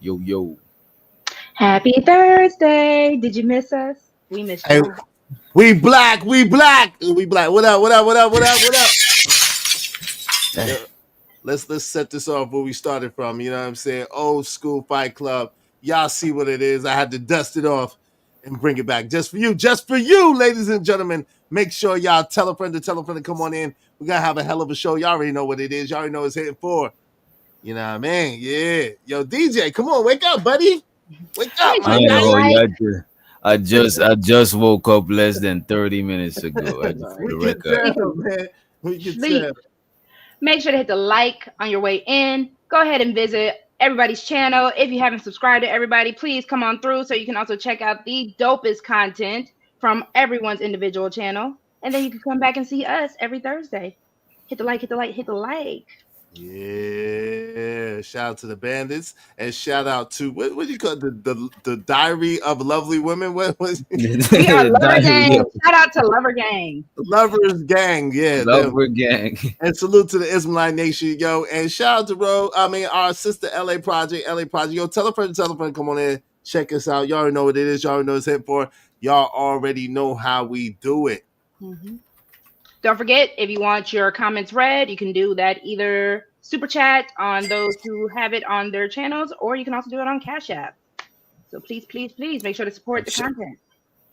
Yo. Happy Thursday. Did you miss us? We missed Hey, you. we black. What up? Yeah, let's set this off where we started from. You know what I'm saying? Old school Fight Club. Y'all see what it is. I had to dust it off and bring it back just for you, ladies and gentlemen. Make sure y'all tell a friend to come on in. We're gonna have a hell of a show. Y'all already know what it is. Y'all already know it's hitting for. You know what I mean? Yeah. Yo, DJ, come on, wake up, buddy. Wake up, I man. I just woke up less than 30 minutes ago. For the record. Man. We can Sleep. tell. Make sure to hit the like on your way in. Go ahead and visit everybody's channel. If you haven't subscribed to everybody, please come on through so you can also check out the dopest content from everyone's individual channel. And then you can come back and see us every Thursday. Hit the like. Yeah, shout out to the bandits and shout out to what do you call it? The Diary of Lovely Women? What was We are Lover Gang. Shout out to Lover Gang. Lovers Gang, yeah. Lover Gang. And salute to the Ismailite Nation, yo. And shout out to our sister LA Project. Yo, tell a friend, come on in, check us out. Y'all already know what it is, y'all already know what it's hit for. Y'all already know how we do it. Mm-hmm. Don't forget, if you want your comments read, you can do that either super chat on those who have it on their channels, or you can also do it on Cash App. So please make sure to support the content.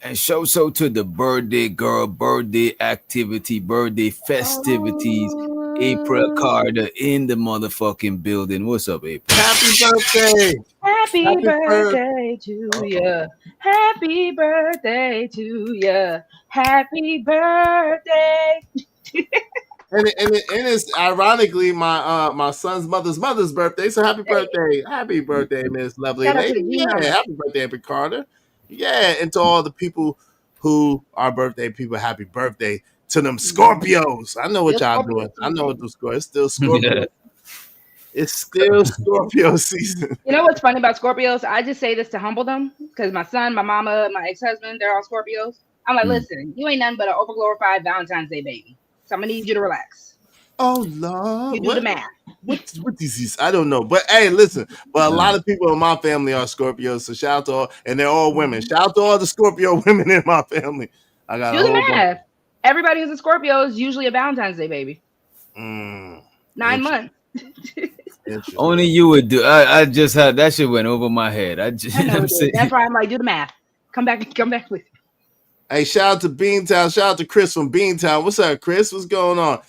And show to the birthday girl, birthday activity, birthday festivities. April Carter in the motherfucking building. What's up, April? Happy birthday! Happy birthday to you. Happy birthday to you. Happy birthday. And it's ironically my son's mother's birthday. So happy birthday, Miss Lovely Lady. Yeah, happy birthday, April Carter. Yeah, and to all the people who are birthday people, happy birthday to them Scorpios. I know what y'all doing. I know what the score. It's still Scorpio. It's still Scorpio season. You know what's funny about Scorpios? I just say this to humble them because my son, my mama, my ex-husband, they're all Scorpios. I'm like, listen, you ain't nothing but an overglorified Valentine's Day baby. So I'm gonna need you to relax. Oh Lord, you do the math. What is? I don't know, but hey, listen. But a lot of people in my family are Scorpios, so shout out to all, and they're all women. Shout out to all the Scorpio women in my family. I got do the math. Everybody who's a Scorpio is usually a Valentine's Day baby. 9 months. Only you would do. I just had that shit went over my head. That's why I'm like, do the math. Come back with. Hey, shout out to Beantown. Shout out to Chris from Beantown. What's up, Chris? What's going on?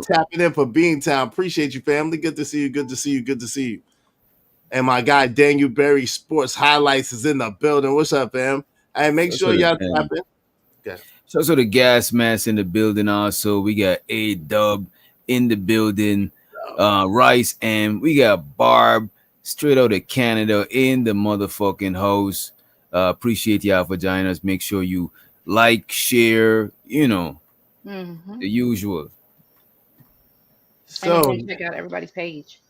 Tapping in for Beantown. Appreciate you, family. Good to see you. And my guy Daniel Berry Sports Highlights is in the building. What's up, fam? Hey, make sure y'all tap in. Okay. So the gas mask in the building also. We got A-Dub in the building. Rice, and we got Barb straight out of Canada in the motherfucking house. Appreciate y'all for joining us. Make sure you like, share, the usual. So check out everybody's page.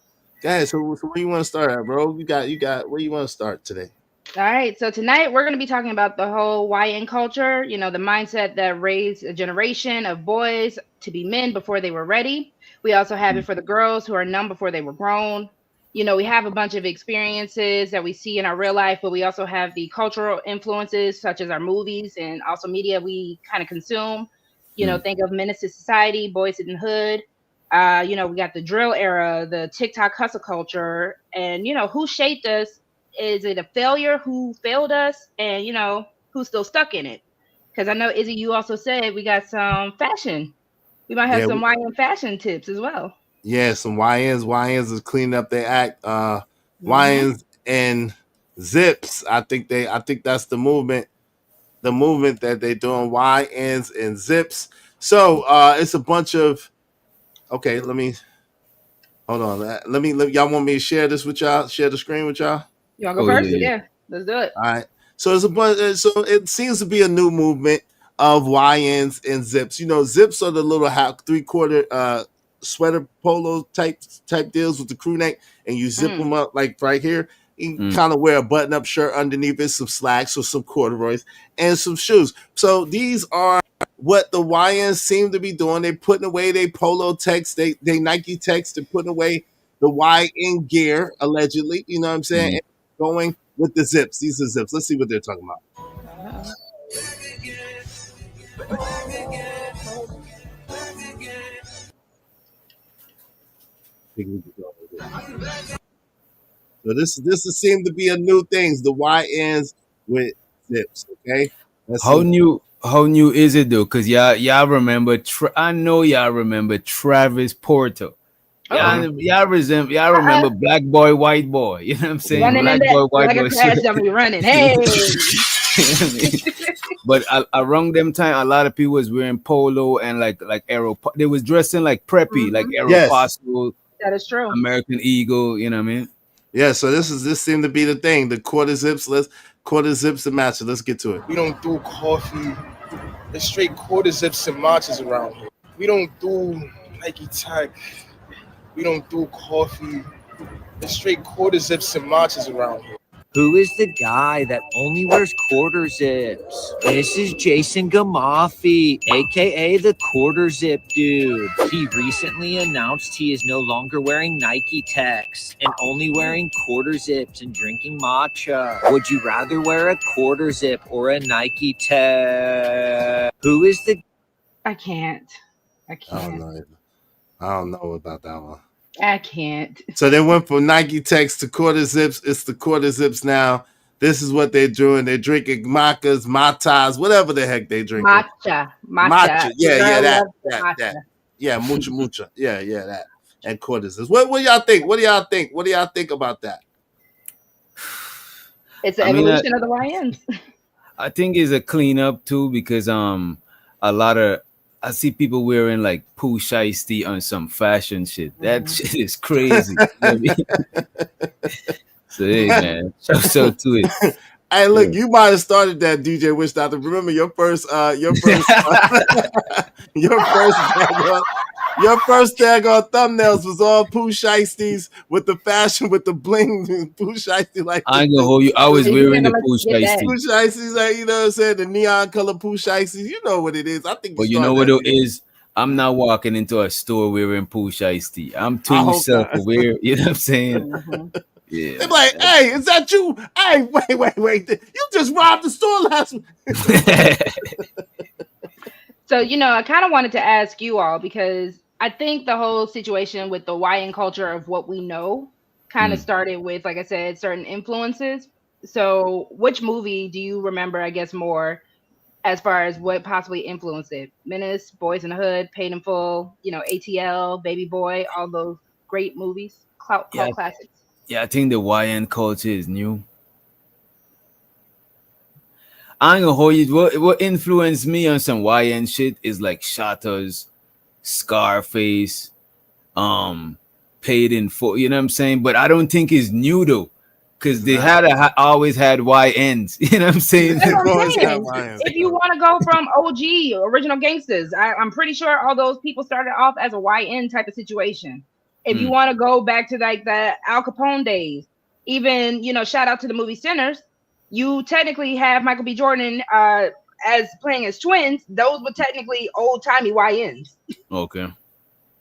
Guys, so where you want to start at, bro? You got where you want to start today? All right. So tonight we're going to be talking about the whole YN culture, the mindset that raised a generation of boys to be men before they were ready. We also have it for the girls who are numb before they were grown. We have a bunch of experiences that we see in our real life, but we also have the cultural influences such as our movies and also media we kind of consume. Think of Menace to Society, Boys in the Hood. We got the drill era, the TikTok hustle culture, and who shaped us. Is it a failure? Who failed us? And who's still stuck in it? Because I know Izzy, you also said we got some fashion. We might have some YN fashion tips as well. Yeah, some YNs. YNs is cleaning up their act. YNs and Zips. I think that's the movement. The movement that they're doing. YNs and Zips. So it's a bunch of. Okay, let me. Hold on. Let y'all want me to share this with y'all? Share the screen with y'all? You want to go first? Yeah, let's do it. All right. So it's a bunch. So it seems to be a new movement of YNs and zips. You know, zips are the little 3/4 sweater polo type deals with the crew neck, and you zip them up like right here. You kind of wear a button up shirt underneath it, some slacks or some corduroys, and some shoes. So these are what the YNs seem to be doing. They're putting away their polo techs, they Nike techs, they're putting away the YN gear, allegedly. You know what I'm saying? And going with the zips. These are zips. Let's see what they're talking about. So this seemed to be a new thing. The YNs with zips. Okay. How new is it though? Cause y'all remember I know y'all remember Travis Porter. Y'all remember Black Boy, White Boy. You know what I'm saying? Running Black Boy, White like Boy. Somebody running. Hey. But around them time, a lot of people was wearing polo and like they was dressing like preppy, like Aeropostale. That is true. American Eagle, you know what I mean? Yeah, so this seemed to be the thing. The quarter zips, and matches. Let's get to it. We don't do coffee. It's straight quarter zips and matches around here. We don't do Nike Tech. We don't do coffee. It's straight quarter zips and matches around here. Who is the guy that only wears quarter zips? This is Jason Gamafi, aka the quarter zip dude. He recently announced he is no longer wearing Nike Techs and only wearing quarter zips and drinking matcha. Would you rather wear a quarter zip or a Nike Tech? Who is the... I can't. I don't know about that one. I can't. So they went from Nike Techs to quarter zips. It's the quarter zips now. This is what they're doing. They're drinking maccas, matas, whatever the heck they drink. Matcha. Yeah, that. Yeah, mucha. Yeah, that. And quarter zips. What do y'all think? What do y'all think about that? It's an evolution of the YNs. I think it's a cleanup too because a lot of I see people wearing like Pooh Shiesty on some fashion shit. That shit is crazy. So hey man, so to it. Hey, look, you might have started that, DJ Wish Doctor. Remember your first your first tag on thumbnails was all Pooh Shiesties with the fashion, with the bling, Pooh Shiesty like. I ain't gonna hold you. I was wearing the Pooh Shiesty. Pooh Shiesties, like, you know what I'm saying, the neon color Pooh Shiesties. You know what it is. I think. But you know what it is. I'm not walking into a store wearing Pooh Shiesty. I'm too self-aware. You know what I'm saying? Yeah. They're like, hey, is that you? Hey, wait. You just robbed the store last week. So, I kind of wanted to ask you all because I think the whole situation with the YN culture of what we know kind of started with, like I said, certain influences. So which movie do you remember, I guess, more as far as what possibly influenced it? Menace, Boys in the Hood, Paid in Full, ATL, Baby Boy, all those great movies, cult classics. Yeah, I think the YN culture is new. I ain't gonna hold you. What influenced me on some YN shit is like Shatters, Scarface, Paid in Full. You know what I'm saying? But I don't think it's new though, because they always had YNs. You know what I'm saying? If you want to go from OG, Original Gangsters, I'm pretty sure all those people started off as a YN type of situation. If you want to go back to like the Al Capone days, even, shout out to the movie Sinners, you technically have Michael B. Jordan as playing as twins. Those were technically old timey YNs. Okay.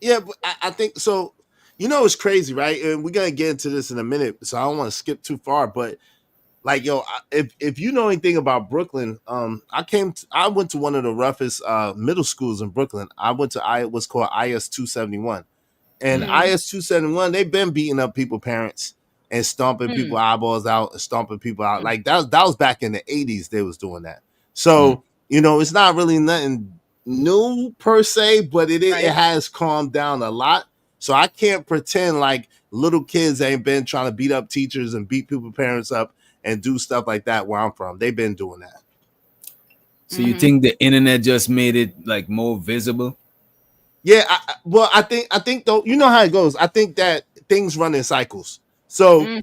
Yeah, but I think so. It's crazy, right? And we're gonna get into this in a minute, so I don't want to skip too far. But like, if you know anything about Brooklyn, I went to one of the roughest middle schools in Brooklyn. I went to what's called IS 271. And IS 271, they've been beating up people's parents and stomping people's eyeballs out and stomping people out. Like that was back in the 80s they was doing that. So, it's not really nothing new per se, but it has calmed down a lot. So I can't pretend like little kids ain't been trying to beat up teachers and beat people's parents up and do stuff like that where I'm from. They've been doing that. So you think the internet just made it like more visible? Yeah, I think though, you know how it goes. I think that things run in cycles. So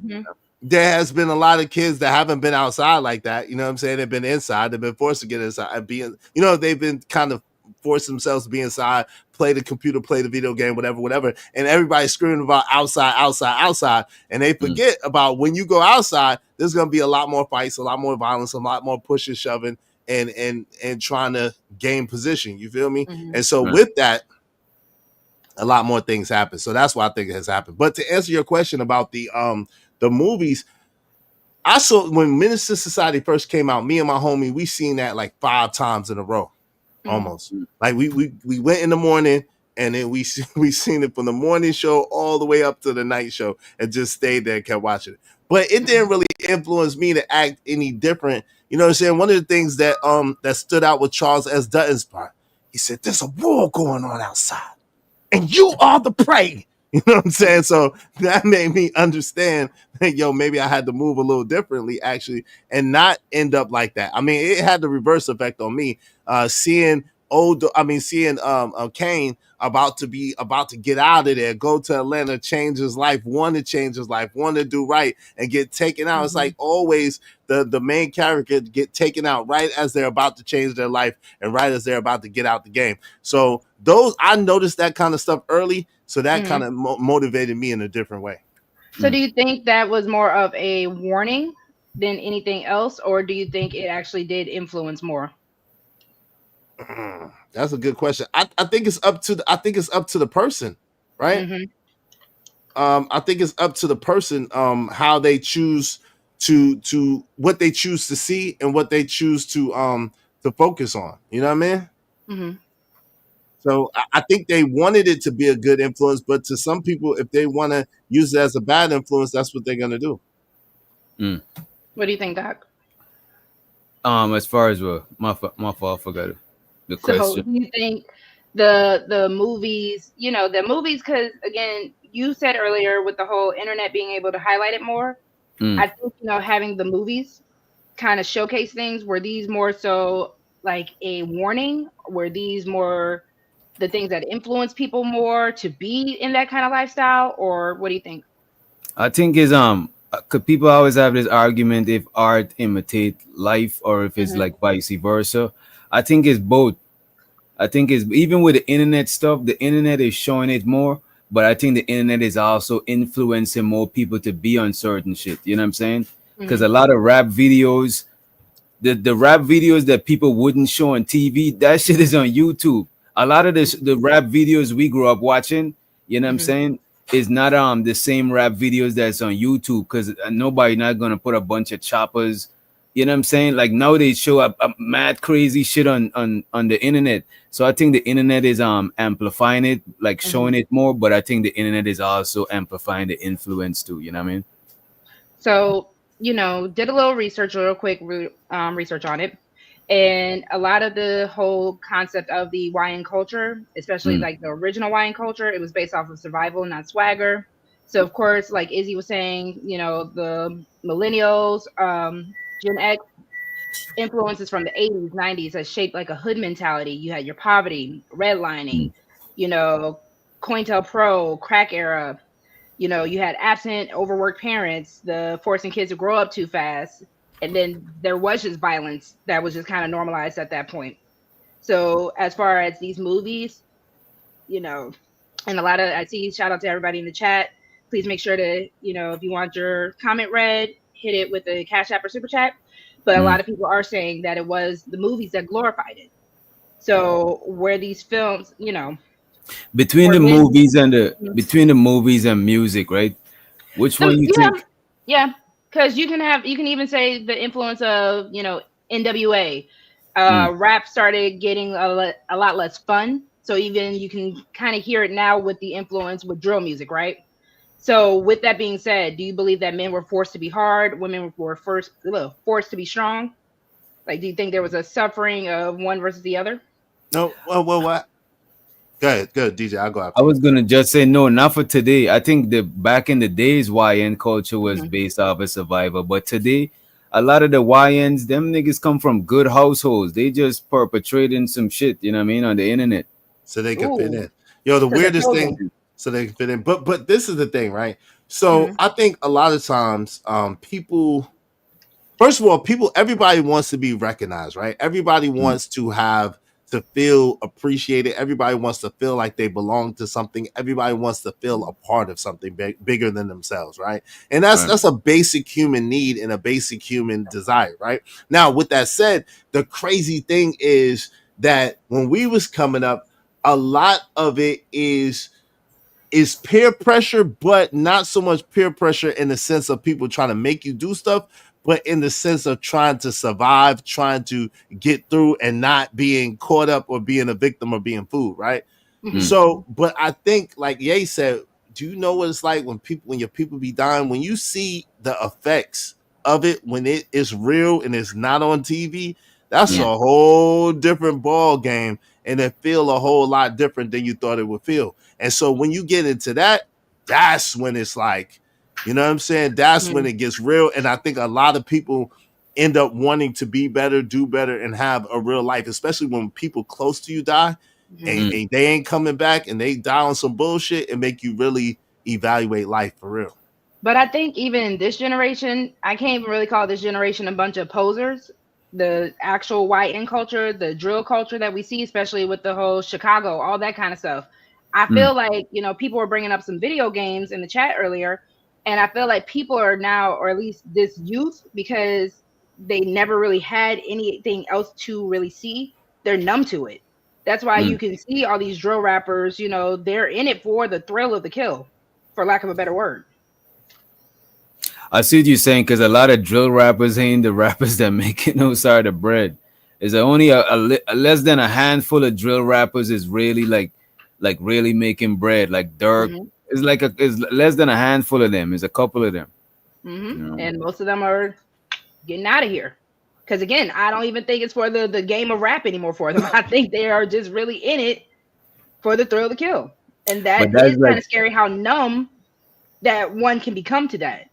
there has been a lot of kids that haven't been outside like that. You know what I'm saying? They've been inside. They've been forced to get inside and be, they've been kind of forced themselves to be inside, play the computer, play the video game, whatever. And everybody's screaming about outside. And they forget about when you go outside, there's going to be a lot more fights, a lot more violence, a lot more pushing, shoving, and trying to gain position. You feel me? And so with that, a lot more things happen. So that's why I think it has happened. But to answer your question about the movies, I saw when Menace to Society first came out, me and my homie, we seen that like 5 times in a row, almost. Like we went in the morning and then we seen it from the morning show all the way up to the night show and just stayed there and kept watching it. But it didn't really influence me to act any different. You know what I'm saying? One of the things that that stood out with Charles S. Dutton's part, he said, "There's a war going on outside, and you are the prey." You know what I'm saying? So that made me understand that, maybe I had to move a little differently, actually, and not end up like that. I mean, it had the reverse effect on me. Seeing Kane about to get out of there, go to Atlanta, change his life, want to change his life, want to do right, and get taken out. It's like always the main character get taken out right as they're about to change their life and right as they're about to get out the game. So I noticed that kind of stuff early. So that kind of motivated me in a different way. So do you think that was more of a warning than anything else, or do you think it actually did influence more? That's a good question. I think it's up to the person, right? I think it's up to the person how they choose to what they choose to see and what they choose to focus on. You know what I mean? So I think they wanted it to be a good influence, but to some people, if they want to use it as a bad influence, that's what they're gonna do. What do you think, Doc? As far as my fault, I forgot the question. So do you think the movies, because again, you said earlier with the whole internet being able to highlight it more, I think having the movies kind of showcase things. Were these more so like a warning? Were these more the things that influence people more to be in that kind of lifestyle, or what do you think? I think is cause people always have this argument if art imitate life or if it's like vice versa. I think it's both. I think it's even with the internet stuff, the internet is showing it more, but I think the internet is also influencing more people to be on certain shit. You know what I'm saying? Because a lot of rap videos, the rap videos that people wouldn't show on TV, that shit is on YouTube. A lot of the rap videos we grew up watching, you know what I'm saying, is not the same rap videos that's on YouTube, because nobody not gonna put a bunch of choppers, you know what I'm saying? Like now they show up mad crazy shit on the internet. So I think the internet is amplifying it, like showing it more, but I think the internet is also amplifying the influence too, you know what I mean? So, did a little research, real quick research on it. And a lot of the whole concept of the YN culture, especially like the original YN culture, it was based off of survival, not swagger. So, of course, like Izzy was saying, the millennials, Gen X influences from the 80s, 90s that shaped like a hood mentality. You had your poverty, redlining, COINTELPRO, crack era. You had absent, overworked parents, the forcing kids to grow up too fast. And then there was just violence that was just kind of normalized at that point. So as far as these movies, and a lot of, I see, shout out to everybody in the chat. Please make sure to, if you want your comment read, hit it with a Cash App or Super Chat. But a lot of people are saying that it was the movies that glorified it. So where these films, between the movies and music, right? Which one you think? Yeah. Because you can even say the influence of, NWA. Rap started getting a lot less fun. So even you can kind of hear it now with the influence with drill music, right? So with that being said, do you believe that men were forced to be hard, women were forced to be strong? Like, do you think there was a suffering of one versus the other? No. Well, what? Go ahead, DJ. I'll go after. I was gonna just say no, not for today. I think back in the days, YN culture was based off of survival, but today, a lot of the YNs, them niggas come from good households. They just perpetrating some shit, you know what I mean, on the internet, so they can fit in. The weirdest thing, so they can fit in. But this is the thing, right? So I think a lot of times, people, first of all, everybody wants to be recognized, right? Everybody wants to feel appreciated. Everybody wants to feel like they belong to something. Everybody wants to feel a part of something bigger than themselves, right? And that's a basic human need and a basic human desire, right? Now, with that said, the crazy thing is that when we was coming up, a lot of it is peer pressure, but not so much peer pressure in the sense of people trying to make you do stuff, but in the sense of trying to survive, trying to get through and not being caught up or being a victim or being fooled, right? So, but I think, like Ye said, do you know what it's like when your people be dying, when you see the effects of it, when it is real and it's not on TV, that's a whole different ball game, and it feel a whole lot different than you thought it would feel. And so when you get into that, that's when it's like, you know what I'm saying? That's when it gets real. And I think a lot of people end up wanting to be better, do better, and have a real life, especially when people close to you die and they ain't coming back and they die on some bullshit, and make you really evaluate life for real. But I think even in this generation, I can't even really call this generation a bunch of posers. The actual YN culture, the drill culture that we see, especially with the whole Chicago, all that kind of stuff. I feel like, you know, people were bringing up some video games in the chat earlier, and I feel like people are now, or at least this youth, because they never really had anything else to really see, they're numb to it. That's why you can see all these drill rappers, you know, they're in it for the thrill of the kill, for lack of a better word. I see what you're saying, because a lot of drill rappers ain't the rappers that make it no side of bread. Is only a less than a handful of drill rappers is really like really making bread. Like Dirk is is less than a handful of them. Is a couple of them, you know? And most of them are getting out of here. Because again, I don't even think it's for the game of rap anymore for them. I think they are just really in it for the thrill of the kill, and that is kind of scary how numb that one can become to that.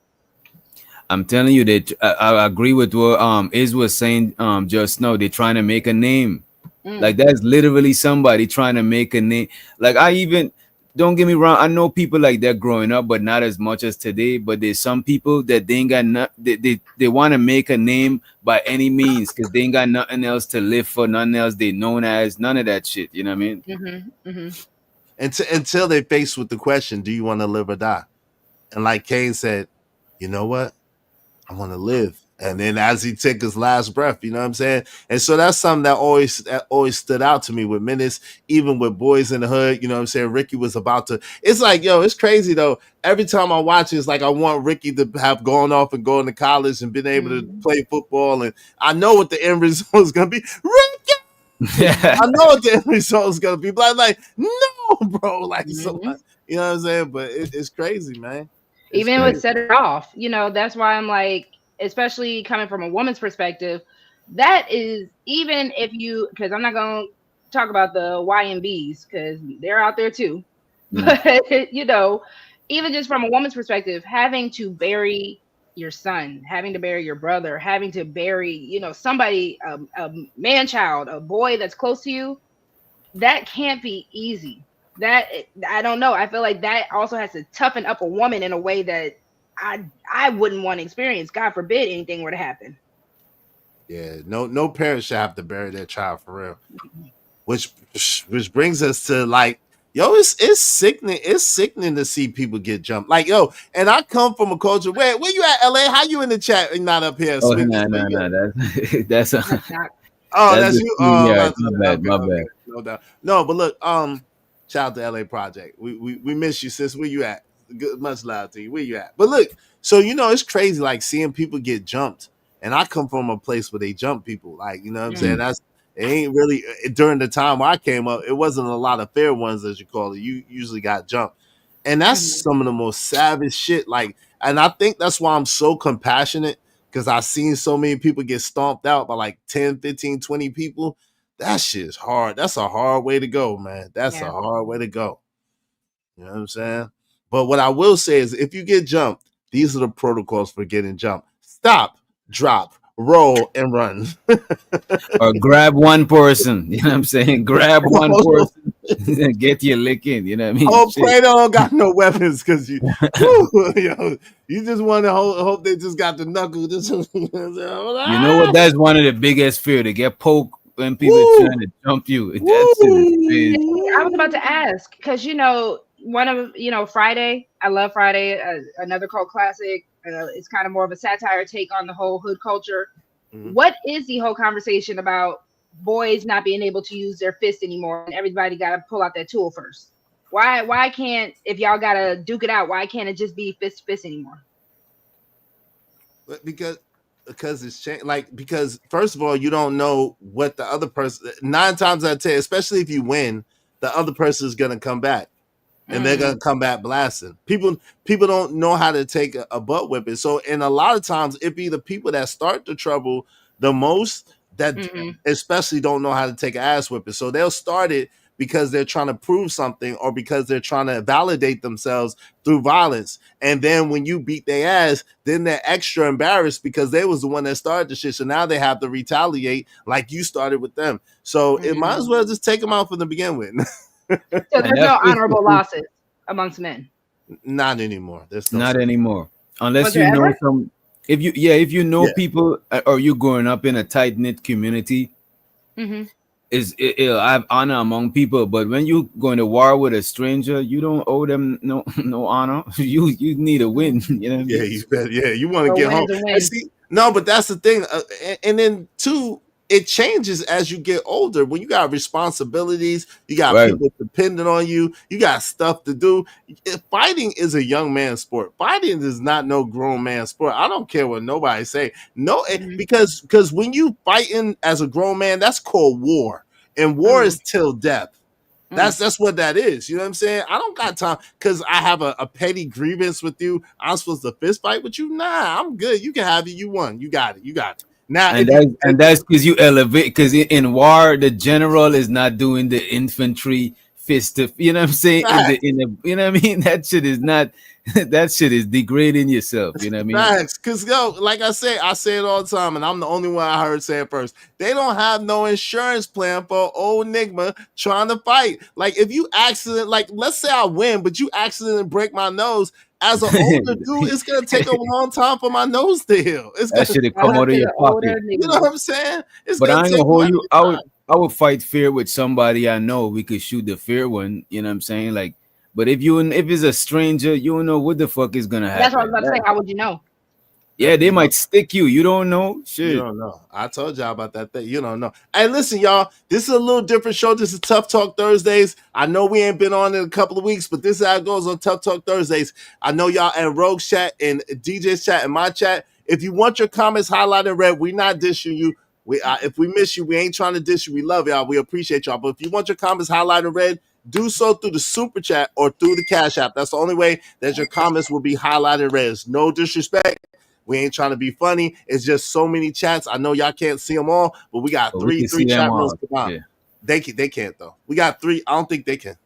I'm telling you that I agree with what Iz was saying just now. They're trying to make a name. Like that's literally somebody trying to make a name. Like I even, don't get me wrong, I know people like that growing up, but not as much as today. But there's some people that they ain't got they want to make a name by any means, because they ain't got nothing else to live for, nothing else they known as, none of that shit. You know what I mean? Until they faced with the question, do you want to live or die? And like Kane said, you know what? I want to live. And then as he took his last breath, you know what I'm saying? And so that's something that always stood out to me with Menace, even with Boys in the Hood, you know what I'm saying? Ricky was about to, it's like, yo, it's crazy though. Every time I watch it, it's like I want Ricky to have gone off and gone to college and been able to play football. And I know what the end result is going to be. Ricky! I know what the end result is going to be. But I'm like, no, bro. Like, so, you know what I'm saying? But it's crazy, man. Even would set it off, you know. That's why I'm like, especially coming from a woman's perspective, that is, even if you, because I'm not gonna talk about the YMBs because they're out there too, but you know, even just from a woman's perspective, having to bury your son, having to bury your brother, having to bury, you know, somebody, a man child, a boy that's close to you, that can't be easy. That, I don't know. I feel like that also has to toughen up a woman in a way that I wouldn't want to experience. God forbid anything were to happen. Yeah, no parent should have to bury their child for real. Which brings us to like, yo, it's sickening. It's sickening to see people get jumped. Like, yo, and I come from a culture where you at, LA? How you in the chat and not up here? Oh, no, that's that's you. Oh, yeah, my bad. No doubt. No, but look, shout out to LA Project. We miss you, sis. Where you at? Good, much love to you. Where you at? But look, so you know, it's crazy like seeing people get jumped. And I come from a place where they jump people. Like, you know what I'm saying? It ain't really, during the time I came up, it wasn't a lot of fair ones, as you call it. You usually got jumped. And that's some of the most savage shit. Like, and I think that's why I'm so compassionate, because I've seen so many people get stomped out by like 10, 15, 20 people. That shit is hard. That's a hard way to go, man. That's a hard way to go. You know what I'm saying? But what I will say is, if you get jumped, these are the protocols for getting jumped. Stop, drop, roll, and run. Or grab one person. You know what I'm saying? Grab one person. Get your lick in. You know what I mean? Oh, Shit. pray they don't got no weapons because yo, you just want to hope they just got the knuckle. Just, You know what? That's one of the biggest fear, to get poked when people Woo. trying to jump you. That's crazy. I was about to ask because one of Friday. I love Friday, another cult classic. It's kind of more of a satire take on the whole hood culture. Mhm. What is the whole conversation about boys not being able to use their fist anymore and everybody got to pull out that tool first? Why can't, if y'all got to duke it out, why can't it just be fist to fist anymore? because it's changed. Like, because first of all, you don't know what the other person. 9 times out of 10, especially if you win, the other person is gonna come back, and they're gonna come back blasting. People don't know how to take a butt whipping. So, and a lot of times, it be the people that start the trouble the most that especially don't know how to take an ass whipping. So they'll start it because they're trying to prove something or because they're trying to validate themselves through violence. And then when you beat their ass, then they're extra embarrassed because they was the one that started the shit. So now they have to retaliate like you started with them. So it might as well just take them out from the begin with. So there's no honorable losses amongst men. Not anymore. There's no Not such- anymore. Unless Was you there know ever? some. If you know Yeah. people, or you growing up in a tight knit community, Mhm. I have honor among people. But when you going to war with a stranger, you don't owe them no honor. You need a win. You know what I mean? Yeah, you better. Yeah, you want to A get win home. is a win. And see, no, but that's the thing. And then two, it changes as you get older. When you got responsibilities, you got Right. people dependent on you, you got stuff to do. Fighting is a young man's sport. Fighting is not no grown man sport. I don't care what nobody say. No, because when you fighting as a grown man, that's called war, and war is till death. That's what that is. You know what I'm saying? I don't got time because I have a petty grievance with you. I'm supposed to fist fight with you. Nah, I'm good. You can have it. You won. You got it. You got it. Now, And that's because you elevate. Because in war, the general is not doing the infantry fist. You know what I'm saying? In the you know what I mean? That shit is not. That shit is degrading yourself. You know what I mean? Facts, because like I say it all the time, and I'm the only one I heard say it first. They don't have no insurance plan for old Nigma trying to fight. Like, if you accident, like, let's say I win, but you accidentally break my nose. As an older dude, it's gonna take a long time for my nose to heal. It's That gonna, shit come out of your pocket. you know what I'm saying? It's But I gonna ain't take gonna hold money you. and time. I would fight fear with somebody I know. We could shoot the fear one. You know what I'm saying? Like, but if it's a stranger, you don't know what the fuck is gonna happen. That's what I was about to say. How would you know? Yeah, they might stick you. You don't know. Shit. You don't know. I told y'all about that thing. You don't know. Hey, listen, y'all. This is a little different show. This is Tough Talk Thursdays. I know we ain't been on in a couple of weeks, but this is how it goes on Tough Talk Thursdays. I know y'all in Rogue's chat and DJ's chat and my chat. If you want your comments highlighted in red, we not dishing you. If we miss you, we ain't trying to dish you. We love y'all. We appreciate y'all. But if you want your comments highlighted in red, do so through the super chat or through the Cash App. That's the only way that your comments will be highlighted in red. It's no disrespect. We ain't trying to be funny. It's just so many chats. I know y'all can't see them all, but we got But we three can see chat them rooms all. combined. Yeah. They can't though. We got 3. I don't think they can.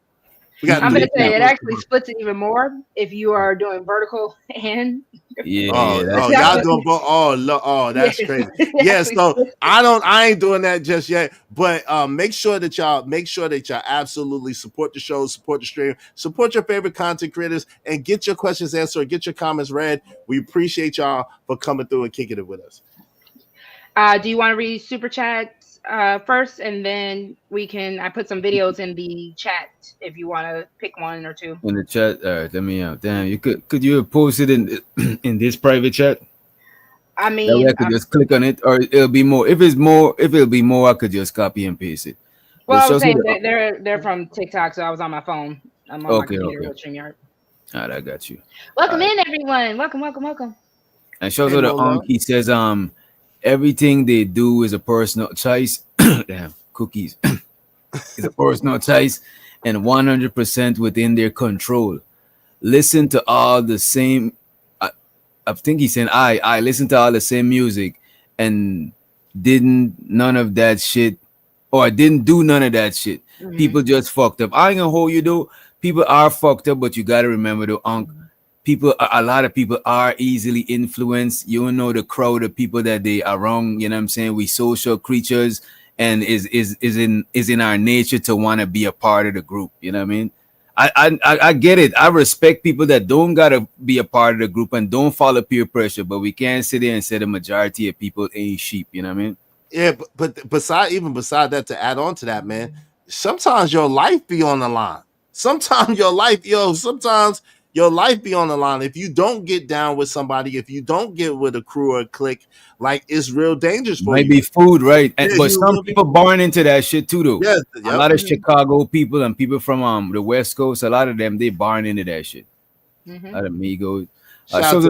We got I'm 3 gonna say chat it rooms actually combined. splits it even more if you are doing vertical and Yeah. Oh, That's y'all doing both. Oh, that's crazy. Yeah, so I ain't doing that just yet. But make sure that y'all absolutely support the show, support the stream, support your favorite content creators, and get your questions answered, get your comments read. We appreciate y'all for coming through and kicking it with us. do you want to read super chats first, and then I put some videos in the chat if you want to pick one or two. in the chat. All right, let me out. Damn, you could you post it in in this private chat? I That way mean, I could just click on it, or it'll be more. If it'll be more, I could just copy and paste it. well, I But was shows me saying the- they're from TikTok, so I was on my phone. I'm on Okay, my computer okay. with StreamYard. All right, I got you. Welcome All in, everyone. Welcome. And shows Hey, the Lola. He says everything they do is a personal choice. Damn, cookies. It's a personal choice and 100% within their control. Listen to all the same. I think he's saying I listen to all the same music and didn't none of that shit, or I didn't do none of that shit. Mhm. People just fucked up. I ain't gonna hold you though. People are fucked up, but you gotta remember the a lot of people are easily influenced. You don't know the crowd of people that they are around. You know what I'm saying? We social creatures, and is in our nature to want to be a part of the group. You know what I mean? I get it. I respect people that don't gotta be a part of the group and don't follow peer pressure, but we can't sit there and say the majority of people ain't sheep. You know what I mean? Yeah, but beside that, to add on to that, man, sometimes your life be on the line. Sometimes your life be on the line. If you don't get down with somebody, if you don't get with a crew or a clique, like it's real dangerous for Might you. be food, right? And, Yeah, but you some will be- people born into that shit too, though. Yes, A yep. lot of Chicago people and people from the West Coast, a lot of them they born into that shit. Mhm. A lot of Migos. Shout So out to to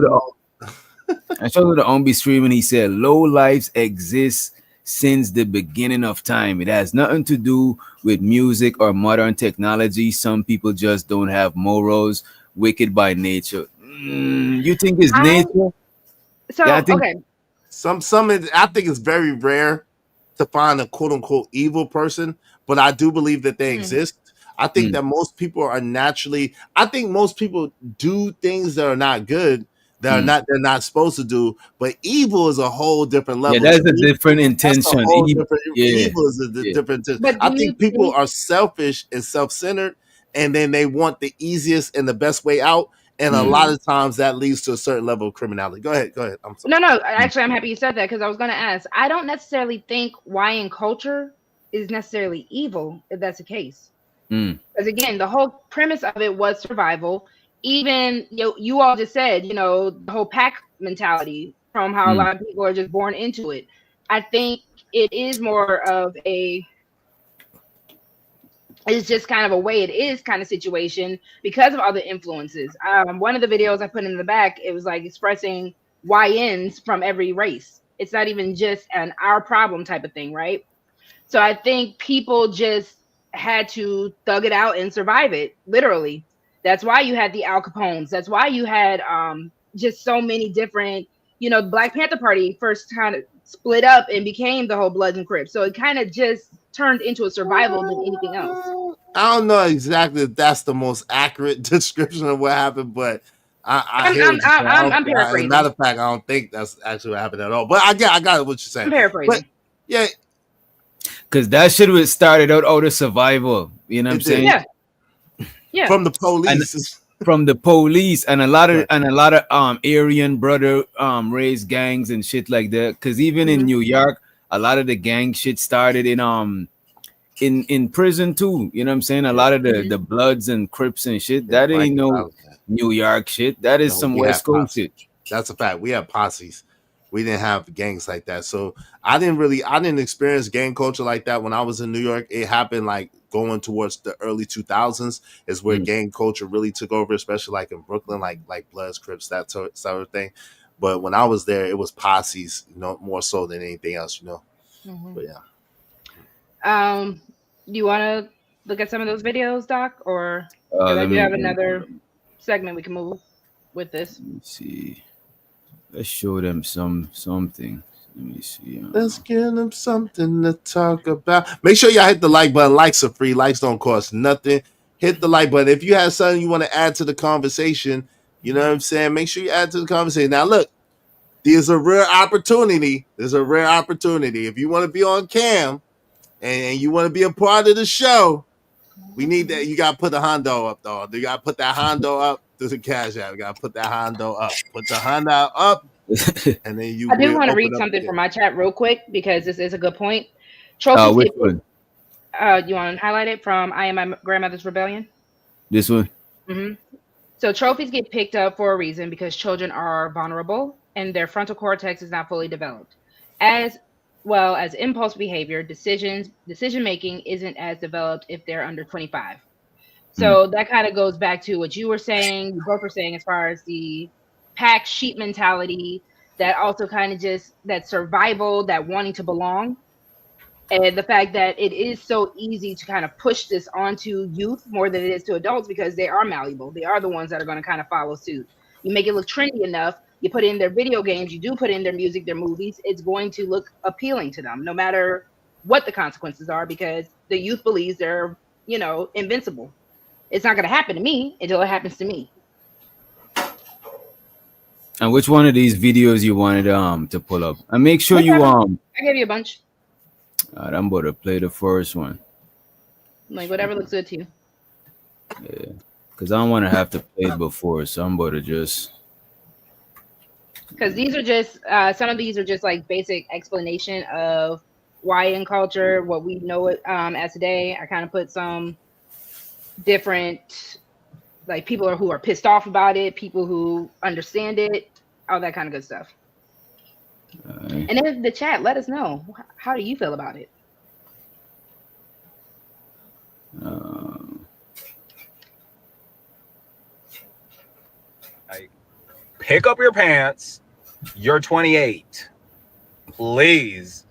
the I showed the Ombi streaming. He said, "Low lives exist since the beginning of time. It has nothing to do with music or modern technology. Some people just don't have morals, wicked by nature." You think it's I- nature? So Yeah, I think- okay, I think it's very rare to find a quote unquote evil person, but I do believe that they exist. I think that most people are naturally. I think most people do things that are not good, they're not supposed to do. But evil is a whole different level. Yeah, that's To a me, different that's a intention. whole Evil- different. yeah. Evil is a Yeah. different. But I do you think people think- are selfish and self-centered, and then they want the easiest and the best way out. And a lot of times that leads to a certain level of criminality. Go ahead. I'm sorry. no. Actually, I'm happy you said that because I was going to ask. I don't necessarily think Hawaiian culture is necessarily evil if that's the case. Because again, the whole premise of it was survival. Even you all just said, the whole pack mentality from how a lot of people are just born into it. I think it is more of it's just kind of a way it is kind of situation because of all the influences. One of the videos I put in the back, it was like expressing YNs from every race. It's not even just an our problem type of thing, right? So I think people just had to thug it out and survive it, literally. That's why you had the Al Capones. That's why you had just so many different, the Black Panther Party first kind of split up and became the whole Bloods and Crips. So it kind of just turned into a survival than anything else. I don't know exactly if that's the most accurate description of what happened, but I hear what you're saying. I'm paraphrasing. As a matter of fact, I don't think that's actually what happened at all. But I got what you're saying. I'm paraphrasing. But yeah, because that shit was started out of survival. You know what I'm saying? Yeah. From the police. From the police and a lot of Aryan brother raised gangs and shit like that. Because even in New York, a lot of the gang shit started in prison too. You know what I'm saying? A lot of the Bloods and Crips and shit. That ain't no New York shit. That is some West Coast shit. That's a fact. We have posses. We didn't have gangs like that. So I didn't experience gang culture like that when I was in New York. It happened like going towards the early 2000s is where gang culture really took over, especially like in Brooklyn, like Bloods, Crips, that sort of thing. But when I was there, it was posses, more so than anything else, But yeah. Do you want to look at some of those videos, Doc, or I do have another segment we can move with this. Let me see. Let's show them something. Let me see. Let's give them something to talk about. Make sure y'all hit the like button. Likes are free. Likes don't cost nothing. Hit the like button. If you have something you want to add to the conversation, you know what I'm saying? Make sure you add to the conversation. Now, look, there's a rare opportunity. There's a rare opportunity. If you want to be on cam and you want to be a part of the show, we need that. You got to put the Hondo up, dog. You got to put that Hondo up. There's a cash out. You got to put that Hondo up. Put the Hondo up. And then you. I do want to read something from my chat real quick because this is a good point. Which one? You want to highlight it from I Am My Grandmother's Rebellion? This one? Mm-hmm. So trophies get picked up for a reason because children are vulnerable and their frontal cortex is not fully developed. As well as impulse behavior, decision making isn't as developed if they're under 25. So that kind of goes back to what you were saying, you both were saying, as far as the pack sheep mentality, that also kind of just that survival, that wanting to belong. And the fact that it is so easy to kind of push this onto youth more than it is to adults because they are malleable. They are the ones that are going to kind of follow suit. You make it look trendy enough, you put in their video games, you do put in their music, their movies, it's going to look appealing to them, no matter what the consequences are, because the youth believes they're, invincible. It's not going to happen to me until it happens to me. And which one of these videos you wanted to pull up? And make sure you I gave you a bunch. All right, I'm about to play the first one. Like whatever looks good to you. Yeah, because I don't want to have to play it before, so I'm about to just. Because these are just some of these are just like basic explanation of YN culture, what we know it as today. I kind of put some different like people who are pissed off about it, people who understand it, all that kind of good stuff. Alright. And in the chat, let us know, how do you feel about it? Pick up your pants. You're 28. Please.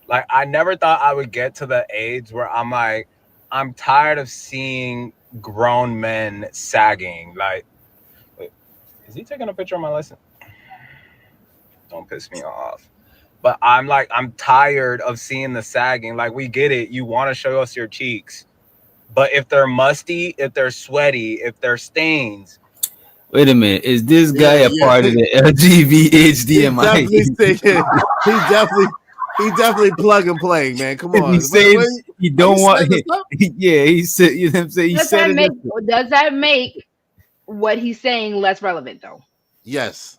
Like, I never thought I would get to the age where I'm like, I'm tired of seeing grown men sagging. Like, wait, is he taking a picture of my license? Don't piss me off. But I'm like, I'm tired of seeing the sagging. Like, we get it. You want to show us your cheeks. But if they're musty, if they're sweaty, if they're stains, Wait a minute, is this guy Yeah, a yeah. part of the LGBTHDMI? He definitely plug and play, man. Come on. He said he don't want. Yeah, he said. You know what I'm saying? He Does said that make what he's saying less relevant though? Yes.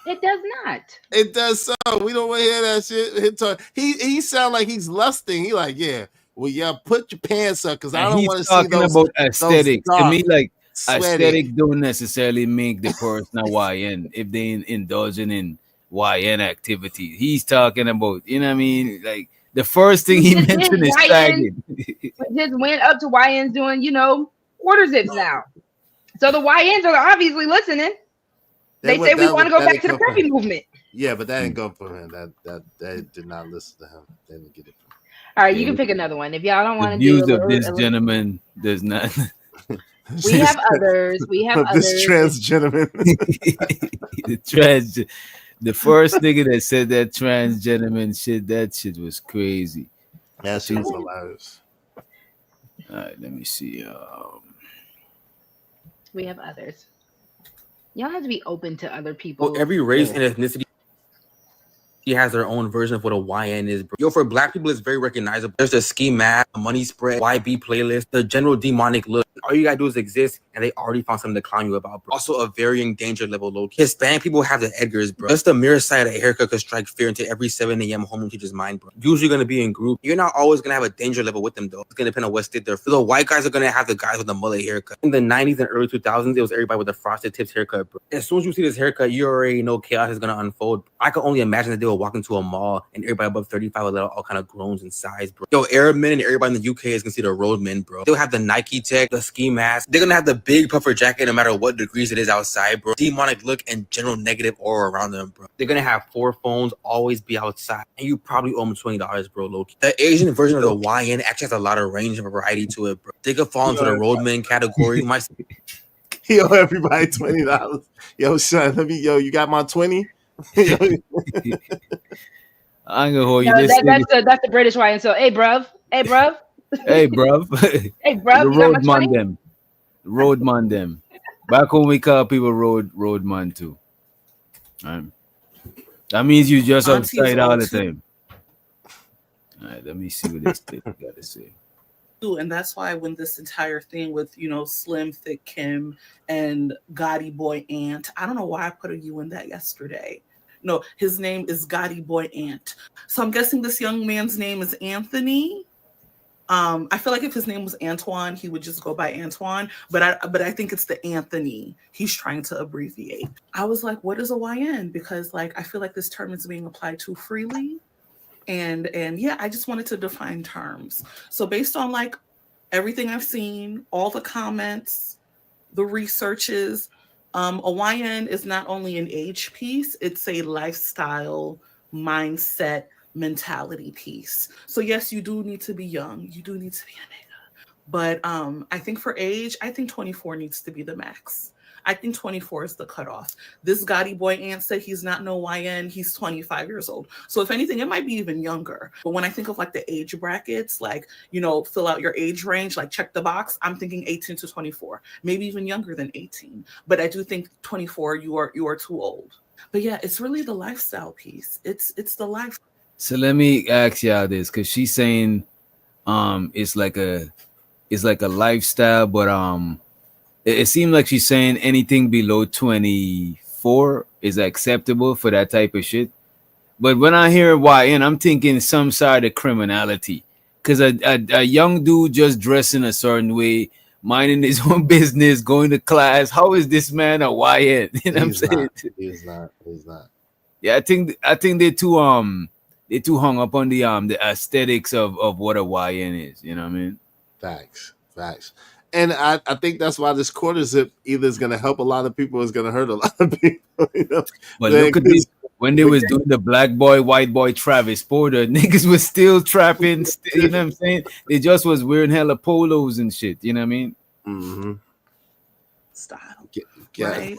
It does not. It does so. We don't want to hear that shit. He sound like he's lusting. He like, yeah. Well, yeah, put your pants up because I don't want to see those. Talking about aesthetics. To me, like sweaty. aesthetic don't necessarily make the person a YN if they indulging in YN activity. He's talking about, you know what I mean? Like the first thing he mentioned is sagging. We just went up to YNs doing, quarter zips now. So the YNs are obviously listening. They say we want to go back to the preppy movement. Yeah, but that ain't going for him. That did not listen to him. They didn't get it. All right, you can pick another one if y'all don't want to do. The views of this gentleman does not. We have others. We have others. This trans gentleman. The first nigga that said that trans gentleman shit, that shit was crazy. That shit was hilarious. All right, let me see. We have others. Y'all have to be open to other people. Well, every race and ethnicity has their own version of what a YN is, bro. Yo, for black people, it's very recognizable. There's the ski mask, the money spread, YB playlist, the general demonic look. All you gotta do is exist, and they already found something to clown you about, bro. Also, a varying danger level low. Hispanic people have the Edgars, bro. Just the mirror side of a haircut could strike fear into every 7 a.m. homeroom teacher's mind, bro. Usually gonna be in group. You're not always gonna have a danger level with them, though. It's gonna depend on what state they're from. The white guys are gonna have the guys with the mullet haircut. In the 90s and early 2000s, it was everybody with the frosted tips haircut, bro. As soon as you see this haircut, you already know chaos is gonna unfold. I can only imagine that they will walk into a mall and everybody above 35 will let out all kind of groans and sighs, bro. Yo, Arab men and everybody in the UK is considered road men, bro. They'll have the Nike tech, the ski mask. They're gonna have the big puffer jacket no matter what degrees it is outside, bro. Demonic look and general negative aura around them, bro. They're gonna have 4 phones, always be outside, and you probably owe them $20, bro, low-key. The Asian version of the YN actually has a lot of range and variety to it, bro. They could fall into the roadman category. He owe everybody $20. Yo, son, you got my 20? I ain't gonna hold you. No, that's the British YN. So, hey, bruv. Hey, bruv. Hey, bruv. The roadman them. Back when we call people roadman too. All right. That means you just outside all the time. All right, let me see what this thing got to say. And that's why when this entire thing with, Slim Thick Kim and Gotti Boy Ant, I don't know why I put a U in that yesterday. No, his name is Gotti Boy Ant. So I'm guessing this young man's name is Anthony. I feel like if his name was Antoine, he would just go by Antoine. But I think it's the Anthony he's trying to abbreviate. I was like, what is a YN? Because I feel like this term is being applied too freely. And yeah, I just wanted to define terms. So based on everything I've seen, all the comments, the researches, a YN is not only an age piece, it's a lifestyle, mindset, mentality piece. So yes, you do need to be young. You do need to be a nigga. But I think for age, I think 24 needs to be the max. I think 24 is the cutoff. This Gotti Boy Ant said he's not no YN. He's 25 years old. So if anything, it might be even younger. But when I think of the age brackets, fill out your age range, check the box, I'm thinking 18 to 24, maybe even younger than 18. But I do think 24, you are too old. But yeah, it's really the lifestyle piece. It's the life. So let me ask y'all this, because she's saying it's like a lifestyle, but it seems like she's saying anything below 24 is acceptable for that type of shit. But when I hear YN, I'm thinking some side of criminality. Because a young dude just dressing a certain way, minding his own business, going to class. How is this man a YN? You know what I'm saying? He's not. Yeah, I think they're too hung up on the aesthetics of what a YN is. You know what I mean? Facts. And I think that's why this quarter zip either is going to help a lot of people or is going to hurt a lot of people. You know? But look at this. When they was doing the black boy, white boy, Travis Porter, niggas was still trapping. You know what I'm saying? They just was wearing hella polos and shit. You know what I mean? Mm-hmm. Style. Right?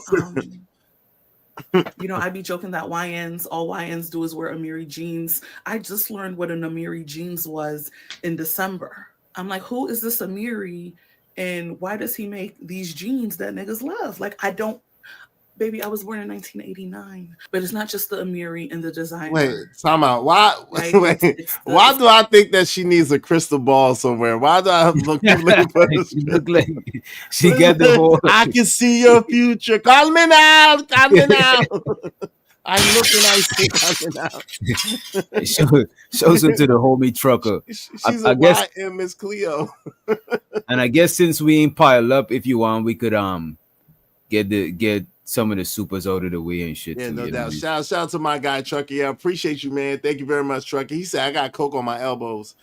You know, I be joking that all YNs do is wear Amiri jeans. I just learned what an Amiri jeans was in December. I'm like, who is this Amiri? And why does he make these jeans that niggas love? Like, baby, I was born in 1989, but it's not just the Amiri and the designer. Wait, time out. Why? Right? Why do I think that she needs a crystal ball somewhere? Why do I look She look like she got the whole. I can see your future. Call me now. I'm looking. I see. Call me now. Shows it to the homie trucker. She's I guess, Miss Cleo. and I guess since we ain't piled up, if you want, we could get some of the supers out of the way and shit. Yeah, too, no you know doubt. what I mean? Shout out to my guy Truckee. Yeah, I appreciate you, man. Thank you very much, Truckee. He said I got coke on my elbows.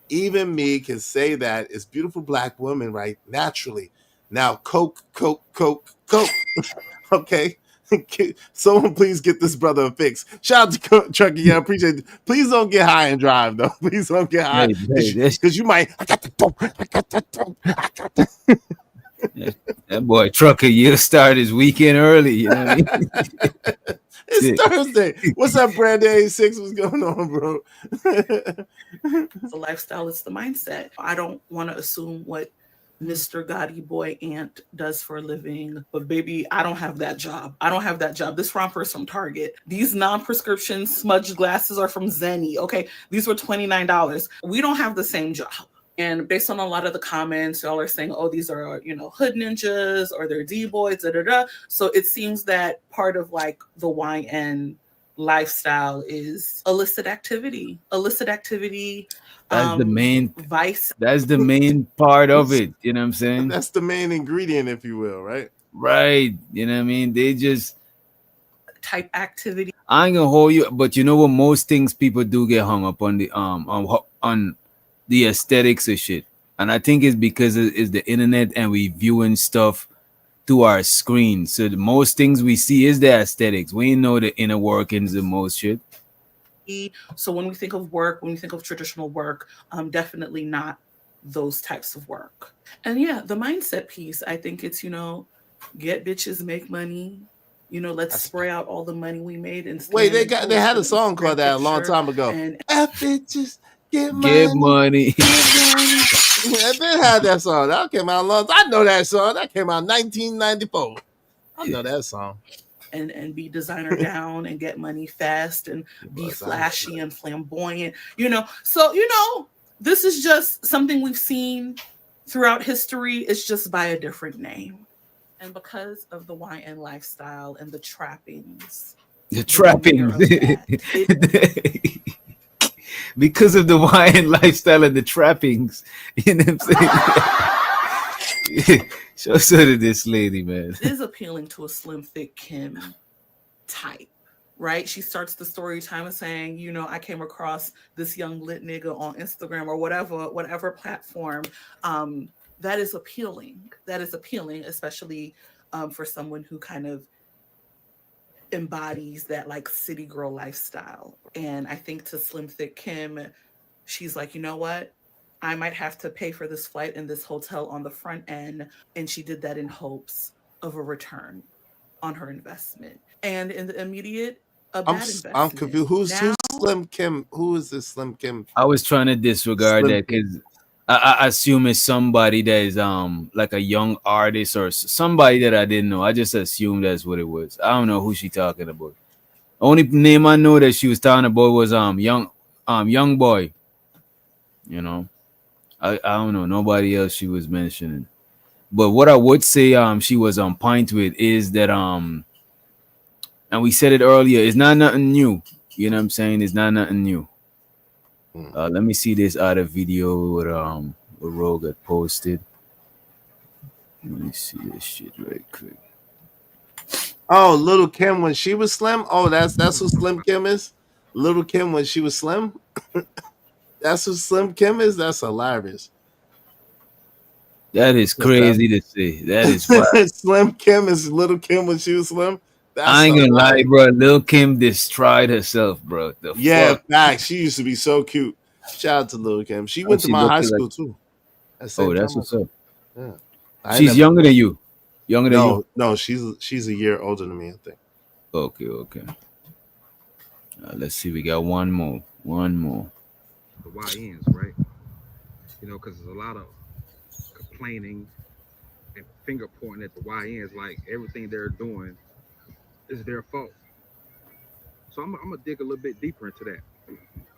Even me can say that. It's beautiful black women, right? Naturally. Now, coke. Okay. Someone please get this brother a fix. Shout out to Truckee. Yeah, I appreciate it. Please don't get high and drive, though. Please don't get high. Because you might. I got the dope. Yeah, that boy Trucker, you'll start his weekend early. You know what I mean? It's Thursday. What's up, Brandon 86? What's going on, bro? The lifestyle is the mindset. I don't want to assume what Mr. Gotti Boy Ant does for a living, but baby, I don't have that job. This romper is from Target. These non-prescription smudged glasses are from Zenny. Okay, these were $29. We don't have the same job. And based on a lot of the comments, y'all are saying, oh, these are, hood ninjas or they're D-boys, da-da-da. So it seems that part of like the YN lifestyle is illicit activity. That's the main vice. That's the main part of it. You know what I'm saying? That's the main ingredient, if you will, right? Right. You know what I mean? They just type activity. I ain't gonna hold you, but you know what? Most things people do get hung up on on the aesthetics of shit, and I think it's because it's the internet and we viewing stuff through our screen. So the most things we see is the aesthetics. We know the inner workings of most shit. So when we think of work, when we think of traditional work, definitely not those types of work. And yeah, the mindset piece, I think it's, get bitches, make money. Let's spray out all the money we made. And wait, they had a song called that a long time ago. And F bitches. Get money. I've been had that song. That came out long. I know that song. That came out 1994. I know that song. And be designer down and get money fast and be flashy and flamboyant. So this is just something we've seen throughout history. It's just by a different name. And because of the YN lifestyle and the trappings. Because of the YN lifestyle and the trappings, you know what I'm saying? Show to this lady, man. It is appealing to a Slim Thick Kim type, right? She starts the story time of saying, I came across this young lit nigga on Instagram or whatever platform. That is appealing. Especially for someone who kind of embodies that like city girl lifestyle. And I think to Slim Thick Kim, she's like, you know what? I might have to pay for this flight and this hotel on the front end. And she did that in hopes of a return on her investment. And in the immediate, I'm confused. Who's Slim Kim? Who is this Slim Kim? I was trying to disregard that because I assume it's somebody that is like a young artist or somebody that I didn't know. I just assumed that's what it was. I don't know who she talking about. Only name I know that she was talking about was young Young Boy. You know, I don't know nobody else she was mentioning. But what I would say she was on point with is that and we said it earlier, it's not nothing new. You know what I'm saying? It's not nothing new. Let me see this other video what Rogue had posted. Let me see this shit right quick. Oh, Little Kim when she was slim. Oh, that's who Slim Kim is. Little Kim when she was slim. That's who Slim Kim is. That's hilarious. That is crazy to say. That is wild. Slim Kim is Little Kim when she was slim. That's I ain't gonna lie, hilarious. bro. Lil Kim destroyed herself, bro. The Yeah, fuck? facts. She used to be so cute. Shout out to Little Kim. She went to she my high looking school like- too. At the same Oh, that's time. what's up. Yeah. I She's never- younger than you. Younger than you. No, she's a year older than me, I think. Okay. Let's see. We got one more. The YNs, right? You know, because there's a lot of complaining and finger pointing at the YNs, like everything they're doing is their fault. So I'm gonna dig a little bit deeper into that.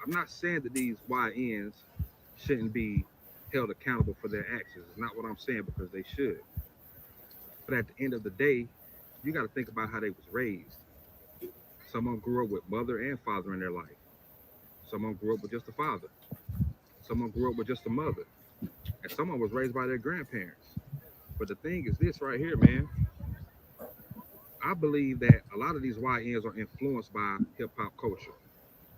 I'm not saying that these YNs shouldn't be held accountable for their actions. It's not what I'm saying, because they should. But at the end of the day, you got to think about how they was raised. Someone grew up with mother and father in their life. Someone grew up with just a father. Someone grew up with just a mother. And someone was raised by their grandparents. But the thing is this right here, man. I believe that a lot of these YNs are influenced by hip-hop culture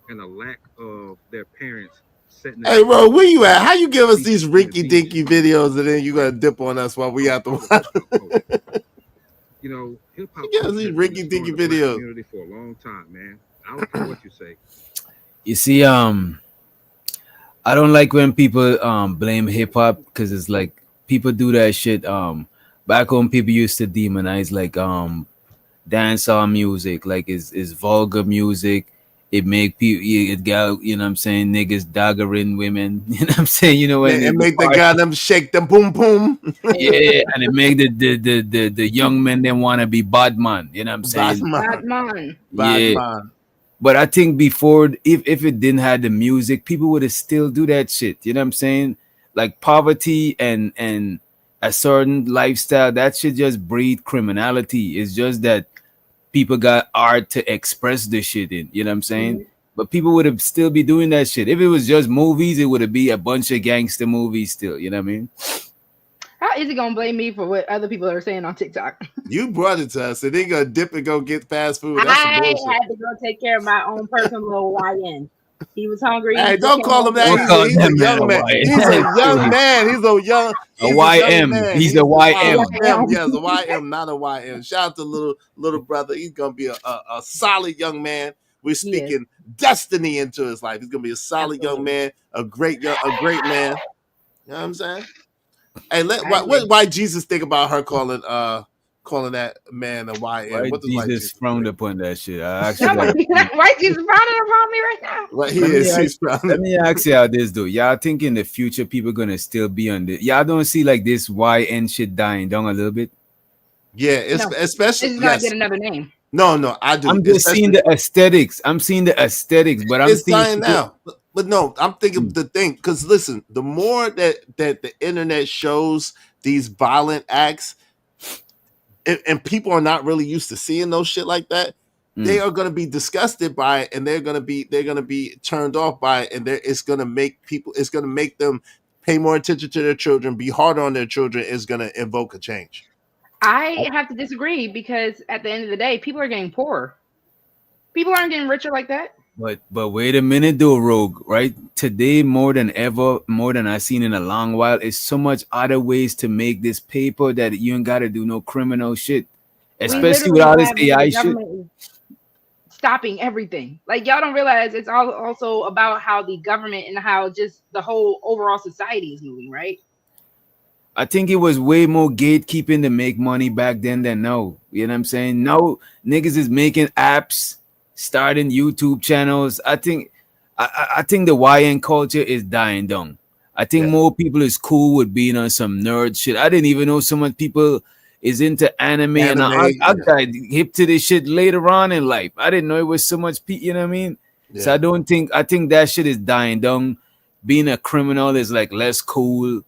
and the lack of their parents setting. Hey, bro, where you at? How you give us these rinky-dinky videos and then you gonna dip on us while we have to? You know, hip-hop Yeah, culture these has been rinky-dinky destroying the black videos. community for a long time, man. I don't care what you say. You see, I don't like when people blame hip hop, because it's like people do that shit. Back home, people used to demonize like dancehall music, like is vulgar music. It make people, it got, you know what I'm saying, niggas daggering women. You know what I'm saying? You know, when And make the guy them shake them boom boom. yeah, and it make the young men then want to be bad man. You know what I'm saying? Batman. Yeah. But I think before, if it didn't have the music, people would have still do that shit. You know what I'm saying? Like poverty and a certain lifestyle, that should just breed criminality. It's just that people got art to express the shit in. You know what I'm saying? But people would have still be doing that shit. If it was just movies, it would have be a bunch of gangster movies still. You know what I mean? How is he gonna blame me for what other people are saying on TikTok? You brought it to us, and they gonna dip and go get fast food. That's some I bullshit. had to go take care of my own personal little YN. He was hungry. Hey, He don't came call him that. Don't call He's that a man young a man. YN. He's a young man. He's a young YM. man. He's a YM. Yes, a YM, not a YM. Shout out to little brother. He's gonna be a solid young man. We're speaking destiny into his life. He's gonna be a solid young man, a great man. You know what I'm saying? Hey, what why Jesus think about her calling that man a YN? Why What does white Jesus Jesus frowned upon that shit? I actually Why Jesus frowning upon me right now? What he Let me is, ask- he's frowning. Let me ask y'all this though. Y'all think in the future people gonna still be on this? Y'all don't see like this YN shit dying down a little bit? Yeah, it's No. especially This is gonna yes. get another name. No, I do. I'm just seeing the aesthetics. I'm seeing the aesthetics, but I'm It's thinking dying now. But no, I'm thinking the thing, because listen, the more that the internet shows these violent acts, and people are not really used to seeing those shit like that, they are gonna be disgusted by it, and they're gonna be turned off by it, and it's gonna make them pay more attention to their children, be harder on their children. Is gonna invoke a change. I have to disagree because at the end of the day, people are getting poorer. People aren't getting richer like that. But wait a minute though, Rogue, right? Today more than ever, more than I've seen in a long while, is so much other ways to make this paper that you ain't gotta do no criminal shit. Especially with all this AI shit. Stopping everything. Like y'all don't realize it's all also about how the government and how just the whole overall society is moving, right? I think it was way more gatekeeping to make money back then than now. You know what I'm saying? Now niggas is making apps, starting YouTube channels. I think the YN culture is dying down. I think more people is cool with being on some nerd shit. I didn't even know so much people is into anime and I got hip to this shit later on in life. I didn't know it was so much you know what I mean? So I think that shit is dying down. Being a criminal is like less cool.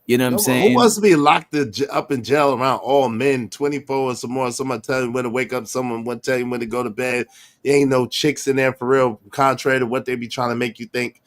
You know what I'm Who saying? wants to be locked up in jail around all men 24 or some more? Someone tell you when to wake up, someone will tell you when to go to bed. There ain't no chicks in there for real, contrary to what they be trying to make you think.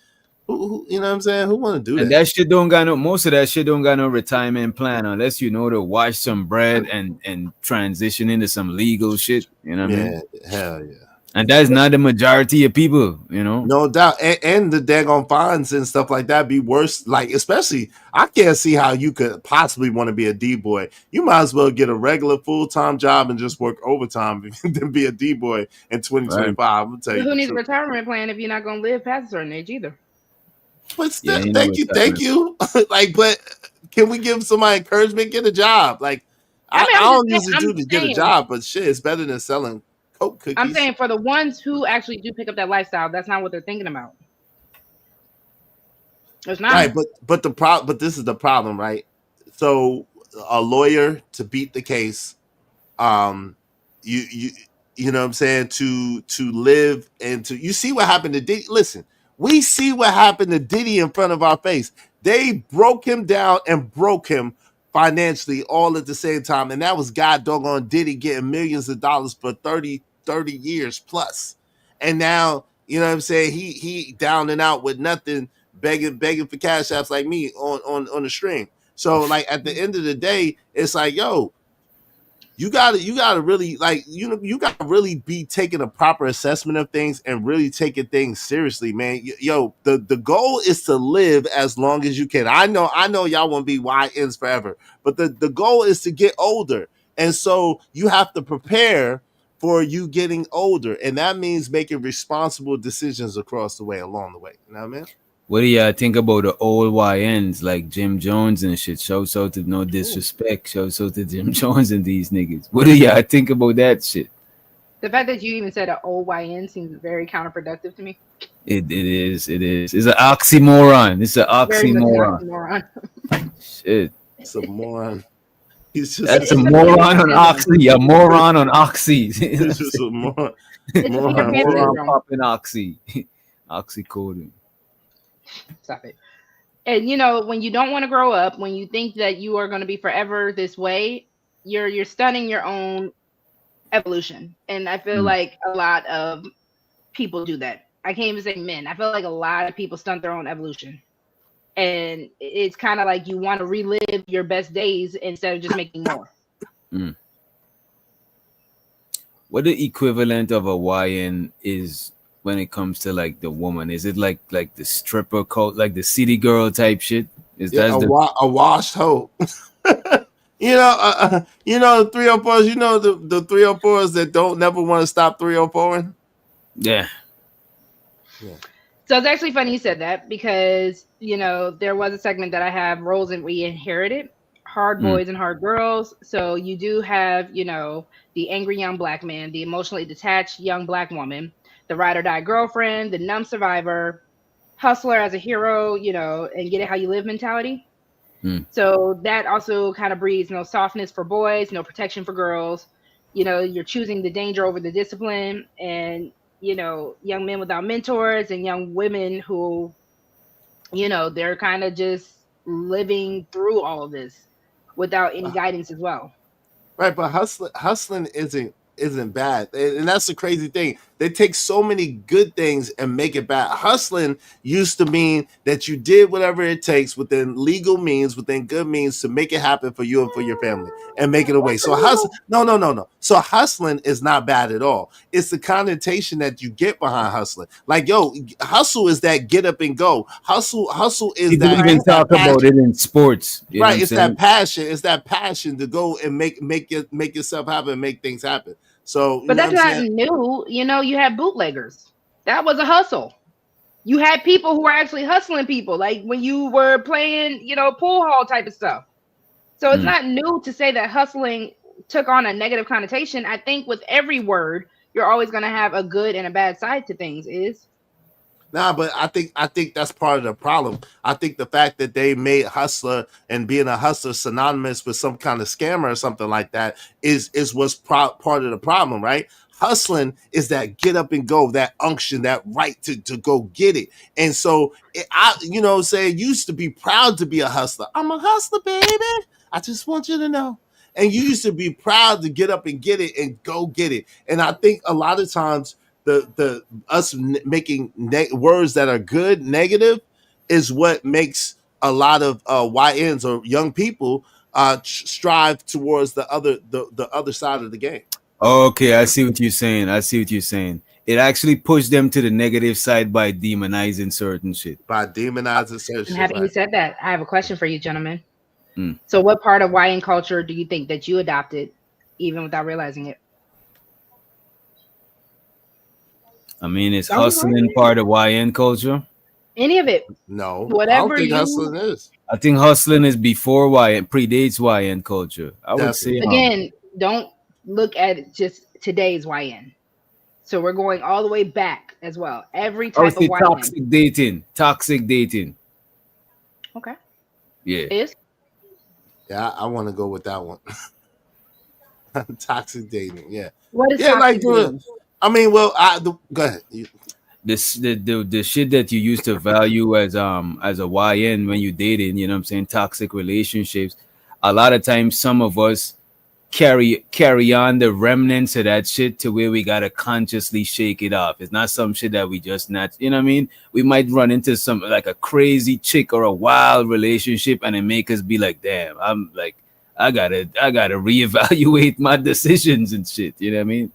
Who you know what I'm saying? Who want to do And that? that shit don't got no, most of that shit don't got no retirement plan unless you know to wash some bread and transition into some legal shit. You know what I mean? Hell yeah. And that's not the majority of people, you know. No doubt. And the daggone fines and stuff like that be worse. Like, especially, I can't see how you could possibly want to be a D-boy. You might as well get a regular full-time job and just work overtime than be a D-boy in 2025. I'm gonna tell you. Who needs a retirement plan if you're not going to live past a certain age either? But still, thank you. Like, but can we give somebody encouragement? Get a job. Like, I don't usually do to get a job, but shit, it's better than selling Coke cookies. I'm saying for the ones who actually do pick up that lifestyle, that's not what they're thinking about. It's not right, but this is the problem, right? So a lawyer to beat the case, you know what I'm saying, to live and to, you see what happened to Diddy. Listen, we see what happened to Diddy in front of our face. They broke him down and broke him financially all at the same time, and that was God doggone Diddy getting millions of dollars for 30 years plus. And now, you know what I'm saying, he down and out with nothing, begging for cash apps like me on the stream. So like at the end of the day, it's like, yo, you gotta really, like, you gotta really be taking a proper assessment of things and really taking things seriously, man. Yo, the goal is to live as long as you can. I know y'all want to be YNs forever, but the goal is to get older. And so you have to prepare for you getting older. And that means making responsible decisions across the way, along the way. You know what I mean? What do y'all think about the old YNs like Jim Jones and shit? Shouts out to no disrespect. Shouts out to Jim Jones and these niggas. What do y'all think about that shit? The fact that you even said an old YN seems very counterproductive to me. It is. It's an oxymoron. It's an oxymoron. Shit. It's a moron. That's a moron on oxy. A moron on oxy. It's just a moron. Moron popping oxy. Oxycodone. Stop it. And you know, when you don't want to grow up, when you think that you are going to be forever this way, you're stunning your own evolution. And I feel like a lot of people do that. I can't even say men. I feel like a lot of people stunt their own evolution. And it's kind of like you want to relive your best days instead of just making more. What the equivalent of a YN is when it comes to like the woman? Is it like the stripper cult, like the city girl type shit? Is that a washed hoe? You know, the 304s. You know the 304s that don't never want to stop 304ing. Yeah. So it's actually funny you said that, because you know there was a segment that I have, roles and we inherited, hard boys and hard girls. So you do have, you know, the angry young black man, the emotionally detached young black woman, the ride or die girlfriend, the numb survivor, hustler as a hero, you know, and get it how you live mentality. So that also kind of breeds no softness for boys, no protection for girls. You know, you're choosing the danger over the discipline, and you know, young men without mentors and young women who, you know, they're kind of just living through all of this without any guidance as well. Right, but hustling isn't bad, and that's the crazy thing. They take so many good things and make it bad. Hustling used to mean that you did whatever it takes within legal means, within good means, to make it happen for you and for your family and make it away. So no. So hustling is not bad at all. It's the connotation that you get behind hustling. Like, yo, hustle is that get up and go. Hustle is people that. Even talk about it in sports, right? It's that passion. It's that passion to go and make yourself happen, make things happen. So, but that's not new. You know, you had bootleggers. That was a hustle. You had people who were actually hustling people, like when you were playing, you know, pool hall type of stuff. So it's not new to say that hustling took on a negative connotation. I think with every word, you're always going to have a good and a bad side to things. Nah, but I think that's part of the problem. I think the fact that they made hustler and being a hustler synonymous with some kind of scammer or something like that is what's part of the problem, right? Hustling is that get up and go, that unction, that right to go get it. And so I, used to be proud to be a hustler. I'm a hustler, baby. I just want you to know. And you used to be proud to get up and get it and go get it. And I think a lot of times the us making words that are good negative is what makes a lot of YNs or young people strive towards the other side of the game. Okay, I see what you're saying. It actually pushed them to the negative side by demonizing certain shit. By demonizing certain shit. Having you said that, I have a question for you, gentlemen. Mm. So what part of YN culture do you think that you adopted even without realizing it? I mean, is hustling part of YN culture? Any of it? No. Whatever I don't think hustling is. I think hustling is before YN, predates YN culture. I would say again, don't look at just today's YN. So we're going all the way back as well. Every type of YN. Toxic dating. Okay. Yeah. Is? Yeah, I want to go with that one. Toxic dating. Yeah. What is toxic dating? I mean, well, go ahead. The shit that you used to value as a YN when you dating, you know what I'm saying, toxic relationships. A lot of times, some of us carry on the remnants of that shit to where we gotta consciously shake it off. It's not some shit that we just not, you know what I mean? We might run into some like a crazy chick or a wild relationship and it make us be like, damn, I'm like, I gotta reevaluate my decisions and shit. You know what I mean?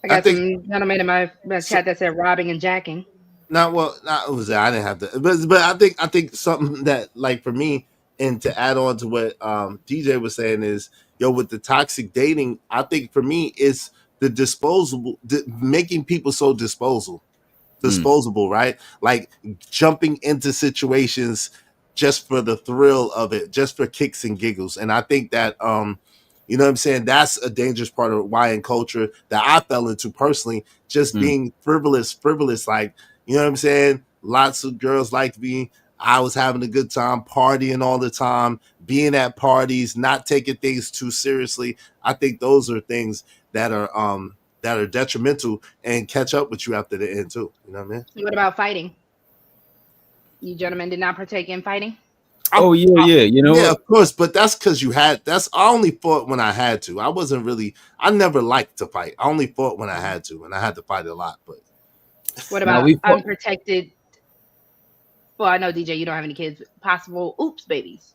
I got some gentlemen in my chat that said robbing and jacking. I didn't have to, but I think something that, like, for me, and to add on to what DJ was saying is, with the toxic dating, I think for me is the making people so disposable, right? Like jumping into situations just for the thrill of it, just for kicks and giggles. And I think that, you know what I'm saying, that's a dangerous part of YN culture that I fell into personally, just being frivolous, like, you know what I'm saying? Lots of girls like me. I was having a good time, partying all the time, being at parties, not taking things too seriously. I think those are things that are detrimental and catch up with you after the end too. You know what I mean? What about fighting? You gentlemen did not partake in fighting? Oh yeah. You know, yeah, of course, but that's because I only fought when I had to. I never liked to fight. I only fought when I had to, and I had to fight a lot. But what about unprotected? Well, I know, DJ, you don't have any kids. Possible oops babies.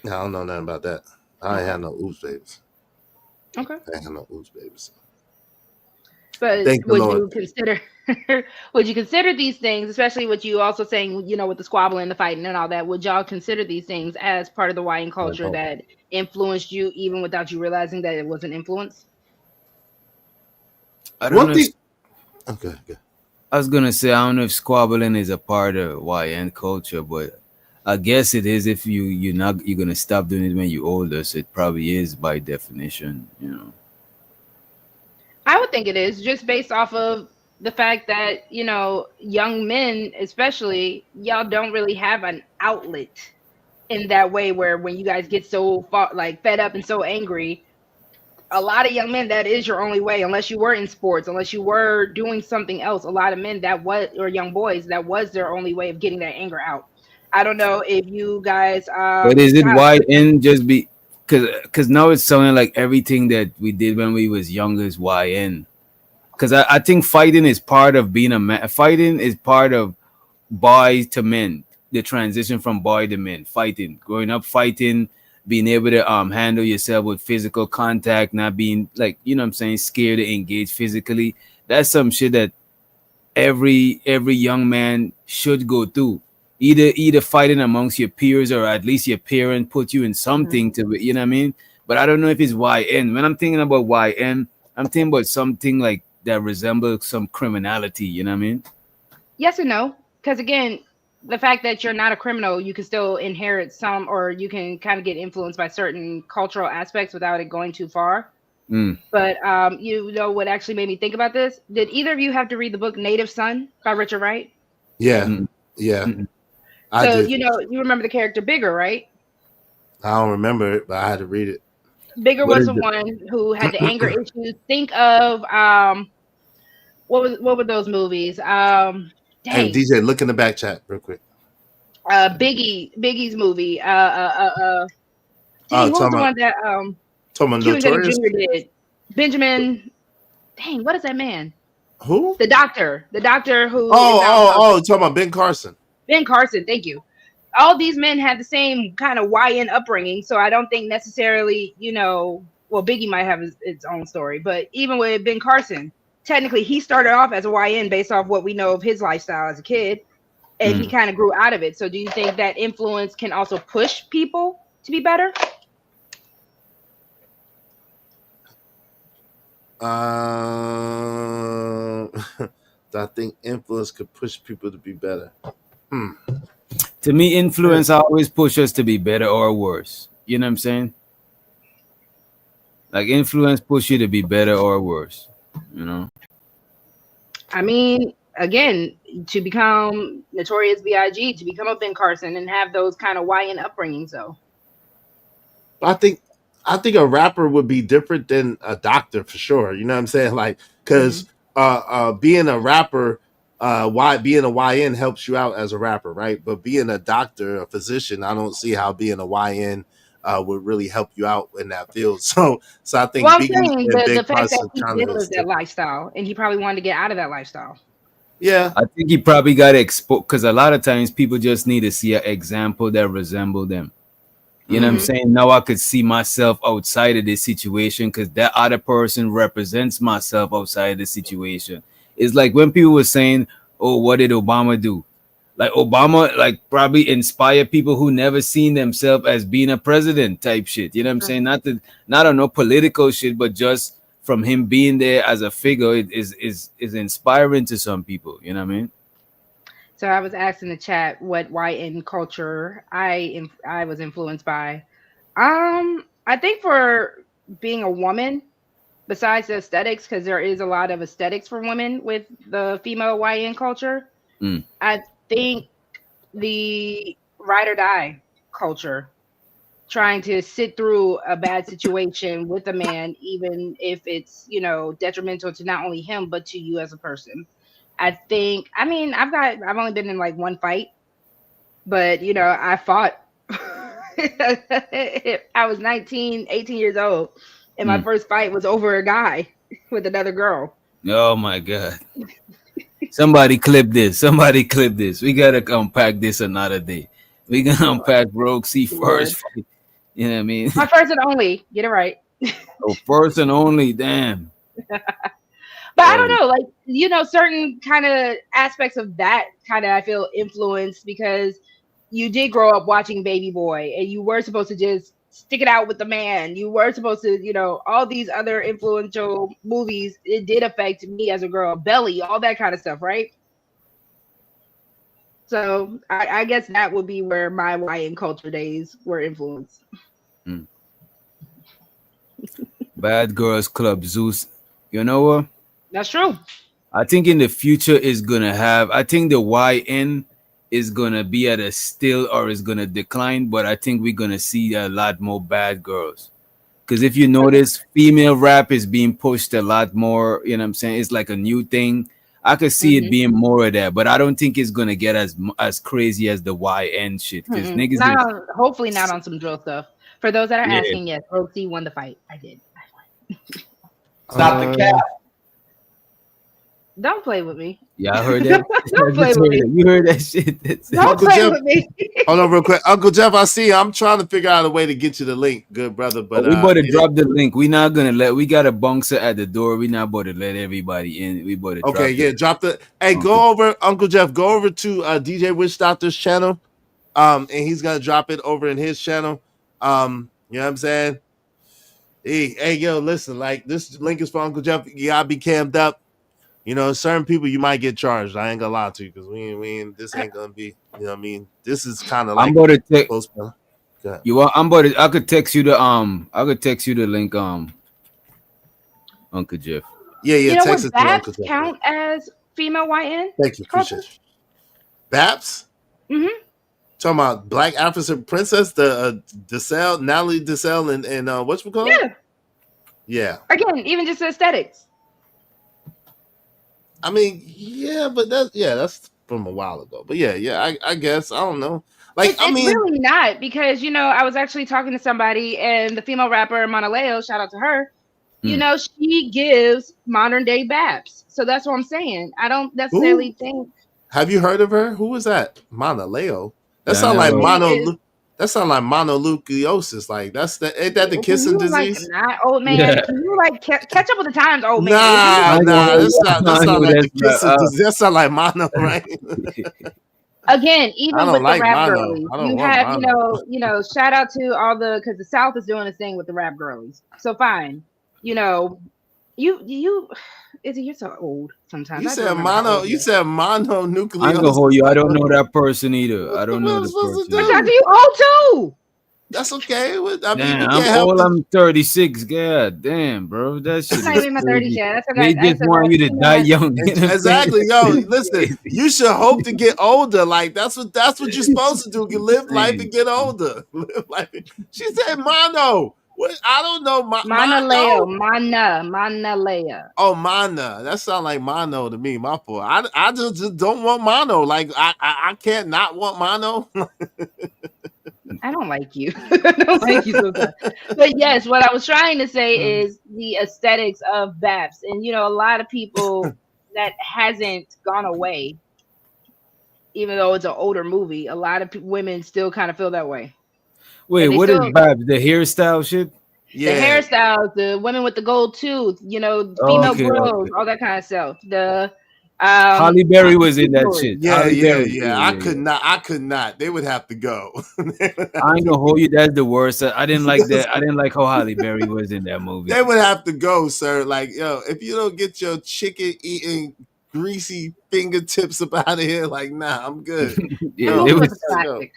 No, I don't know nothing about that. I ain't had no oops babies. Okay. I ain't had no oops babies. But would you consider these things, especially what you also saying, with the squabbling, the fighting and all that, would y'all consider these things as part of the YN culture that influenced you even without you realizing that it was an influence? I don't know. Okay. I was gonna say, I don't know if squabbling is a part of YN culture, but I guess it is if you're gonna stop doing it when you're older. So it probably is by definition, I would think it is, just based off of the fact that, young men, especially, y'all don't really have an outlet in that way where when you guys get so fed up and so angry, a lot of young men, that is your only way, unless you were in sports, unless you were doing something else. A lot of men or young boys, that was their only way of getting that anger out. I don't know if you guys. But is it YN just be because now it's sounding like everything that we did when we was younger is YN. Because I think fighting is part of being a man. Fighting is part of boy to men. The transition from boy to men. Fighting, growing up, fighting. Being able to handle yourself with physical contact, not being like, you know what I'm saying, scared to engage physically. That's some shit that every young man should go through. Either fighting amongst your peers or at least your parent put you in something to, you know what I mean? But I don't know if it's YN. When I'm thinking about YN, I'm thinking about something like that resembles some criminality, you know what I mean? Yes and no. Because again, the fact that you're not a criminal, you can still inherit some, or you can kind of get influenced by certain cultural aspects without it going too far. But what actually made me think about this? Did either of you have to read the book Native Son by Richard Wright? Yeah. Yeah. So, you remember the character Bigger, right? I don't remember it, but I had to read it. Bigger What was is the it? one who had the anger issues. Think of what were those movies? Hey, Dang, DJ, look in the back chat real quick. Biggie's movie. Oh, Dang, what was the one that talking about Cuban Gooding Notorious. Jr. did? Benjamin. Dang, what is that man? Who? The doctor who is now Talking about Ben Carson. Ben Carson. Thank you. All these men had the same kind of YN upbringing, so I don't think necessarily, well, Biggie might have its own story, but even with Ben Carson, technically he started off as a YN based off what we know of his lifestyle as a kid, and he kind of grew out of it. So do you think that influence can also push people to be better? I think influence could push people to be better. To me, influence always push us to be better or worse. You know what I'm saying? Like influence push you to be better or worse. You know. I mean, again, to become Notorious B.I.G., to become a Ben Carson and have those kind of YN upbringings, though. I think a rapper would be different than a doctor for sure. You know what I'm saying? Like, because being a rapper, being a YN helps you out as a rapper, right? But being a doctor, a physician, I don't see how being a YN would really help you out in that field. So I think Well, I'm Biggie saying and Ben the fact that Carson he kind did of live that lifestyle, and he probably wanted to get out of that lifestyle. Yeah, I think he probably got exposed because a lot of times people just need to see an example that resemble them. You know what I'm saying? Now I could see myself outside of this situation because that other person represents myself outside of the situation. It's like when people were saying, "Oh, what did Obama do?" Like Obama, like probably inspired people who never seen themselves as being a president type shit. You know what I'm saying? Not on no political shit, but just from him being there as a figure, it is inspiring to some people. You know what I mean? So I was asked in the chat what YN culture I was influenced by. I think for being a woman, besides the aesthetics, because there is a lot of aesthetics for women with the female YN culture. I think the ride or die culture, trying to sit through a bad situation with a man, even if it's detrimental to not only him but to you as a person. I think, I mean, I've only been in like one fight, but I fought. I was 19, 18 years old, and my first fight was over a guy with another girl. Oh my God. Somebody clip this. We gotta unpack this another day. We gonna unpack Rogue C first. You know what I mean? My first and only. Get it right. Oh, first and only. Damn. But I don't know, like, certain kind of aspects of that kind of, I feel, influenced because you did grow up watching Baby Boy and you were supposed to just stick it out with the man. You were supposed to, all these other influential movies, it did affect me as a girl. Belly, all that kind of stuff, right? So I guess that would be where my YN culture days were influenced. Bad Girls Club, Zeus. You know what? That's true. I think in the future I think the YN is gonna be at a still or is gonna decline, but I think we're gonna see a lot more bad girls. Because if you notice, female rap is being pushed a lot more. You know what I'm saying? It's like a new thing. I could see it being more of that, but I don't think it's gonna get as crazy as the YN shit. Because niggas, hopefully not on some drill stuff. For those that are asking, yes, Rogue C won the fight. I did. Stop the cap. Don't play with me. Yeah, I heard that. Don't play with me. You heard that shit. Don't play with me. Hold on real quick. Uncle Jeff, I see you. I'm trying to figure out a way to get you the link, good brother. But we better drop the link. We not gonna we got a bouncer at the door. We not about to let everybody in. We better drop the hey, go over, Uncle Jeff, go over to DJ Witch Doctor's channel. And he's gonna drop it over in his channel. You know what I'm saying? Hey, yo, listen, like this link is for Uncle Jeff. You gotta be cammed up. Certain people you might get charged. I ain't gonna lie to you because we ain't this ain't gonna be, what I mean? This is kind of like I'm about to take you want I could text you the link, Uncle Jeff. Yeah, text it to Babs Uncle Jeff. Count as female YN? Thank you, appreciate you. Babs? Talking about Black African Princess, the Desselle, Natalie Desselle, and what's we call? Yeah. Yeah. Again, even just aesthetics. I mean, yeah, but that's from a while ago. But yeah, I guess I don't know. Like, It's really not, because I was actually talking to somebody, and the female rapper Monaleo, shout out to her. She gives modern day Babs. So that's what I'm saying. I don't necessarily think. Have you heard of her? Who was that? Monaleo. That Yeah, sound I like never- That sound like mononucleosis. Like ain't that the kissing disease? Not old man. Yeah. Can you catch up with the times, old man? Nah, that sound like the kissing that's disease. That sound like mono, right? Again, I even don't with like the rap mono. girlies, I don't you want have, mono. shout out to all because the South is doing this thing with the rap girlies. So fine, you Izzy, you're so old sometimes. You I do said remember how mono. old You said mononucleosis. I ain't gonna hold you. I don't know that person either. I don't know the supposed to person. do? But you old too. That's okay. I mean, Damn, you can't I'm help old. it. I'm 36. God damn, bro. That shit I'm not is even in my 30s crazy. yet. That's They okay. just want you to die young. You know what I'm saying? Exactly, yo. Listen, you should hope to get older. Like that's what you're supposed to do. You live life and get older. Live life. She said mono. What? I don't know. Manaleo, Manalea. Oh, mana. That sounds like mono to me. My fault. I just don't want mono. Like I can't not want mono. I don't like you. I don't like you sometimes. But yes, what I was trying to say is the aesthetics of Babs. And, a lot of people that hasn't gone away, even though it's an older movie, a lot of women still kind of feel that way. Wait, what is Babs? The hairstyle shit? The hairstyles, the women with the gold tooth, female grills, all that kind of stuff. The Halle Berry was in that shit. Yeah, Halle Berry. yeah. I could not. They would have to go. I ain't gonna hold you. That's the worst. I didn't like that. I didn't like how Halle Berry was in that movie. They would have to go, sir. Like, yo, if you don't get your chicken eating greasy fingertips up out of here, like, nah, I'm good. Yeah, it was classic.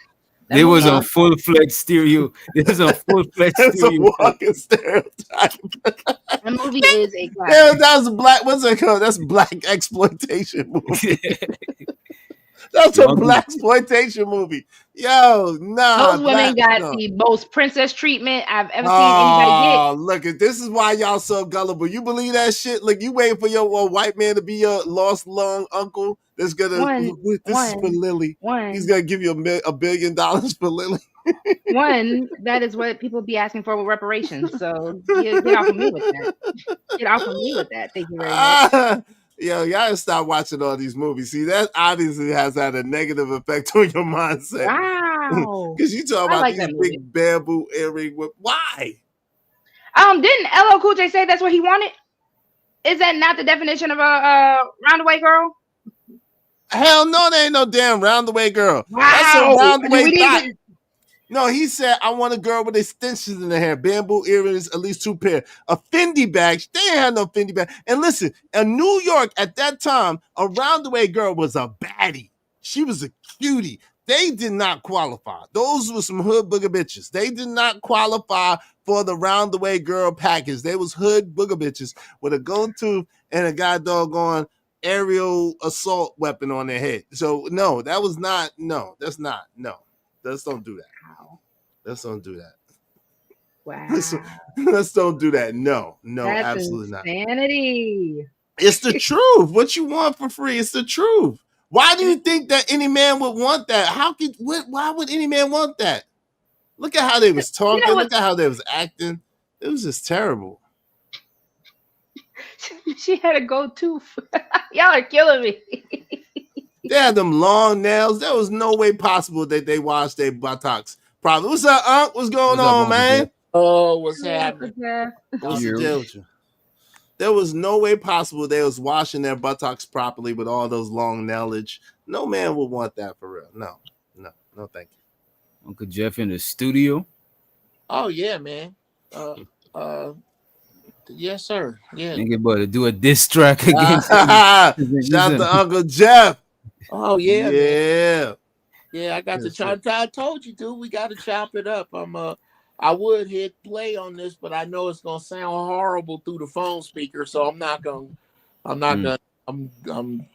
There was a full-fledged stereo. There's a full-fledged It's a stereo. walking stereotype. The movie is a classic. Yeah, that's black. What's it called? That's black exploitation movie. That's a black exploitation movie. Yo, nah. Those women got the most princess treatment I've ever seen anybody get. Look, this is why y'all so gullible. You believe that shit? Look, you waiting for your white man to be your lost long uncle that's gonna. This is for Lily. He's gonna give you $1 billion for Lily. One, that is what people be asking for with reparations. So get off of me with that. Get off of me with that. Thank you very much. Yo, y'all gotta stop watching all these movies. See, that obviously has had a negative effect on your mindset. Wow. Because you talk about like these that big bamboo earring. Why? Didn't LL Cool J say that's what he wanted? Is that not the definition of a roundaway girl? Hell no, there ain't no damn roundaway girl. Wow. That's a roundaway thought. Even... No, he said, I want a girl with extensions in her hair, bamboo earrings, at least 2 pair. A Fendi bag. They ain't had no Fendi bag. And listen, in New York at that time, a roundaway girl was a baddie. She was a cutie. They did not qualify. Those were some hood booger bitches. They did not qualify for the roundaway girl package. They was hood booger bitches with a gold tooth and a god doggone aerial assault weapon on their head. So no, that was not. No, that's not. No, let's don't do that. Let's don't do that. Wow. Let's don't do that. No, that's absolutely insanity. not. It's the truth. What you want for free? It's the truth. Why do you think that any man would want that? Why would any man want that? Look at how they was talking. Look at how they was acting. It was just terrible. She had a gold tooth. Y'all are killing me. They had them long nails. There was no way possible that they washed their buttocks. Probably. What's up, Unc? What's going on, man? Oh, what's happening? What's the deal with you? There was no way possible they was washing their buttocks properly with all those long nailage. No man would want that for real. No, thank you. Uncle Jeff in the studio. Oh yeah, man. Yes, sir. Yeah. Think about to do a diss track against Shout out to Uncle Jeff. Oh yeah. Yeah. Man. Yeah, I got to chop. I told you, dude. We got to chop it up. I would hit play on this, but I know it's gonna sound horrible through the phone speaker, so I'm not gonna. I'm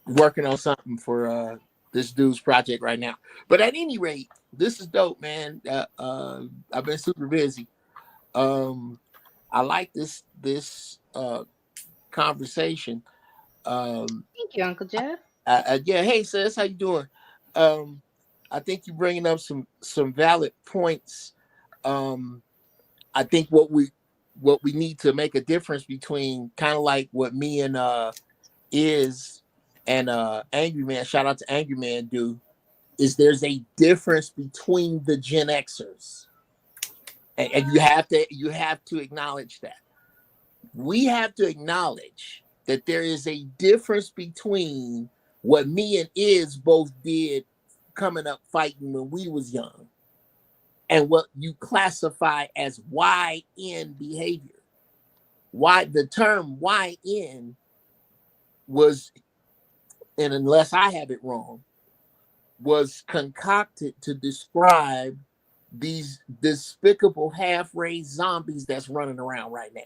working on something for dude's project right now. But at any rate, this is dope, man. I've been super busy. I like this conversation. Thank you, Uncle Jeff. Yeah, hey sis, how you doing? I think you're bringing up some valid points. I think what we need to make a difference between, kind of like what me and Is and Angry Man, shout out to Angry Man, do, is there's a difference between the Gen Xers, and you have to acknowledge that. We have to acknowledge that there is a difference between what me and Is both did coming up fighting when we was young and what you classify as YN behavior. Why the term YN was, and unless I have it wrong, was concocted to describe these despicable half-raised zombies that's running around right now.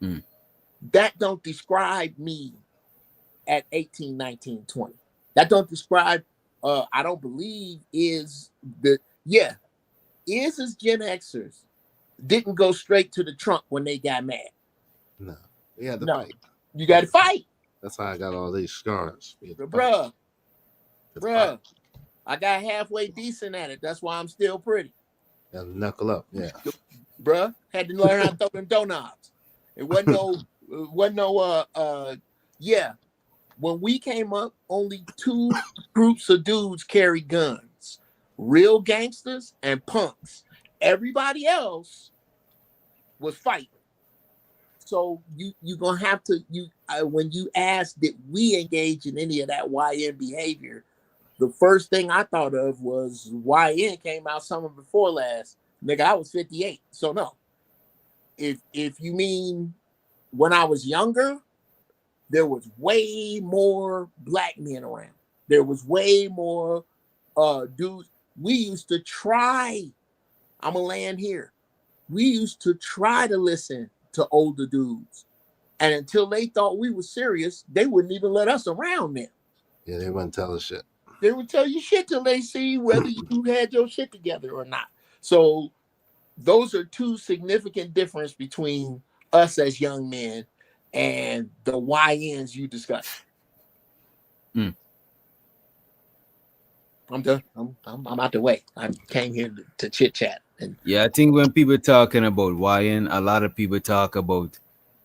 Mm. That don't describe me at 18, 19, 20. That don't describe, I don't believe is Gen Xers didn't go straight to the trunk when they got mad. No, we had to No. fight. You got to fight. That's how I got all these scars. We had to fight. Bruh, Had to fight. I got halfway decent at it. That's why I'm still pretty. Had to knuckle up. Yeah. Bruh, had to learn how to throw them donuts. It wasn't yeah. When we came up, only two groups of dudes carried guns: real gangsters and punks. Everybody else was fighting. So you gonna have to when you ask, did we engage in any of that YN behavior? The first thing I thought of was YN came out summer before last. Nigga, I was 58. So no. If you mean when I was younger, there was way more black men around. There was way more dudes. We used to try. I'm gonna land here. We used to try to listen to older dudes, and until they thought we were serious, they wouldn't even let us around them. Yeah, they wouldn't tell us shit. They would tell you shit till they see whether you had your shit together or not. So those are two significant differences between us as young men and the YNs you discussed. Mm. I'm done. I'm out the way. I came here to chit chat. And Yeah, I think when people talking about YN, a lot of people talk about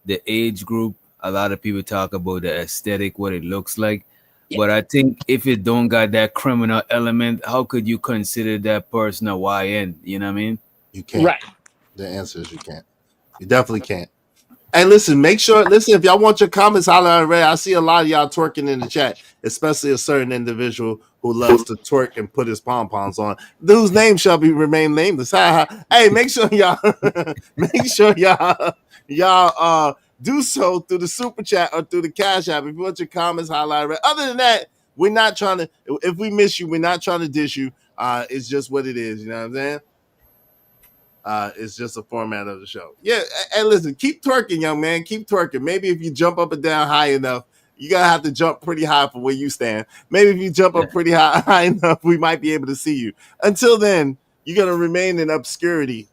the age group. A lot of people talk about the aesthetic, what it looks like. Yeah. But I think if it don't got that criminal element, how could you consider that person a YN? You know what I mean? You can't. right. The answer is you can't. You definitely can't. Hey, listen, if y'all want your comments, holler at Ray. I see a lot of y'all twerking in the chat, especially a certain individual who loves to twerk and put his pom-poms on. Whose name shall be remain nameless. Hey, make sure y'all do so through the super chat or through the Cash App. If you want your comments, holler at Ray. Other than that, we're not trying to, if we miss you, we're not trying to dish you. It's just what it is, you know what I'm saying? It's just a format of the show. Yeah, and listen, keep twerking, young man. Keep twerking. Maybe if you jump up and down high enough, you're gonna have to jump pretty high from where you stand. Maybe if you jump up pretty high enough, we might be able to see you. Until then, you're gonna remain in obscurity.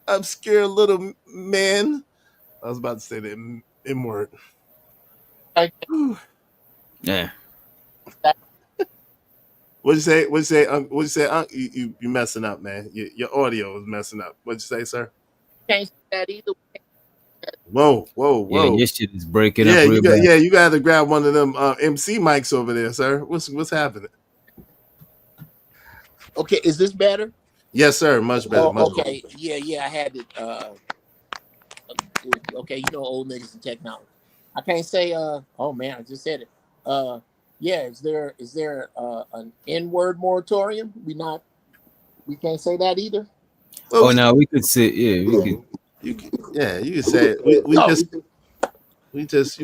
Obscure little man. I was about to say the M word. Yeah. What'd you say? You messing up, man. Your audio is messing up. What'd you say, sir? Can't say that either. Whoa. Yeah, your shit is breaking up Yeah, real bad. you got to grab one of them MC mics over there, sir. What's happening? Okay, is this better? Yes, sir. Much better. Much Okay, better. yeah, I had it. Okay, old niggas and technology. I can't say. Oh man, I just said it. Yeah, is there an N-word moratorium? We can't say that either. Oh, no, we could say, yeah, we could. You can say it. We just,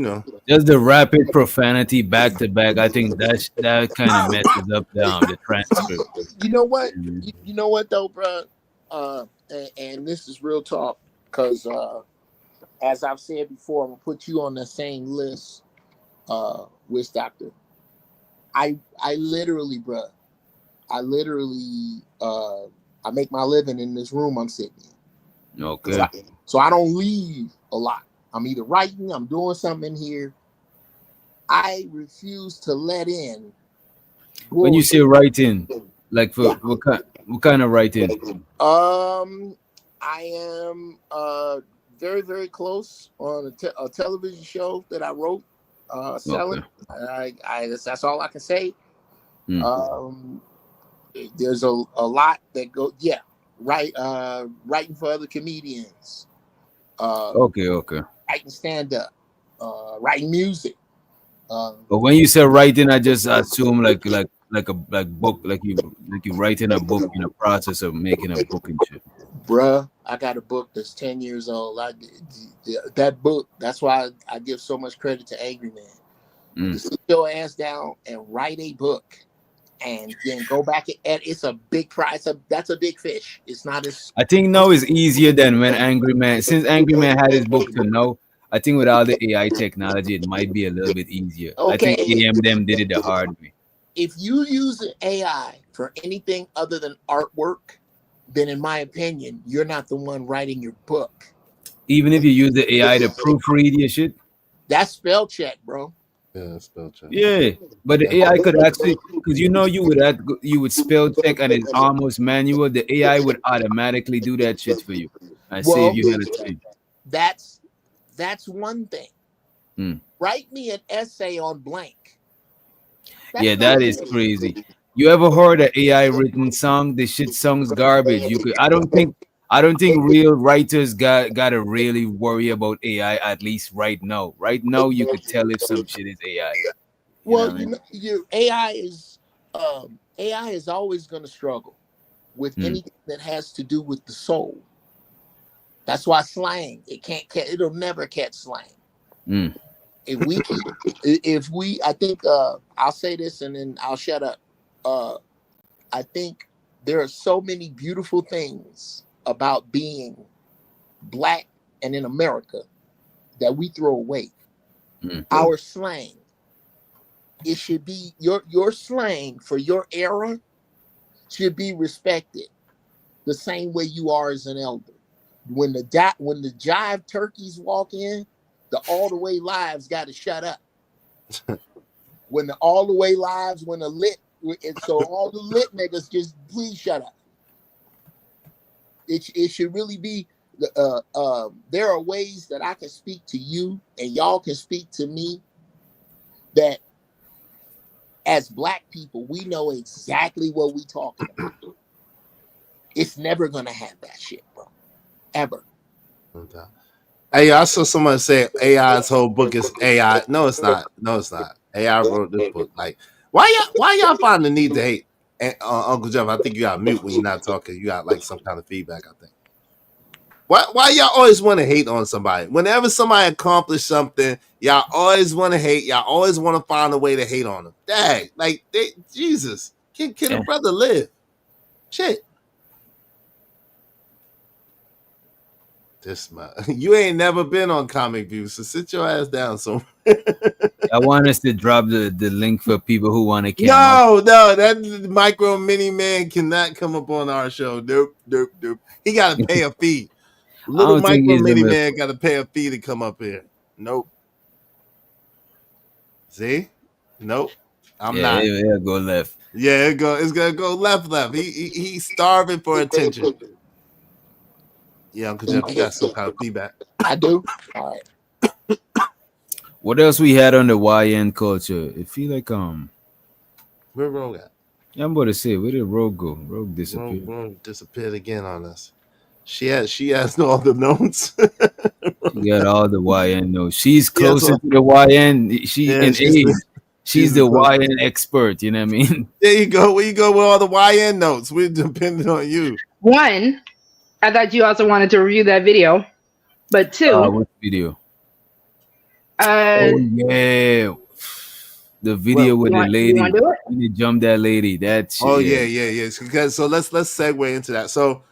Just the rapid profanity back to back. I think that kind of messes up the transcript. You know what? You know what though, bro? and this is real talk, because as I've said before, I'm gonna put you on the same list, with Doctor. I literally, bruh, I make my living in this room I'm sitting in. Okay. So I don't leave a lot. I'm either writing, I'm doing something in here. I refuse to let in. When you say writing, like for what kind of writing? I am very, very close on a television show that I wrote, selling. That's all I can say. There's a lot that go, writing for other comedians. Okay. Writing stand up, writing music. But when you say writing, I just assume like a book, like you writing a book in the process of making a book and shit. Bruh, I got a book that's 10 years old. That book, that's why I give so much credit to Angry Man. To sit your ass down and write a book and then go back and it's a big prize. That's a big fish. It's not as I think now is easier than when Angry Man, since Angry Man had his book to now. I think with all the AI technology, it might be a little bit easier. Okay. I think AM them did it the hard way. If you use an AI for anything other than artwork, then in my opinion, you're not the one writing your book. Even if you use the AI to proofread your shit? That's spell check, bro. Yeah, spell check. Yeah, but the AI could actually, because you would spell check and it's almost manual. The AI would automatically do that shit for you and save you the time. That's one thing. Write me an essay on blank. Yeah, that is crazy. You ever heard an AI written song? The shit song's garbage. I don't think real writers gotta really worry about AI, at least right now. Right now, you could tell if some shit is AI. AI is always gonna struggle with anything that has to do with the soul. That's why slang, it'll never catch slang. If we, I think, I'll say this and then I'll shut up. I think there are so many beautiful things about being Black and in America that we throw away. Our slang, it should be your slang for your era should be respected the same way you are as an elder. When the jive turkeys walk in, the all the way lives got to shut up. When the all the way lives, when the lit, and so all the lit niggas just please shut up. It should really be. There are ways that I can speak to you and y'all can speak to me that as Black people, we know exactly what we talking about. It's never going to have that shit, bro. Ever. Hey, I saw someone say AI's whole book is AI. No, it's not. No, it's not. AI wrote this book. Like, why y'all find the need to hate? And, Uncle Jeff, I think you got mute when you're not talking. You got like some kind of feedback, I think. Why y'all always want to hate on somebody? Whenever somebody accomplished something, y'all always want to hate. Y'all always want to find a way to hate on them. Dang, like Jesus, can a brother live? Shit. This man, you ain't never been on Comic View, so sit your ass down. So I want us to drop the link for people who want to. No, that Micro Mini Man cannot come up on our show. Nope. He got to pay a fee. Little Micro Mini Man got to pay a fee to come up here. Nope. See? Nope. I'm not. It'll go left. Yeah, it's gonna go left. He's starving for attention. Yeah, Uncle Jeff, you got some kind of feedback. I do. All right. What else we had on the YN culture? It feel like where Rogue at? Yeah, I'm about to say, where did Rogue go? Rogue disappeared. Rogue disappeared again on us. She has all the notes. She got all the YN notes. She's closer to the YN. She's the YN expert. You know what I mean? There you go. Where you go with all the YN notes? We're depending on you. One, I thought you also wanted to review that video, but two, what video? Oh yeah, the video with the lady. You want to do it? You jump that lady. That shit. Oh yeah. Because so let's segue into that. So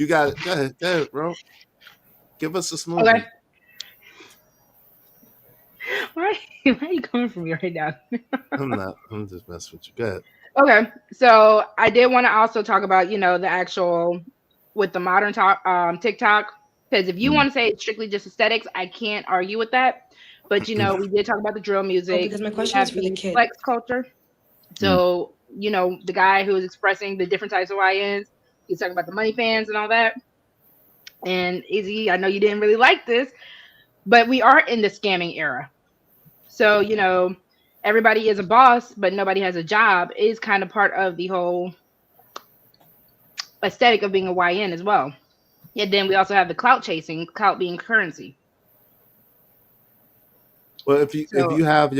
You got it. Go ahead, bro. Give us a smoothie. Okay. Why are you coming from me right now? I'm not. I'm just messing with you. Go ahead. Okay, so I did want to also talk about, the actual with the modern TikTok, because if you want to say it's strictly just aesthetics, I can't argue with that. But we did talk about the drill music. because my We question have is for the the kid. flex culture. So the guy who was expressing the different types of YNs, he's talking about the money fans and all that. And Izzy, I know you didn't really like this, but we are in the scamming era. So, everybody is a boss, but nobody has a job is kind of part of the whole aesthetic of being a YN as well. And then we also have the clout chasing, clout being currency. Well, if you have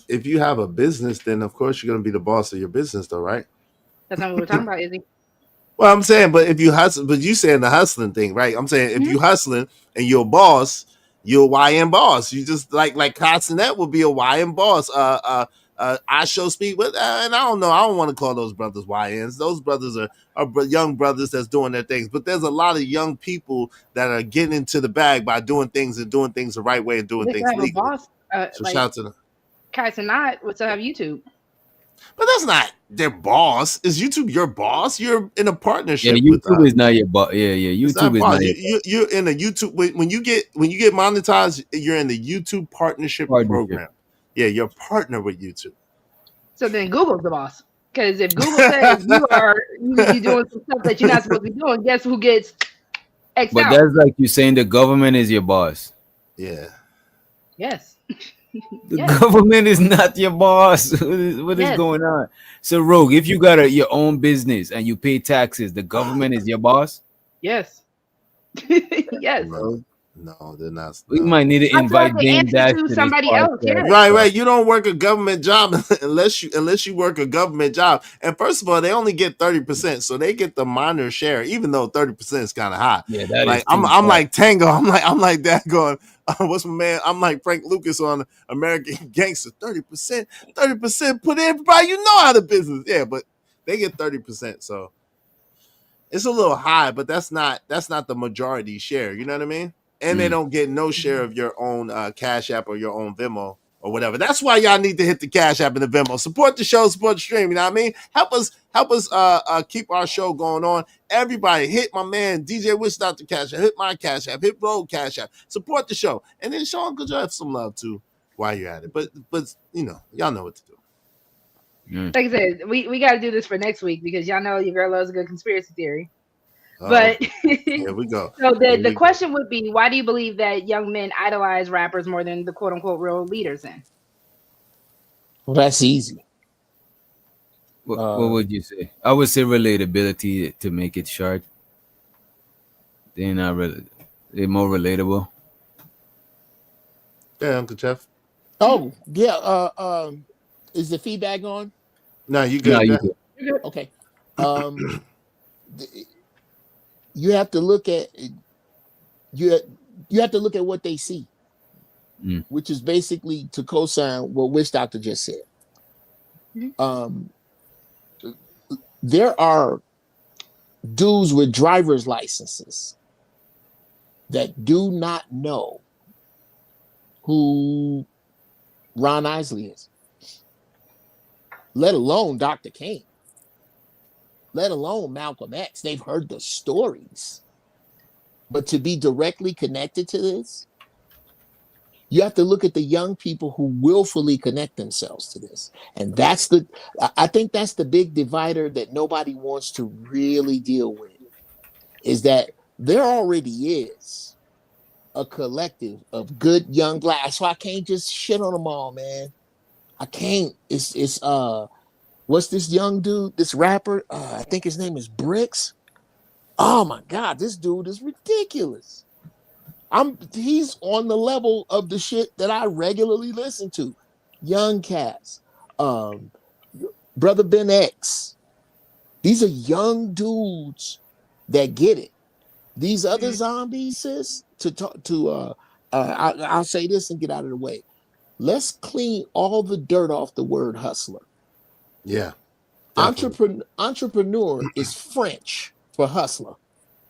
if you have a business, then of course you're gonna be the boss of your business, though, right? That's not what we're talking about, Izzy. Well, I'm saying, but if you hustle, but you saying the hustling thing, right? I'm saying if you hustling and you're a boss, you're a YN boss. You just like Consonette would be a YN boss. I show speed with, and I don't know. I don't want to call those brothers YNs. Those brothers are young brothers that's doing their things. But there's a lot of young people that are getting into the bag by doing things the right way and doing They things have a legally. boss. So shout out to them. Kai Sanat would still have YouTube. But that's not their boss. Is YouTube your boss? You're in a partnership. Yeah, YouTube is not your boss. Yeah, YouTube is not your You're in a YouTube when you get monetized. You're in the YouTube partnership program. Yeah, you're partner with YouTube. So then Google's the boss. Because if Google says you're doing some stuff that you're not supposed to be doing, guess who gets X But out? that's like you saying the government is your boss. Yeah. Yes. The government is not your boss. What is going on? So, Rogue, if you got your own business and you pay taxes, the government is your boss? Yes. Yes. No, they're not. We might need to invite Dame Dash to somebody this else. podcast. Right. You don't work a government job unless you work a government job. And first of all, they only get 30%, so they get the minor share, even though 30% is kind of high. Yeah, that like is I'm like Tango. I'm like that going. What's my man? I'm like Frank Lucas on American Gangster. 30%. Put everybody you know out of business. Yeah, but they get 30%, so it's a little high. But that's not the majority share. You know what I mean? And they don't get no share of your own Cash App or your own Venmo or whatever. That's why y'all need to hit the Cash App and the Venmo. Support the show, support the stream. You know what I mean? Help us keep our show going on. Everybody, hit my man DJ Wish Dr. Cash App. Hit my Cash App. Hit Road Cash App. Support the show, and then show Uncle Jeff some love too while you're at it. But y'all know what to do. Like I said, we got to do this for next week because y'all know your girl loves a good conspiracy theory. But here we go. So the question would be, why do you believe that young men idolize rappers more than the quote unquote real leaders then? Well, that's easy. What would you say? I would say relatability to make it short. They're not they're more relatable. Yeah, Uncle Jeff. Oh, yeah. Is the feedback on? No, you good. No, you good. Okay. You have to look at what they see, which is basically to co-sign what Wish Doctor just said. There are dudes with driver's licenses that do not know who Ron Isley is, let alone Dr. King. Let alone Malcolm X. They've heard the stories. But to be directly connected to this, you have to look at the young people who willfully connect themselves to this. And I think that's the big divider that nobody wants to really deal with, is that there already is a collective of good young blacks. So I can't just shit on them all, man. I can't. It's what's this young dude, this rapper? I think his name is Bricks. Oh my God, this dude is ridiculous. He's on the level of the shit that I regularly listen to. Young cats, Brother Ben X. These are young dudes that get it. These other zombies, sis, I'll say this and get out of the way. Let's clean all the dirt off the word hustler. Yeah. Entrepreneur is French for hustler.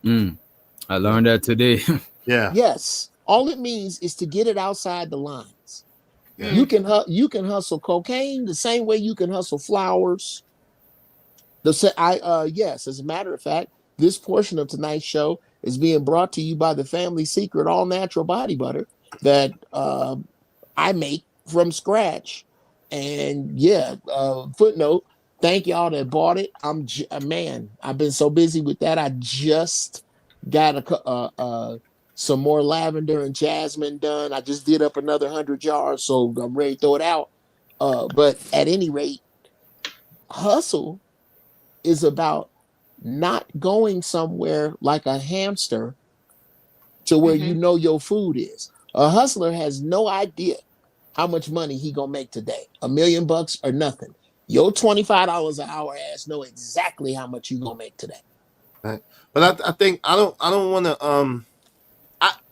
I learned that today. Yeah. Yes. All it means is to get it outside the lines. Yeah. You can hustle cocaine the same way you can hustle flowers. Yes, as a matter of fact, this portion of tonight's show is being brought to you by the Family Secret all natural body butter that I make from scratch. And yeah, footnote, thank y'all that bought it. Man, I've been so busy with that. I just got some more lavender and jasmine done. I just did up another 100 jars, so I'm ready to throw it out. But at any rate, hustle is about not going somewhere like a hamster to where you know your food is. A hustler has no idea how much money he gonna make today. $1 million or nothing. Your $25 an hour ass know exactly how much you gonna make today. Right. But I think I don't want to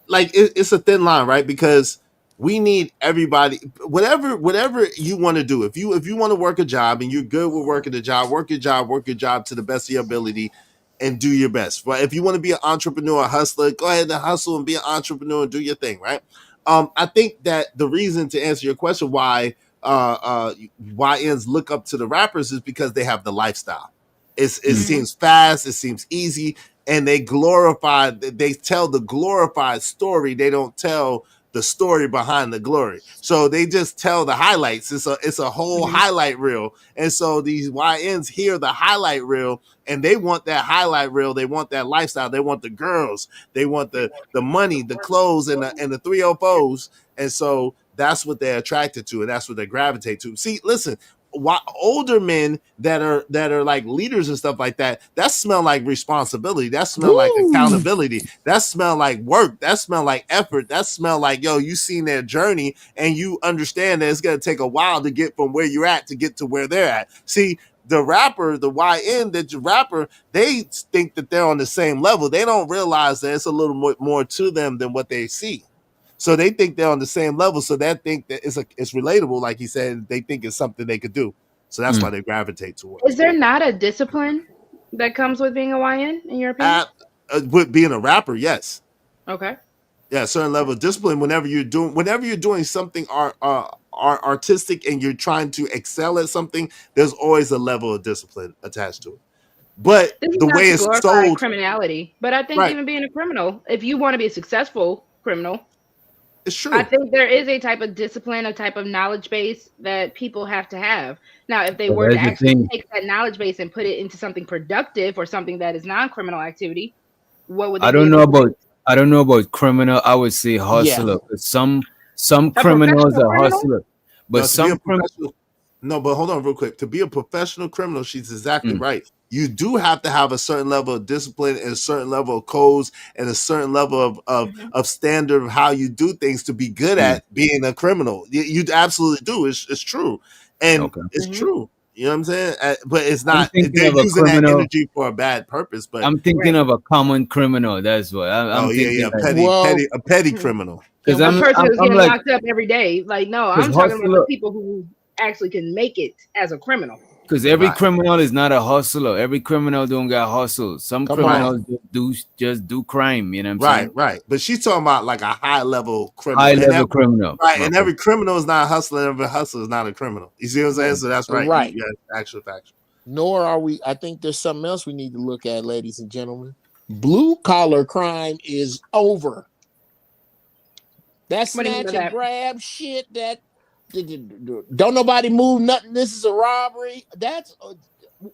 it's a thin line, right? Because we need everybody, whatever you want to do. If you want to work a job and you're good with working the job, work your job to the best of your ability and do your best. Right? If you want to be an entrepreneur, a hustler, go ahead and hustle and be an entrepreneur and do your thing, right? I think that the reason, to answer your question, why YNs look up to the rappers is because they have the lifestyle. It seems fast, it seems easy, and they tell the glorified story. They don't tell the story behind the glory. So they just tell the highlights. It's a whole highlight reel. And so these YNs hear the highlight reel and they want that highlight reel. They want that lifestyle. They want the girls. They want the money, the clothes, and the 304s. And so that's what they're attracted to, and that's what they gravitate to. See, listen, older men that are like leaders and stuff like that smell like responsibility, that smell like accountability, that smell like work, that smell like effort, that smell like, yo, you seen their journey and you understand that it's going to take a while to get from where you're at to get to where they're at. See, the rapper, the YN, the rapper, they think that they're on the same level. They don't realize that it's a little more to them than what they see. So they think they're on the same level. So they think that it's relatable, like he said. They think it's something they could do. So that's why they gravitate towards. Is there not a discipline that comes with being a YN, in your opinion? With being a rapper, yes. Okay. Yeah, a certain level of discipline. Whenever you're doing something artistic and you're trying to excel at something, there's always a level of discipline attached to it. But this is the not way to it's glorify sold, criminality, but I think even being a criminal, if you want to be a successful criminal, it's true. I think there is a type of discipline, a type of knowledge base that people have to have. Now, if they were to actually take that knowledge base and put it into something productive or something that is non-criminal activity, what would they I don't know about criminal. I would say hustler. Yeah. Some criminals are hustler, but some criminals. No, but hold on real quick. To be a professional criminal, she's exactly right. You do have to have a certain level of discipline and a certain level of codes and a certain level of standard of how you do things to be good at being a criminal. You absolutely do. It's true. And it's true. You know what I'm saying? But it's not. They're using that energy for a bad purpose. But I'm thinking of a common criminal. That's what I'm thinking. A petty criminal. Because I'm person who's getting locked up every day. Like, no, I'm talking about the people who actually can make it as a criminal. Because every criminal is not a hustler. Every criminal don't got hustle. Some criminals just do crime. You know what I'm saying? Right. But she's talking about like a high level criminal. Right. And every criminal is not a hustler. Every hustler is not a criminal. You see what I'm saying? So that's right. Right. Actual fact. Nor are we. I think there's something else we need to look at, ladies and gentlemen. Blue collar crime is over. That snatch and grab shit that. Don't nobody move nothing. This is a robbery. That's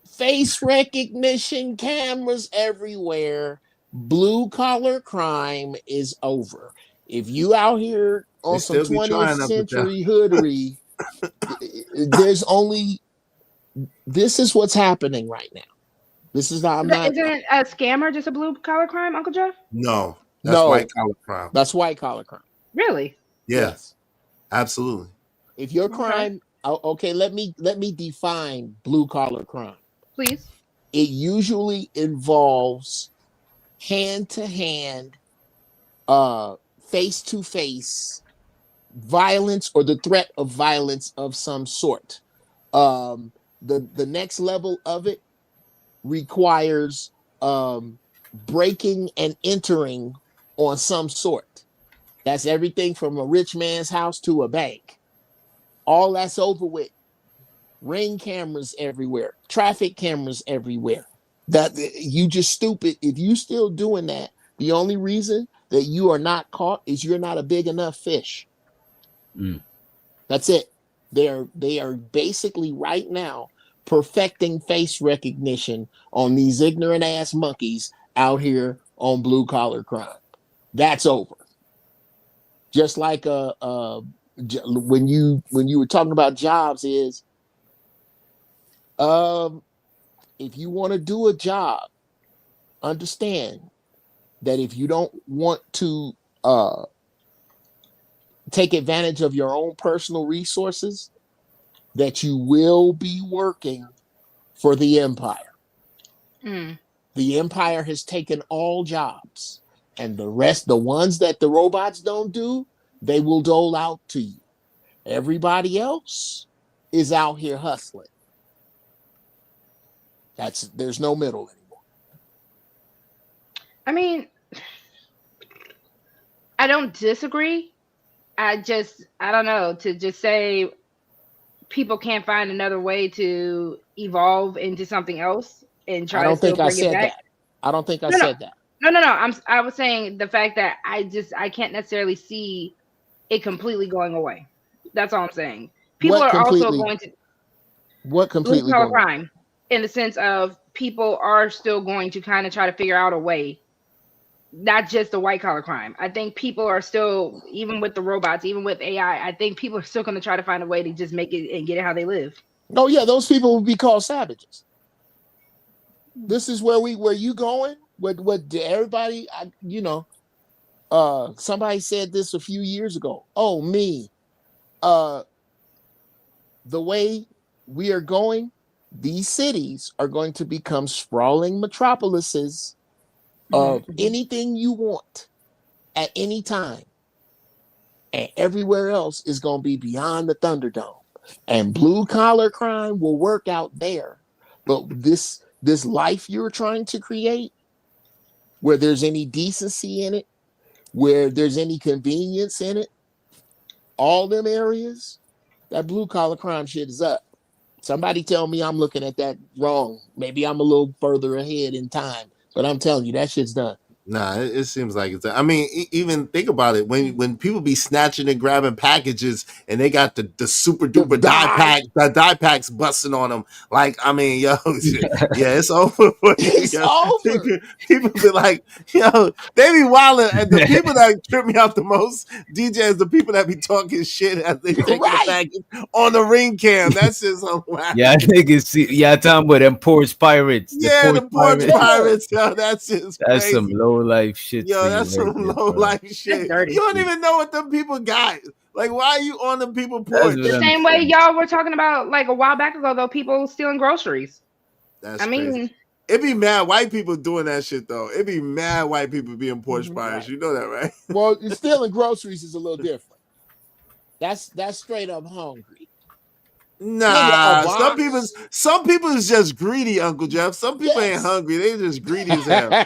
face recognition cameras everywhere. Blue collar crime is over. If you out here on some 20th century hoodery, this is what's happening right now. This is not. Isn't a scammer just a blue collar crime, Uncle Jeff? No, that's white collar crime. That's white collar crime. Really? Yes, absolutely. If your crime, okay, let me define blue collar crime. Please. It usually involves hand-to-hand, face-to-face violence or the threat of violence of some sort. The next level of it requires breaking and entering on some sort. That's everything from a rich man's house to a bank. All that's over with. Ring cameras everywhere, traffic cameras everywhere. That you just stupid. If you still doing that, the only reason that you are not caught is you're not a big enough fish. That's it. They are basically right now perfecting face recognition on these ignorant ass monkeys out here on blue collar crime. That's over. Just like when you were talking about jobs, is if you want to do a job, understand that if you don't want to take advantage of your own personal resources, that you will be working for the empire. The empire has taken all jobs, and the rest, the ones that the robots don't do, they will dole out to you. Everybody else is out here hustling. There's no middle anymore. I mean, I don't disagree. I don't know, to just say people can't find another way to evolve into something else and try to still bring it back. I don't think I said that. No. I was saying the fact that I can't necessarily see it completely going away. That's all I'm saying. People are also going to completely blue collar crime, in the sense of people are still going to kind of try to figure out a way, not just the white collar crime. I think people are still, even with the robots, even with AI, I think people are still going to try to find a way to just make it and get it how they live. Oh yeah, those people will be called savages. This is where you going? What everybody, somebody said this a few years ago. Oh, me. The way we are going, these cities are going to become sprawling metropolises of anything you want at any time. And everywhere else is going to be beyond the Thunderdome. And blue collar crime will work out there. But this life you're trying to create, where there's any decency in it, where there's any convenience in it, all them areas, that blue collar crime shit is up. Somebody tell me I'm looking at that wrong. Maybe I'm a little further ahead in time, but I'm telling you, that shit's done. Nah, it seems like it's. I mean, even think about it. When people be snatching and grabbing packages, and they got the super duper die packs busting on them. Like, I mean, yo, yeah, it's over for you. It's over. People be like, yo, they be wilding, and the people that trip me out the most, DJs, the people that be talking shit as they taking the package on the ring cam. That's just hilarious. Yeah, I think it's talking about them Porch Pirates. The Porch Pirates. Yo, that's crazy. Some low life shit. Yo, that's some low life shit. You don't even know what them people got. Like, why are you on them people porch? The same way y'all were talking about like a while back ago, though, people stealing groceries. I mean, it be mad white people doing that shit though. It be mad white people being porch pirates. You know that, right? Well, stealing groceries is a little different. That's straight up hungry. Nah, some people is just greedy, Uncle Jeff. Some people ain't hungry; they just greedy as hell.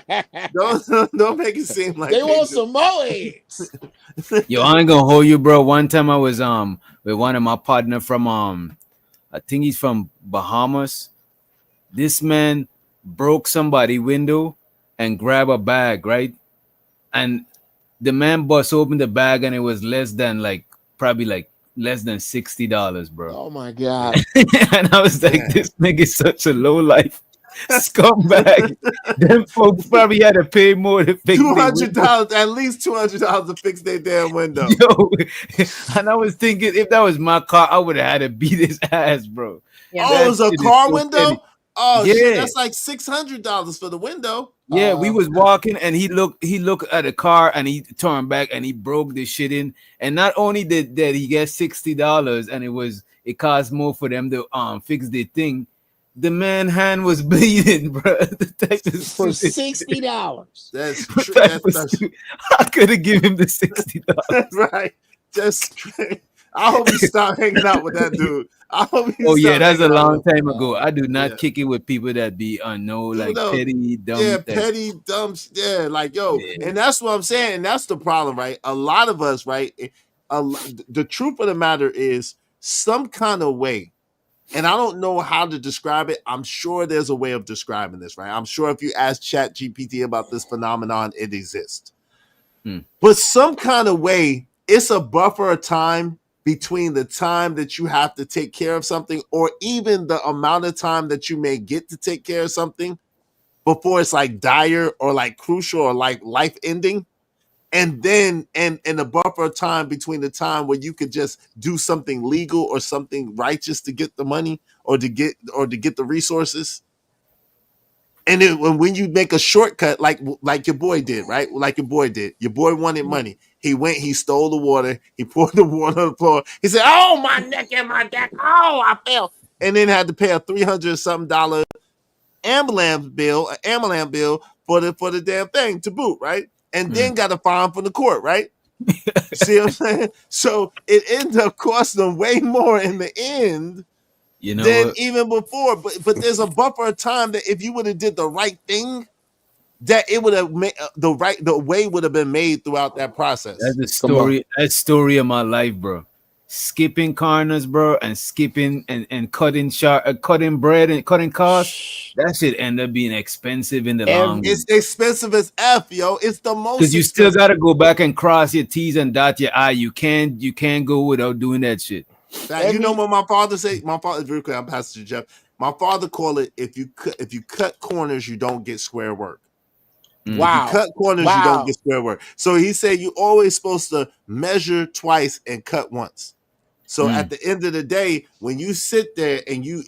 don't make it seem like they want some more eggs. Yo, I ain't gonna hold you, bro. One time I was with one of my partner from I think he's from Bahamas. This man broke somebody's window and grabbed a bag, right? And the man bust open the bag and it was less than $60, bro. Oh my god! And I was like, this nigga is such a low life scumbag. Them folks probably had to pay more to fix $200, at least $200 to fix their damn window. Yo, and I was thinking, if that was my car, I would have had to beat his ass, bro. Yeah, it was a car window. Petty. Oh yeah, shit, that's like $600 for the window. Yeah, we was walking and he looked at the car and he turned back and he broke the shit in. And not only did he get $60 and it cost more for them to fix the thing, the man's hand was bleeding, bro. For $60. That's I could have given him the $60. Right. Just I hope you stop hanging out with that dude. I hope you Oh yeah, stop that's a hanging out long with time ago. I do not Yeah. kick it with people that be like No, petty, dumb. yeah, that- petty, dumb, yeah, like yo, Yeah. and that's what I'm saying. And that's the problem, right? A lot of us, right? The truth of the matter is, some kind of way, and I don't know how to describe it. I'm sure there's a way of describing this, right? I'm sure if you ask Chat GPT about this phenomenon, it exists. But some kind of way, it's a buffer of time between the time that you have to take care of something, or even the amount of time that you may get to take care of something before it's like dire or like crucial or like life ending. And then and the buffer of time between the time where you could just do something legal or something righteous to get the money or to get the resources. And then when you make a shortcut, like your boy did, right? Like your boy did. Your boy wanted money. He went, he stole the water, he poured the water on the floor. He said, "Oh, my neck and my back. Oh, I fell." And then had to pay a $300-something ambulance bill for the damn thing to boot, right? And then got a fine from the court, right? See what I'm saying? So it ended up costing them way more in the end than even before. But there's a buffer of time that if you would have did the right thing, that it would have made the way would have been made throughout that process. That's the story. That story of my life, bro. Skipping corners, bro, and skipping and cutting bread and cutting costs. That shit end up being expensive in the long run. It's expensive as F, yo. It's the most, because you still got to go back and cross your T's and dot your I. You can't go without doing that shit. You know what my father say? My father, very quick, I'm Pastor Jeff. My father call it, if you cut corners, you don't get square work. Wow. If you cut corners, you don't get square work. So he said you always supposed to measure twice and cut once. So at the end of the day, when you sit there and you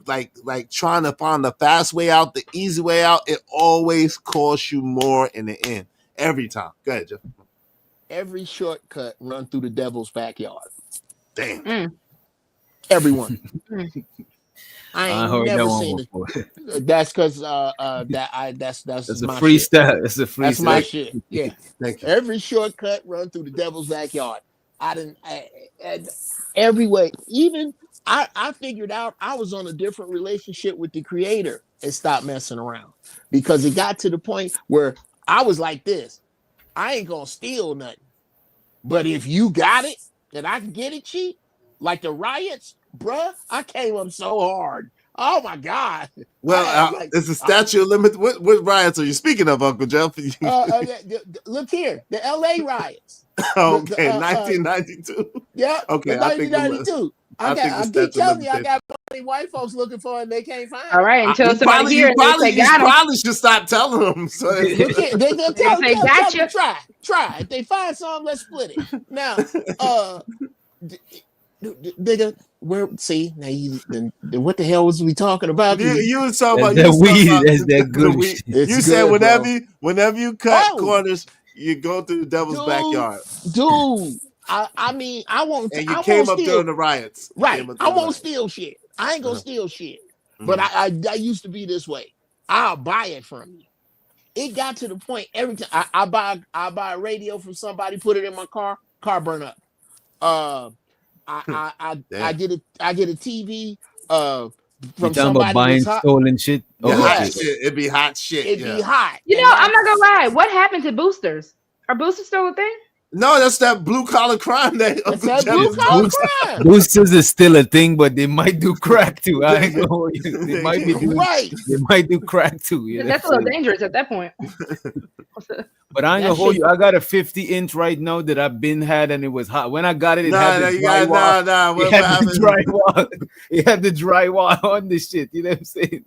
like trying to find the fast way out, the easy way out, it always costs you more in the end. Every time. Go ahead, Jeff. Every shortcut run through the devil's backyard. Damn. Everyone. I ain't never seen it. That's because that's a my freestyle. Shit. It's a freestyle. That's my shit. Yeah. Thank you. Every shortcut run through the devil's backyard. Every way. Even I figured out I was on a different relationship with the creator and stopped messing around, because it got to the point where I was like this. I ain't gonna steal nothing. But if you got it and I can get it cheap, like the riots, bruh, I came up so hard. Oh my God. Well, it's a statute of limit. What riots are you speaking of, Uncle Jeff? Look here, the LA riots. Okay, 1992. Yeah. Okay, 1992. I keep telling you, I got many white folks looking for it and they can't find it. All right, until somebody here and they say, you probably should stop telling them. So they gonna tell They got you. Try. If they find some, let's split it. Now, what the hell was we talking about? You was talking about that weed. That's that good weed. shit. You said whenever you cut corners, you go through the devil's backyard. Dude, I mean, I won't. And you I came won't up steal. during the riots. Right. I won't steal shit. I ain't gonna steal shit. But I used to be this way. I'll buy it from you. It got to the point every time I buy a radio from somebody, put it in my car burn up. I get a TV from somebody buying stolen shit. It'd be hot shit. It'd be hot. You know, I'm not gonna lie. What happened to boosters? Are boosters still a thing? No, that's that blue collar crime. Crime. Boosters is still a thing, but they might do crack too. I ain't going. They might be doing, right. They might do crack too. You That's a little dangerous at that point. But I ain't gonna hold you. I got a 50-inch right now that I've been had, and it was hot. When I got it, it had the drywall. It had the drywall on the shit. You know what I'm saying?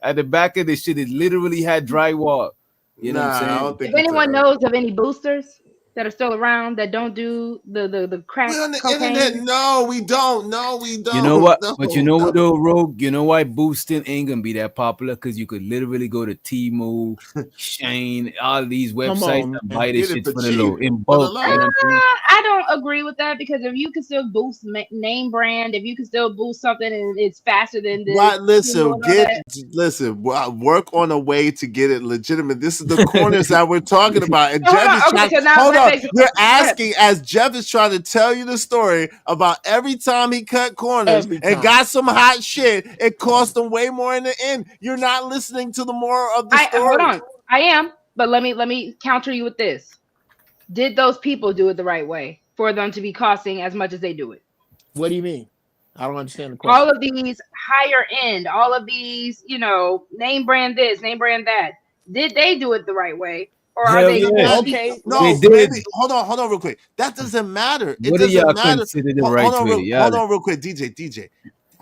At the back of the shit, it literally had drywall. You know what I'm saying? I don't think if anyone knows of any boosters that are still around that don't do the crack on the cocaine? internet, no, we don't. You know what? But you know what though, Rogue? You know why boosting ain't gonna be that popular? Because you could literally go to Temu, Shane, all these websites and buy this shit for the low in bulk. I don't agree with that, because if you can still boost name brand, if you can still boost something and it's faster than this. Right, listen, work on a way to get it legitimate. This is the corners that we're talking about. And hold no. begs the You're question. Go ahead. asking as Jeff is trying to tell you the story about every time he cut corners Every and time. got some hot shit, it cost him way more in the end. You're not listening to the moral of the story. Hold on. I am, but let me counter you with this. Did those people do it the right way for them to be costing as much as they do it? What do you mean? I don't understand the question. All of these higher end, all of these, name brand this, name brand that. Did they do it the right way, or are Hell they? yeah. Okay. No, They did. maybe. Hold on, real quick. That doesn't matter. It What do y'all doesn't matter. consider the Hold right on, way? hold on, real quick, DJ.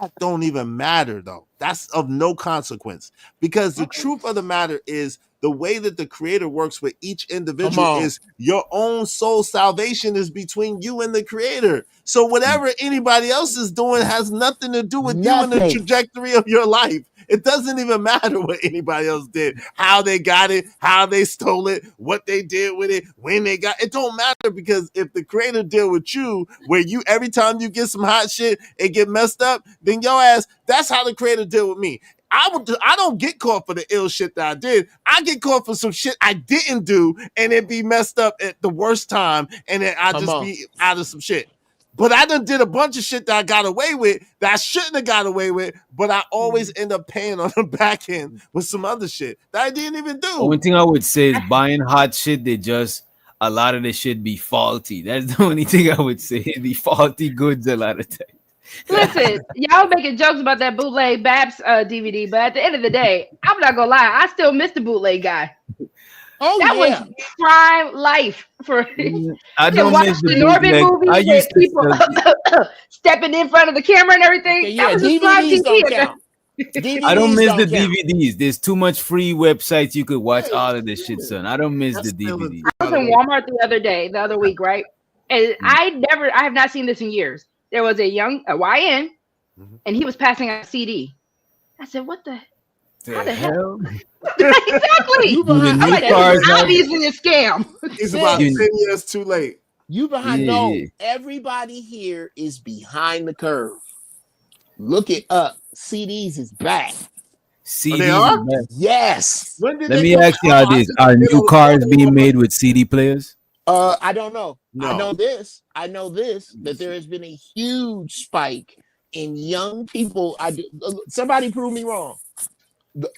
That don't even matter though. That's of no consequence because the truth of the matter is the way that the creator works with each individual on. is your own soul salvation is between you and the creator. So whatever anybody else is doing has nothing to do with you and the Nothing. trajectory of your life. It doesn't even matter what anybody else did, how they got it, how they stole it, what they did with it, when they got it. Don't matter because if the creator deal with you, where you every time you get some hot shit, it get messed up, then your ass. That's how the creator deal with me. I don't get caught for the ill shit that I did. I get caught for some shit I didn't do, and it be messed up at the worst time, and then I just be out of some shit. But I done did a bunch of shit that I got away with that I shouldn't have got away with, but I always end up paying on the back end with some other shit that I didn't even do. One thing I would say is buying hot shit, a lot of the shit be faulty. That's the only thing I would say. The faulty goods a lot of times. Listen, y'all making jokes about that bootleg Babs DVD, but at the end of the day, I'm not gonna lie, I still miss the bootleg guy. Oh, that yeah. was prime life for. I don't watch miss the the Norbit bootleg. movies I with used to people stepping in front of the camera and everything. Okay, That yeah, was just live DVDs don't TV. count. DVDs I don't miss the count. DVDs. There's too much free websites you could watch all of this shit, son. I don't miss the DVDs. I was in Walmart the other week, right? And I have not seen this in years. There was a YN, and he was passing out a CD. I said, "What the? How the hell?" Exactly. I'm like, "This is obviously a scam." It's about 10 years too late. You behind? Yeah, No, yeah. everybody here is behind the curve. Look it up. CDs is back. CDs they are? is best. Yes. When did Let they me come ask you out? how this: Are new cars being made with CD players? I don't know. No. I know this. That there has been a huge spike in young people. Somebody prove me wrong.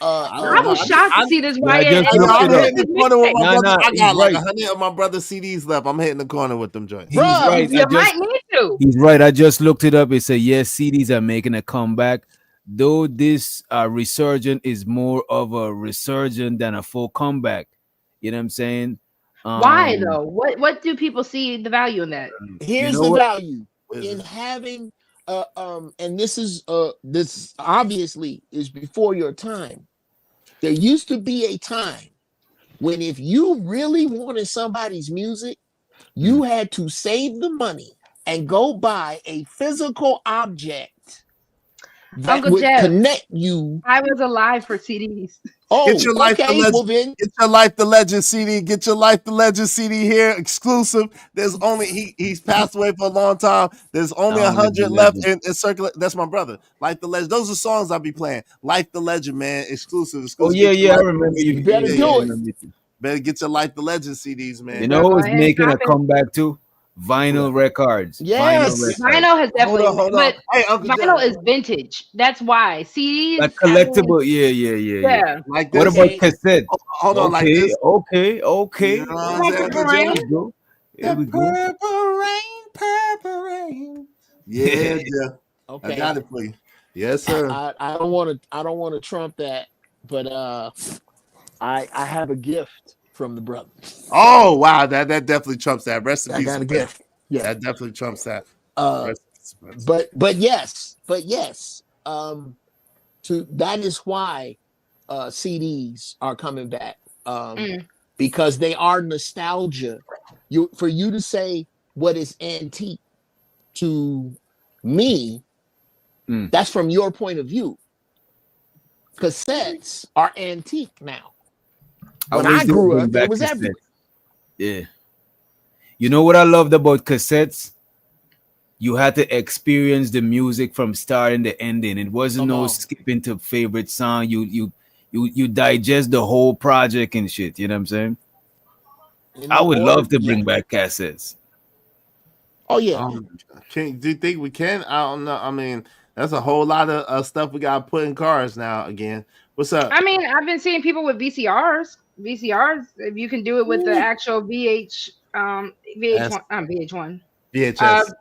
I was shocked to see this I YN. just looked I'm it up. hitting the corner with my brother. I he's got like right. 100 of my brother's CDs left. I'm hitting the corner with them joints. He's right. You might need to. He's right. I just looked it up. It said yes, CDs are making a comeback. Though this resurgent is more of a resurgent than a full comeback. You know what I'm saying? Why though? What do people see the value in that? Here's the value in having and this obviously is before your time. There used to be a time when if you really wanted somebody's music, you had to save the money and go buy a physical object that Uncle would Jeff, connect you. I was alive for CDs. Oh, Get your Life the okay. Legend. Well then, Get your Life the Legend CD. Get your Life the Legend CD here, exclusive. There's only he's passed away for a long time. There's only 100 left in circulate. That's my brother. Life the Legend. Those are songs I'll be playing. Life the Legend, man. Exclusive. Oh Get yeah, your I Life the remember Legend you. CD. better do it. Better get your Life the Legend CDs, man. You know who's ahead, making a cop it. comeback too? Vinyl records. Yes. Vinyl has definitely, Hold on. but Hey, Uncle vinyl Jeff. is vintage. That's why CDs. Like collectible. Yeah. Yeah. Like this. What about cassette? Hold on, like this. Okay. You know what I'm saying, Uncle Jeff? Here we go. Here we go. Purple rain. Yeah, Jeff. okay. I got it for you. Yes, sir. I don't want to trump that, but I have a gift from the brother. Oh wow, that definitely trumps that. Rest in I peace. got a man. gift. Yeah. That definitely trumps that. But yes. To that is why CDs are coming back. Because they are nostalgia. For you to say what is antique to me, that's from your point of view. Cassettes are antique now. When I grew up, it was everything. Yeah. You know what I loved about cassettes? You had to experience the music from starting to ending. It wasn't no skipping to favorite song. You digest the whole project and shit. You know what I'm saying? in I the would order. love to Yeah. bring back cassettes. Oh yeah. Do you think we can? I don't know. I mean, that's a whole lot of stuff we got to put in cars now. Again, what's up? I mean, I've been seeing people with VCRs. VCRs, if you can do it with the actual VH1, VH1, VHS.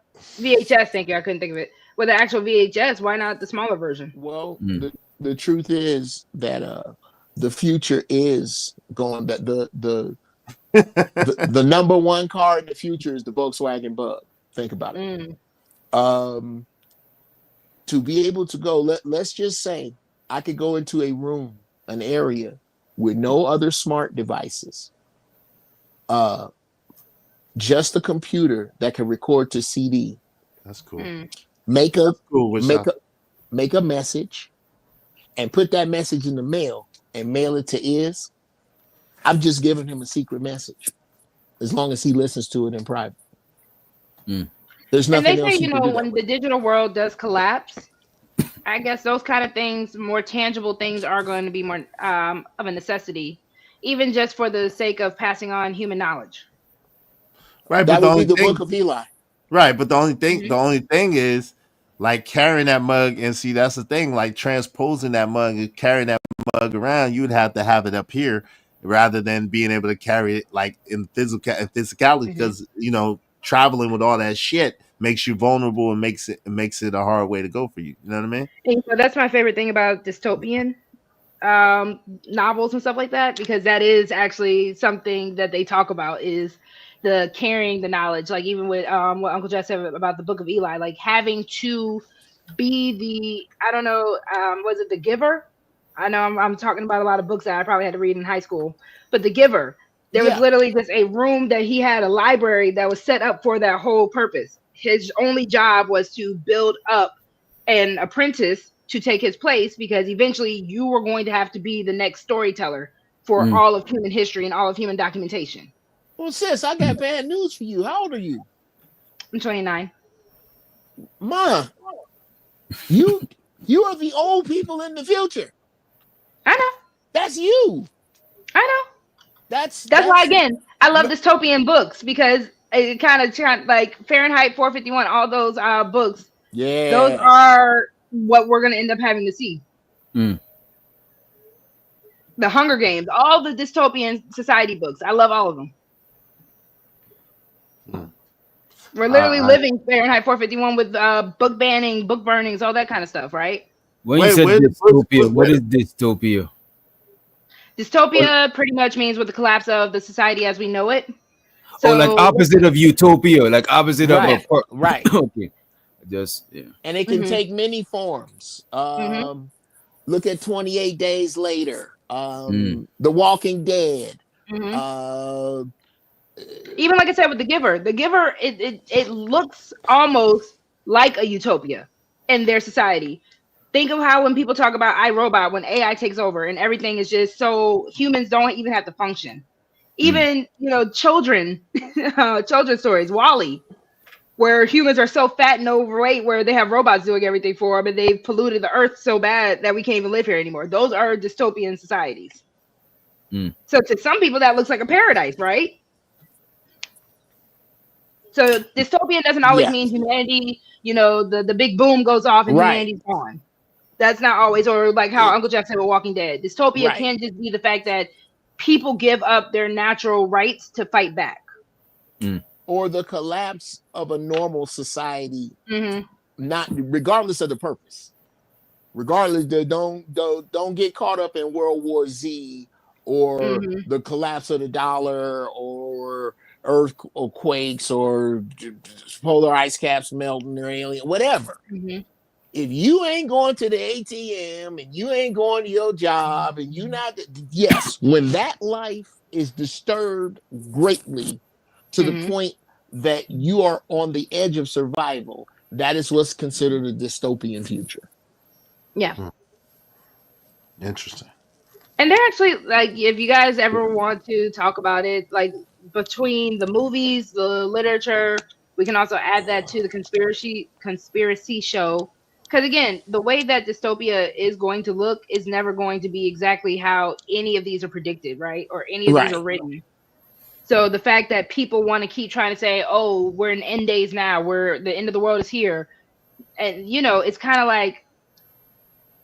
VHS. Thank you. I couldn't think of it. With the actual VHS, why not the smaller version? Well, the truth is that the future is going that the number one car in the future is the Volkswagen Bug. Think about it. To be able to go, let's just say I could go into a room, an area with no other smart devices, just a computer that can record to CD. That's cool. Make a Cool. make a message and put that message in the mail and mail it to Iz. I'm just giving him a secret message, as long as he listens to it in private. There's And nothing they else say, you can do that when with. the digital world does collapse, I guess those kind of things, more tangible things, are going to be more of a necessity, even just for the sake of passing on human knowledge. Right, That but the would be only the thing, Book of Eli. right, but the only thing is like carrying that mug, and see that's the thing, like transposing that mug and carrying that mug around, you'd have to have it up here rather than being able to carry it like in physicality, because traveling with all that shit makes you vulnerable and makes it a hard way to go for you. You know what I mean? And so that's my favorite thing about dystopian novels and stuff like that, because that is actually something that they talk about, is the carrying the knowledge. Like even with what Uncle Jeff said about the Book of Eli, like having to be the, I don't know, was it The Giver? I know I'm talking about a lot of books that I probably had to read in high school, but The Giver, there was literally just a room that he had, a library that was set up for that whole purpose. His only job was to build up an apprentice to take his place, because eventually you were going to have to be the next storyteller for all of human history and all of human documentation. Well, sis, I got bad news for you. How old are you? I'm 29. Ma, you are the old people in the future. I know. That's you. I know. That's why, again, I love dystopian books, because it kind of like Fahrenheit 451, all those books. Yeah. Those are what we're going to end up having to see. The Hunger Games, all the dystopian society books. I love all of them. We're literally living Fahrenheit 451 with book banning, book burnings, all that kind of stuff, right? When you said dystopia, what is dystopia? Dystopia pretty much means with the collapse of the society as we know it. So, like opposite of utopia, like opposite of a right. Okay, and it can take many forms. Look at 28 Days Later, The Walking Dead. Even like I said with The Giver, it looks almost like a utopia in their society. Think of how when people talk about iRobot, when AI takes over and everything is just so humans don't even have to function. Even children's stories, Wall-E, where humans are so fat and overweight, where they have robots doing everything for them, and they've polluted the earth so bad that we can't even live here anymore. Those are dystopian societies. So to some people, that looks like a paradise, right? So dystopian doesn't always mean humanity, the big boom goes off and humanity's gone. That's not always, or like how Uncle Jeff said with Walking Dead. Dystopia can just be the fact that people give up their natural rights to fight back. Or the collapse of a normal society, not regardless of the purpose. Regardless, don't get caught up in World War Z or the collapse of the dollar or earthquakes or polar ice caps melting or alien, whatever. If you ain't going to the ATM and you ain't going to your job and you not, when that life is disturbed greatly to the point that you are on the edge of survival, that is what's considered a dystopian future. Yeah. Interesting. And they're actually, like, if you guys ever want to talk about it, like between the movies, the literature, we can also add that to the conspiracy show. Because again, the way that dystopia is going to look is never going to be exactly how any of these are predicted, right? Or any of these are written. So the fact that people want to keep trying to say, "Oh, we're in end days now. We're the end of the world is here," and it's kind of like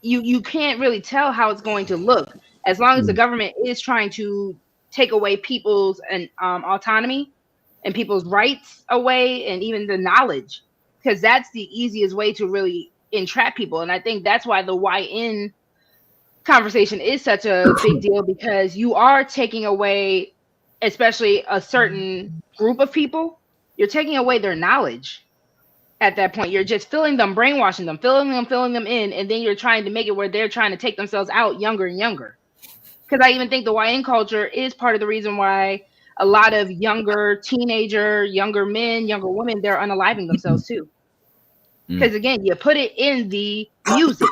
you can't really tell how it's going to look as long as the government is trying to take away people's autonomy and people's rights away, and even the knowledge, because that's the easiest way to really entrap people. And I think that's why the YN conversation is such a big deal, because you are taking away, especially a certain group of people, you're taking away their knowledge. At that point, you're just brainwashing them, filling them in, and then you're trying to make it where they're trying to take themselves out younger and younger. Because I even think the YN culture is part of the reason why a lot of younger men, younger women, they're unaliving themselves too. Because again, you put it in the music,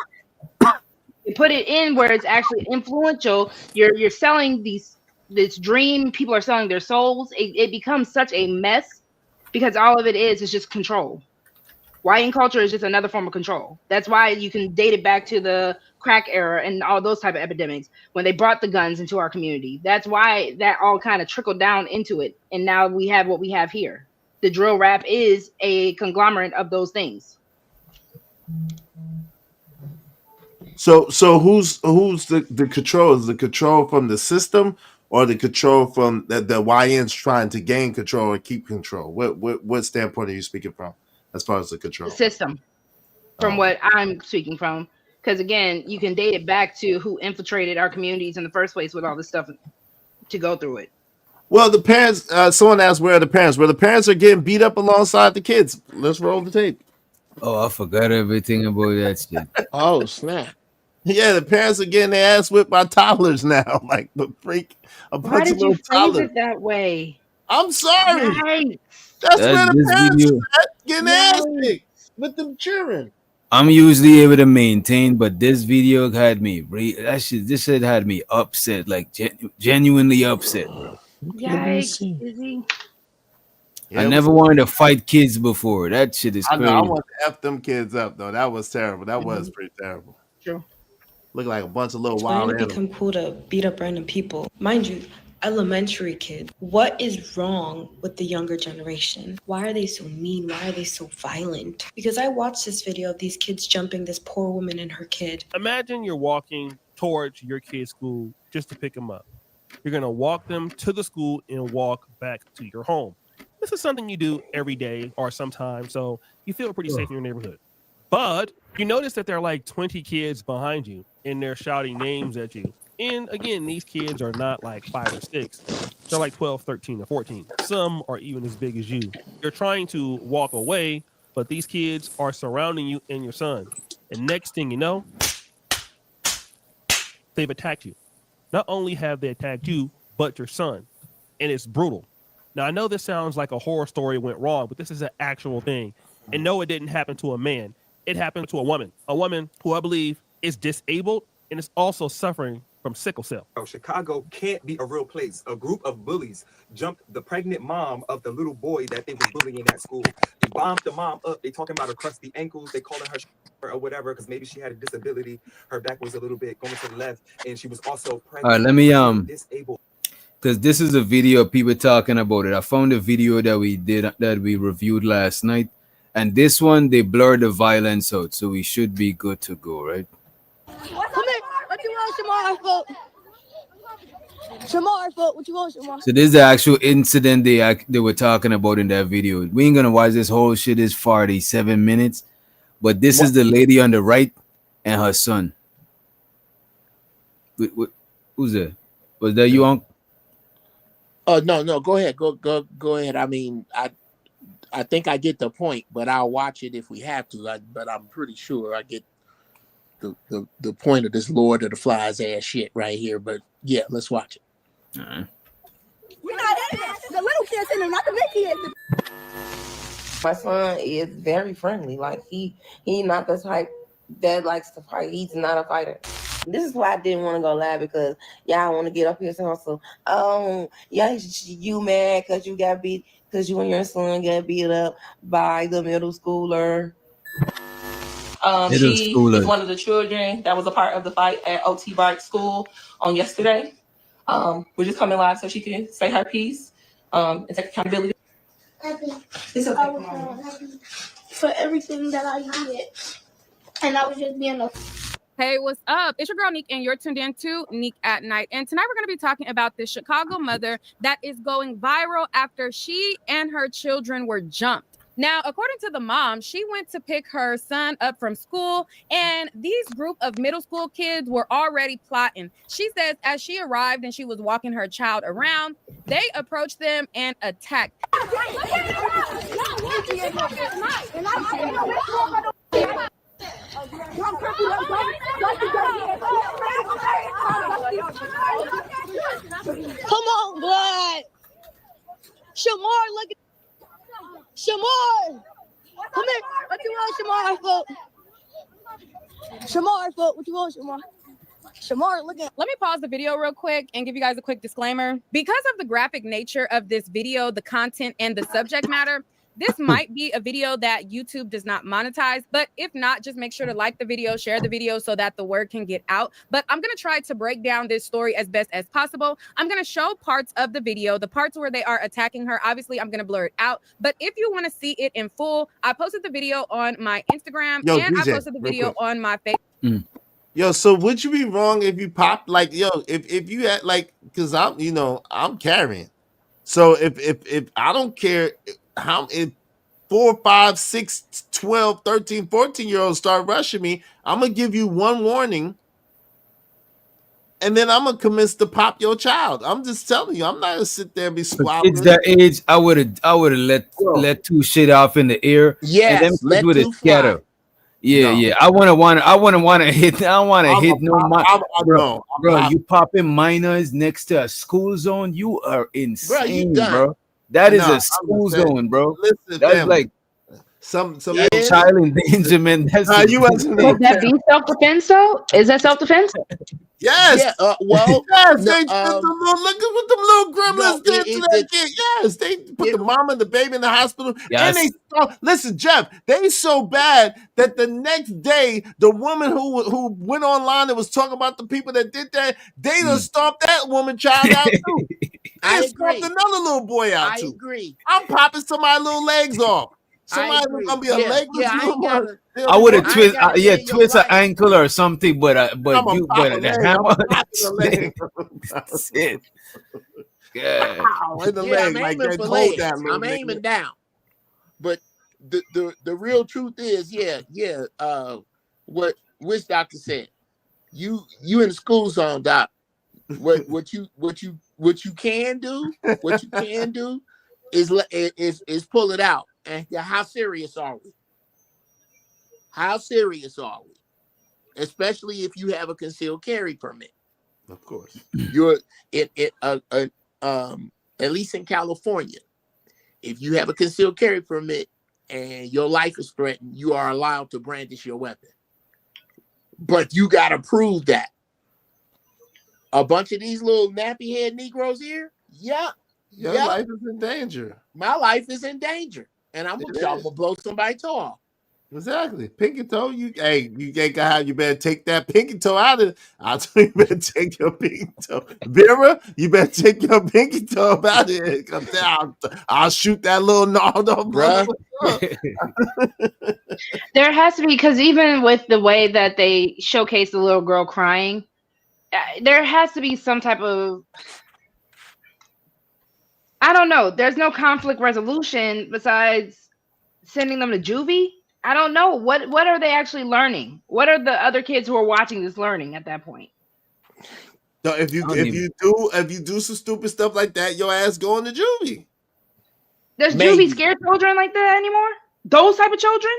you put it in where it's actually influential. You're selling this dream. People are selling their souls. It becomes such a mess because all of it is just control. YN culture is just another form of control. That's why you can date it back to the crack era and all those type of epidemics when they brought the guns into our community. That's why that all kind of trickled down into it. And now we have what we have here. The drill rap is a conglomerate of those things. So who's the control? Is the control from the system or the control from the YNs trying to gain control and keep control? What standpoint are you speaking from as far as the control? The system, from what I'm speaking from. Because again, you can date it back to who infiltrated our communities in the first place with all this stuff to go through it. Well, the parents, someone asked where are the parents? Well, the parents are getting beat up alongside the kids. Let's roll the tape. Oh, I forgot everything about that shit. Oh, snap. Yeah, the parents are getting their ass whipped by toddlers now. Like the freak, a Why bunch of did you little phrase toddlers. it that way? I'm sorry. Right. That's where the This parents video, are at, getting their ass Right. kicked with them children. I'm usually able to maintain, but this video had me. This shit had me upset, like genuinely upset. Yikes, Izzy. Yeah, I it never was- wanted to fight kids before. That shit is I crazy. know. I want to F them kids up, though. That was terrible. That was pretty terrible. True. Look like a bunch of little Trying wild to animals. become cool to beat up random people. Mind you, elementary kids. What is wrong with the younger generation? Why are they so mean? Why are they so violent? Because I watched this video of these kids jumping this poor woman and her kid. Imagine you're walking towards your kid's school just to pick them up. You're going to walk them to the school and walk back to your home. This is something you do every day or sometimes, so you feel pretty safe in your neighborhood. But you notice that there are like 20 kids behind you and they're shouting names at you. And again, these kids are not like 5 or 6. They're like 12, 13, or 14. Some are even as big as you. You're trying to walk away, but these kids are surrounding you and your son. And next thing you know, they've attacked you. Not only have they attacked you, but your son. And it's brutal. Now, I know this sounds like a horror story went wrong, but this is an actual thing. And no, it didn't happen to a man. It happened to a woman who I believe is disabled and is also suffering from sickle cell. Chicago can't be a real place. A group of bullies jumped the pregnant mom of the little boy that they was bullying at school. They bombed the mom up. They talking about her crusty ankles. They calling her or whatever because maybe she had a disability. Her back was a little bit going to the left, and she was also pregnant. All right, let me disabled. because this is a video of people talking about it. I found a video that we reviewed last night, and this one they blurred the violence out, so we should be good to go, right? Come here. What you want, Shamar? Shamar, what you want, Shamar? So this is the actual incident they were talking about in that video. We ain't gonna watch this whole shit. Is 47 minutes, but this is the lady on the right and her son. Who's that? Was that you, Unc? No. Go ahead. Go ahead. I mean, I think I get the point, but I'll watch it if we have to. But I'm pretty sure I get the point of this Lord of the Flies ass shit right here. But yeah, let's watch it. We're not in it. The little kids in there, not the big kids. My son is very friendly. Like he not the type that likes to fight. He's not a fighter. This is why I didn't want to go live because y'all want to get up here and also, you mad because you got beat because you and your son got beat up by the middle schooler. She is one of the children that was a part of the fight at OT Bike School on yesterday. We're just coming live so she can say her piece. and take accountability. It's okay. For everything that I did, and I was just being a. Hey, what's up? It's your girl Neek, and you're tuned in to Neek at Night. And tonight we're going to be talking about this Chicago mother that is going viral after she and her children were jumped. Now, according to the mom, she went to pick her son up from school, and these group of middle school kids were already plotting. She says as she arrived and she was walking her child around, they approached them and attacked. Come on, blood. Shamar, look at Shamar. Come here. What you want, Shamar? Shamar, what you want, Shamar? Shamar, look at. Let me pause the video real quick and give you guys a quick disclaimer. Because of the graphic nature of this video, the content, and the subject matter, this might be a video that YouTube does not monetize, but if not, just make sure to like the video, share the video so that the word can get out. But I'm going to try to break down this story as best as possible. I'm going to show parts of the video, the parts where they are attacking her. Obviously, I'm going to blur it out. But if you want to see it in full, I posted the video on my Instagram and DJ, I posted the video on my Facebook. Yo, so would you be wrong if you pop like if you had like because I'm carrying. So if I don't care how if 4, 5, 6, 12, 13, 14-year-olds start rushing me, I'm gonna give you one warning. And then I'm gonna commence to pop your child. I'm just telling you, I'm not gonna sit there and be For squabbling. kids that age, I would have let two shit off in the air. Yes, and them let kids would have two fly. scattered. Yeah, No. yeah. I wouldn't want to hit. I don't want to hit no no, bro. You popping minors next to a school zone? You are insane, done. bro. That is Nah, a school I'm saying, zone, bro. listen, That's family. like some that's child endangerment. That's you wasn't Would that be self-defense though? Is that self-defense? Yes. Yeah, well, yes, no, they did the little, look at what them little gremlins did to that kid. Yes, they put the mom and the baby in the hospital. Yes. And listen, Jeff, they so bad that the next day, the woman who went online and was talking about the people that did that, they done stomped that woman child out too. I They stomped agree. another little boy out I too. agree. I'm popping somebody's little legs off. Somebody agree. gonna be a Yeah, leg. yeah, I ain't gotta- I would have I twist, gotta yeah, hear your twist an life. ankle or something, but I'm a the popping leg. hammer. I'm popping a leg. That's it. Yeah. Ow, in the Yeah, leg, I'm like aiming that. for Hold legs. that little I'm nigga. aiming down. But the real truth is, what which doctor said, you in the school zone, doc. What you can do is pull it out. And how serious are we? How serious are we? Especially if you have a concealed carry permit. Of course. You're at least in California, if you have a concealed carry permit and your life is threatened, you are allowed to brandish your weapon. But you gotta prove that. A bunch of these little nappy head Negroes here, Your life is in danger. my life is in danger, and I'm gonna blow somebody's toe off. Exactly. Pinky toe. You ain't got how you better take that pinky toe out of it. I'll tell you better take your pinky toe. Vera, you better take your pinky toe out of it. Cause I'll shoot that little gnawed off brother. There has to be, because even with the way that they showcase the little girl crying, there has to be some type of, I don't know. There's no conflict resolution besides sending them to juvie. I don't know. What are they actually learning? What are the other kids who are watching this learning at that point? So if you do some stupid stuff like that, your ass going to juvie. Does juvie scare children like that anymore? Those type of children?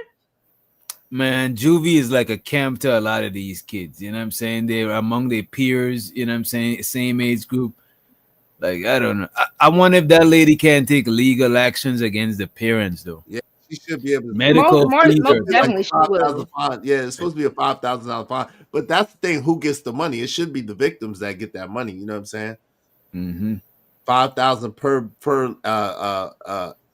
Man, juvie is like a camp to a lot of these kids. You know what I'm saying? They're among their peers, you know what I'm saying? Same age group. Like, I don't know. I wonder if that lady can take legal actions against the parents, though. Yeah, she should be able to. Medical fees or definitely she will. fine. Yeah, it's supposed to be a $5,000 fine. But that's the thing. Who gets the money? It should be the victims that get that money. You know what I'm saying? Mm-hmm. $5,000 per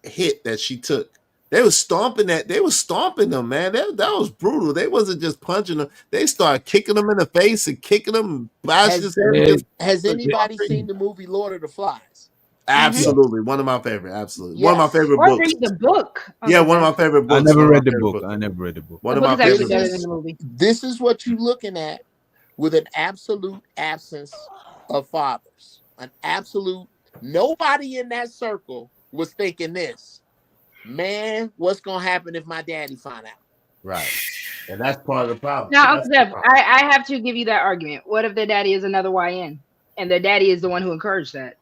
hit that she took. They was stomping that. They was stomping them, man. That was brutal. They wasn't just punching them. They started kicking them in the face and kicking them. And bashing his head against- Has anybody seen the movie Lord of the Flies? Absolutely, one of my favorite. Absolutely, one of my favorite Or books. read the book. Yeah, one of my favorite I books. never one of my read the favorite book. books. I never read the book. One The of book my is actually favorite. better than the movie. This is what you're looking at with an absolute absence of fathers. An absolute nobody in that circle was thinking this. Man, what's gonna happen if my daddy find out? Right. And that's part of the problem. Now, That's Uncle the Jeff, problem. I have to give you that argument. What if the daddy is another YN, and the daddy is the one who encouraged that?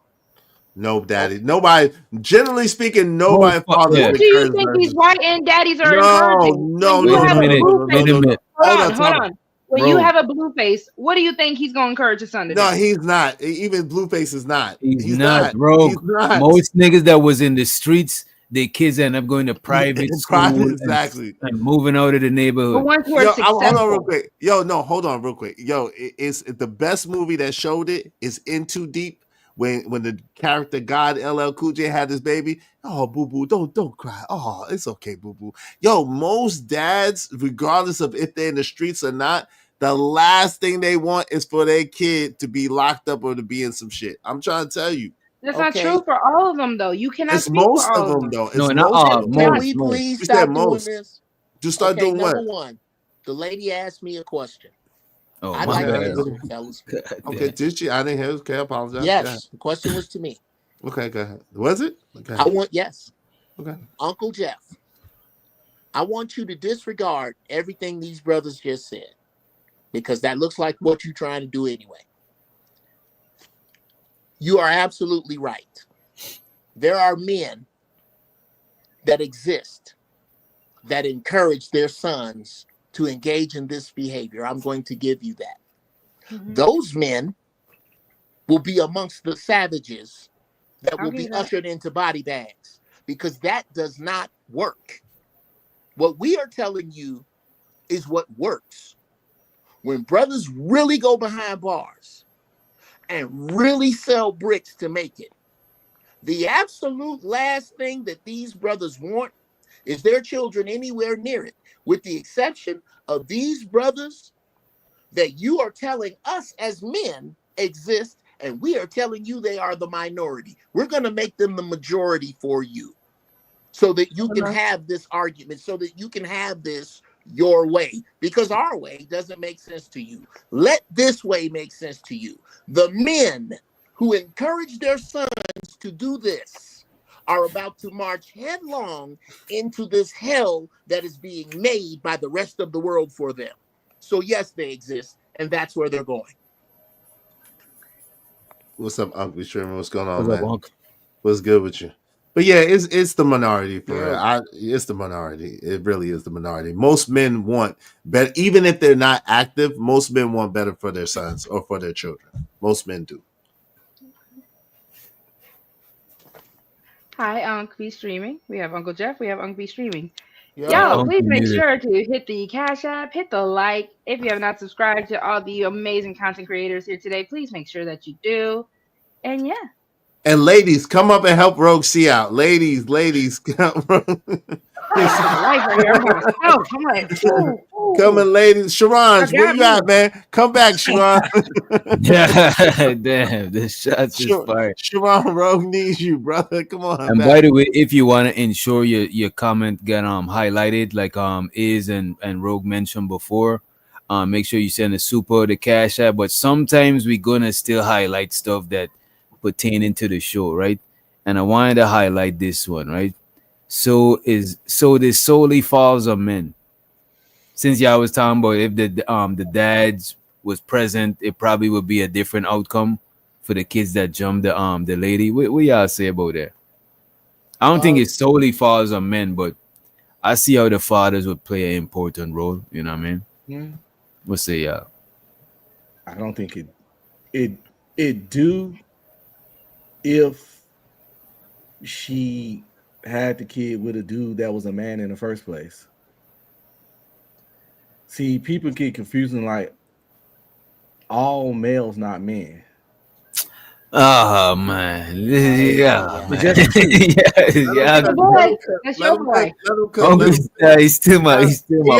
No, daddy. Nobody. Generally speaking, nobody fathers What do you encourage think their- these YN daddies are No, encouraging? no, When you no, have no, a no, blue no, face, no, no. hold on. When you Bro. have a blue face, what do you think he's gonna encourage his son to do? No, he's not. Even Blueface is not. He's not, bro. He's not. Most niggas that was in the streets, their kids end up going to private In school private, and- exactly. and moving out of the neighborhood. Hold on real quick. Hold on real quick. It's the best movie that showed it is In Too Deep. When the character God LL Cool J had his baby. Oh, boo boo, don't cry. Oh, it's okay, boo boo. Yo, most dads, regardless of if they're in the streets or not, the last thing they want is for their kid to be locked up or to be in some shit. I'm trying to tell you. That's not true for all of them, though. You cannot It's speak most for all of them, though. It's No, not most all. of them. Can we please You stop said doing most. this? Just start doing what? Number one, the lady asked me a question. Oh, I'd my like to bad. answer it, fellas. Okay, did she? I didn't hear. Okay, I apologize. Yes, the question was to me. Okay, go ahead. Was it? Okay. I want yes. Okay. Uncle Jeff, I want you to disregard everything these brothers just said because that looks like what you're trying to do anyway. You are absolutely right. There are men that exist that encourage their sons to engage in this behavior. I'm going to give you that. Those men will be amongst the savages that I'll will give be you that. ushered into body bags because that does not work. What we are telling you is what works. When brothers really go behind bars and really sell bricks to make it, the absolute last thing that these brothers want is their children anywhere near it, with the exception of these brothers that you are telling us as men exist, and we are telling you they are the minority. We're going to make them the majority for you so that you can have this argument, so that you can have this your way, because our way doesn't make sense to you. Let this way make sense to you. The men who encourage their sons to do this are about to march headlong into this hell that is being made by the rest of the world for them. So yes, they exist, and that's where they're going. What's up, Uncle Sherman? What's going on, What's up, man? Unc? What's good with you? But yeah, it's the minority for real. It's the minority. It really is the minority. Most men want better, even if they're not active. Most men want better for their sons or for their children. Most men do. Hi, Unc B Streaming. We have Uncle Jeff. We have Unc B Streaming. Yeah. Yo, Unc please make muted. sure to hit the Cash App, hit the like. If you have not subscribed to all the amazing content creators here today, please make sure that you do. And yeah. And ladies, come up and help Rogue C out. Ladies, come and ladies. Sharon, where you at, man? Come back, Sharon. Damn, the shots is fired. Sharon, Rogue needs you, brother. Come on. And back. by the way, if you want to ensure your comment get highlighted, like Iz and Rogue mentioned before, make sure you send a super the Cash App. But sometimes we're gonna still highlight stuff that pertaining to the show, right? And I wanted to highlight this one, right? So this solely falls on men. Since y'all was talking about if the dads was present, it probably would be a different outcome for the kids that jumped the lady. What y'all say about that? I don't think it solely falls on men, but I see how the fathers would play an important role. You know what I mean? We'll say y'all. I don't think it do if she had the kid with a dude that was a man in the first place. See, people get confusing like all males not men. Oh man, yeah, man. Just yeah. Boy, that's your boy. He's still my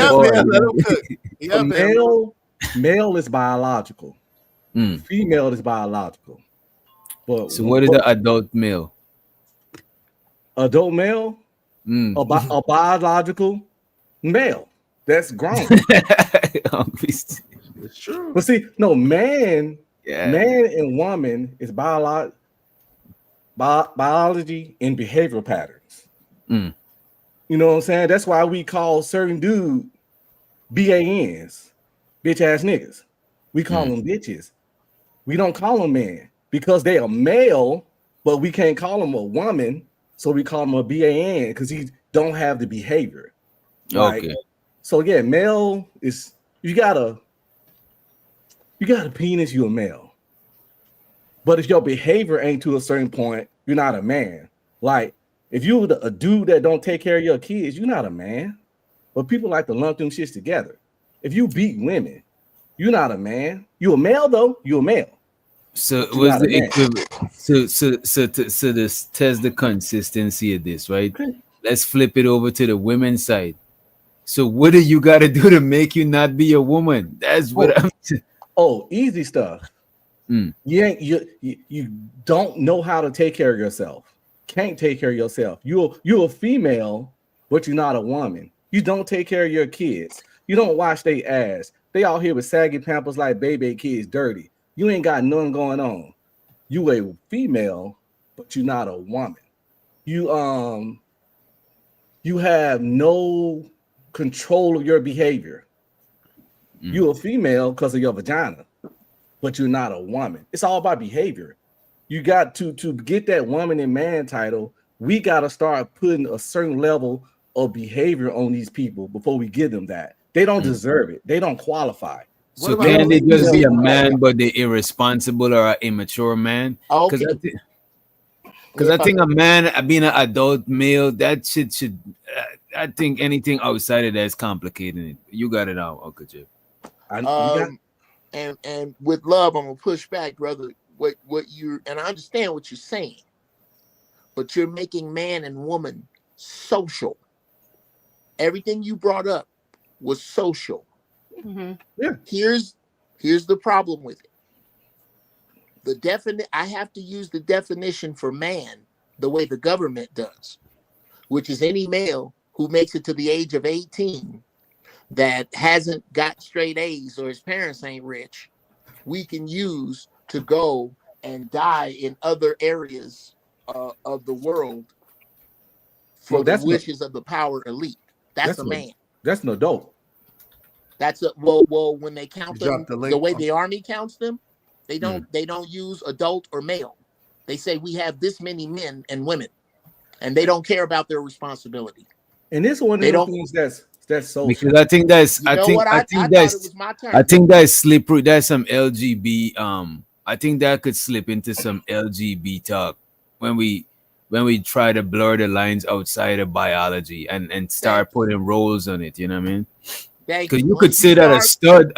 boy. Male is biological. Female is biological. But So what is the adult male? Adult male, Mm. a biological male that's grown. It's true. But see, no, man Yeah. and woman is biology and behavioral patterns. Mm. You know what I'm saying? That's why we call certain dude BANs, bitch ass niggas. We call them bitches. We don't call them men because they are male, but we can't call them a woman, so we call them a BAN because he don't have the behavior. Like, Okay. so yeah, male is you got a penis, you a male. But if your behavior ain't to a certain point, you're not a man. Like if you a dude that don't take care of your kids, you're not a man. But people like to lump them shits together. If you beat women, you're not a man. You a male though. You a male. So But you're what's not a the man. equivalent? So this test the consistency of this, right? Let's flip it over to the women's side. So what do you got to do to make you not be a woman? That's what I'm. Oh, easy stuff. Mm. You don't know how to take care of yourself. Can't take care of yourself. You're a female, but you're not a woman. You don't take care of your kids. You don't wash their ass. They out here with saggy pampers like baby kids dirty. You ain't got nothing going on. You a female, but you're not a woman. You have no control of your behavior. You're a female because of your vagina, but you're not a woman. It's all about behavior. You got to get that woman and man title. We got to start putting a certain level of behavior on these people before we give them that. They don't deserve it. They don't qualify. So can they just be a man, but they irresponsible or an immature man? Because I think a man being an adult male, that shit should. I think anything outside of that is complicating it. You got it out, Uncle Jim. And with love, I'm gonna push back, brother. What you and I understand what you're saying, but you're making man and woman social. Everything you brought up was social. Mm-hmm. Yeah. Here's the problem with it. I have to use the definition for man the way the government does, which is any male who makes it to the age of 18 that hasn't got straight A's or his parents ain't rich, we can use to go and die in other areas of the world for the wishes of the power elite. That's a man. That's an adult. That's a well. When they count them, Drop the link. the way the army counts them, they don't use adult or male. They say we have this many men and women, and they don't care about their responsibility. And this one of the things that's social. Because I think that's I think that's slippery. That's some LGB. I think that could slip into some LGB talk when we try to blur the lines outside of biology and start putting roles on it. You know what I mean? Because you could say that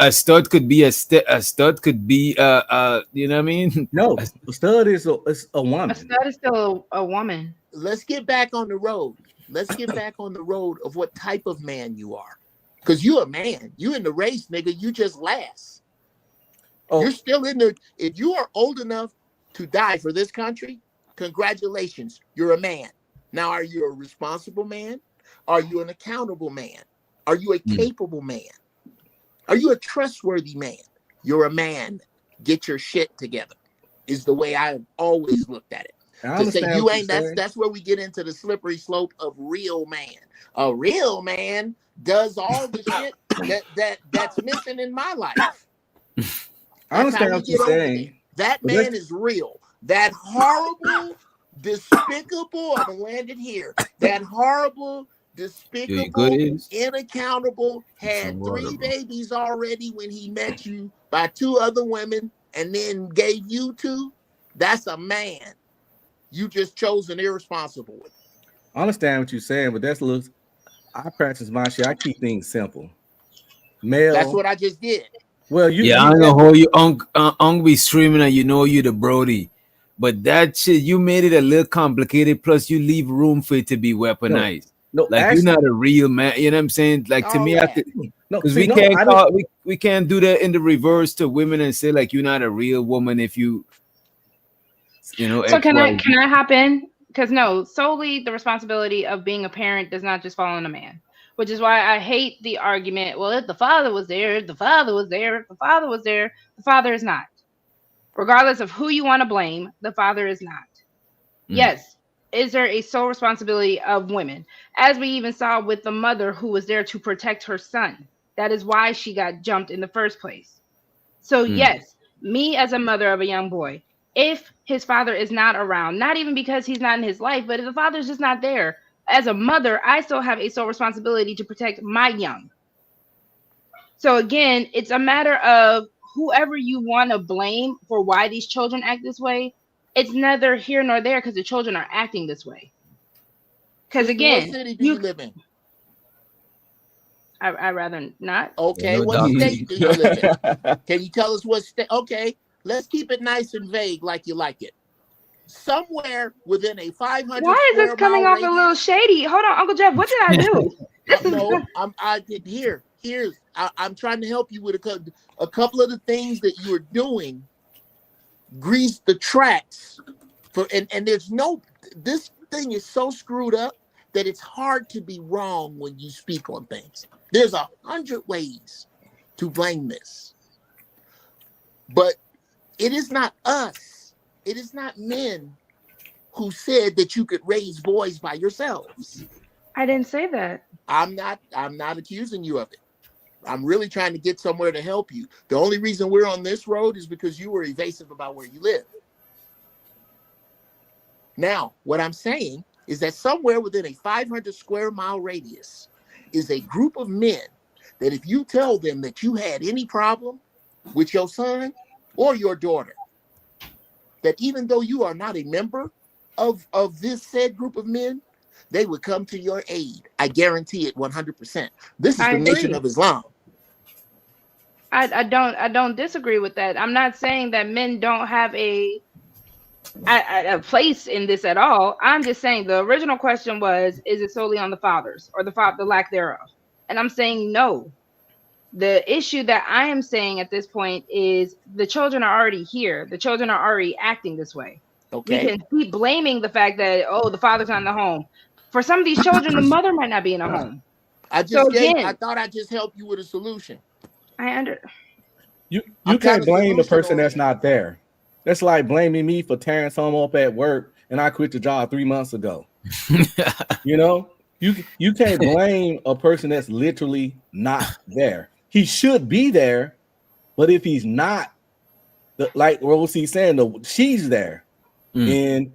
a stud could be a stud could be you know what I mean? No, a stud is a woman. A stud is still a woman. Let's get back on the road. Let's get back on the road of what type of man you are. Because you a man. You in the race, nigga. You just last. You're still in there. If you are old enough to die for this country, congratulations. You're a man. Now, are you a responsible man? Are you an accountable man? Are you a capable man? Are you a trustworthy man? You're a man. Get your shit together is the way I've always looked at it. To say you ain't, that's where we get into the slippery slope of real man. A real man does all the shit that's missing in my life. I understand what you're saying. That man is real. That horrible, despicable, I'm gonna land it here. That horrible, despicable, unaccountable, had 3 babies already when he met you by 2 other women and then gave you 2. That's a man. You just chose an irresponsible one. I understand what you're saying, but I practice my shit. I keep things simple. Male. That's what I just did. Well, I'm gonna hold you. Ung be streaming and you know you the Brody, but that shit you made it a little complicated. Plus, you leave room for it to be weaponized. No, like actually, you're not a real man. You know what I'm saying? Like to me, I could because we can't do that in the reverse to women and say like you're not a real woman if you. So can I XYZ. hop in? Because no, solely the responsibility of being a parent does not just fall on a man. Which is why I hate the argument. Well, if the father was there, if the father was there, if the father was there, the father is not. Regardless of who you want to blame, the father is not. Yes, is there a sole responsibility of women? As we even saw with the mother who was there to protect her son. That is why she got jumped in the first place. So yes, me as a mother of a young boy, if his father is not around, not even because he's not in his life, but if the father's just not there, as a mother, I still have a sole responsibility to protect my young. So again, it's a matter of whoever you want to blame for why these children act this way. It's neither here nor there because the children are acting this way. Because Sister, again, what city do you live in? I'd rather not. Okay, No what doubt. state do you live in? Can you tell us what state? Okay, let's keep it nice and vague like you like it. Somewhere within a 500 Why is this square coming mile off a little radius. shady? Hold on, Uncle Jeff, what did I do? No, I'm trying to help you with a couple of the things that you are doing. Grease the tracks for and there's no, this thing is so screwed up that it's hard to be wrong when you speak on things. There's 100 ways to blame this, but it is not us. It is not men who said that you could raise boys by yourselves. I didn't say that. I'm not accusing you of it. I'm really trying to get somewhere to help you. The only reason we're on this road is because you were evasive about where you live. Now, what I'm saying is that somewhere within a 500 square mile radius is a group of men that if you tell them that you had any problem with your son or your daughter, that even though you are not a member of this said group of men, they would come to your aid. I guarantee it 100%. This is I the Nation agree. of Islam. I don't disagree with that. I'm not saying that men don't have a place in this at all. I'm just saying the original question was, is it solely on the fathers or the lack thereof? And I'm saying no. The issue that I am saying at this point is the children are already here. The children are already acting this way. Okay. We can keep blaming the fact that, oh, the father's not in the home. For some of these children, the mother might not be in a home. I thought I just helped you with a solution. You I'm can't kinda blame the person solution that's not there. That's like blaming me for tearing something up at work and I quit the job 3 months ago. You know, you can't blame a person that's literally not there. He should be there, but if he's not, like Rosie's saying, she's there, and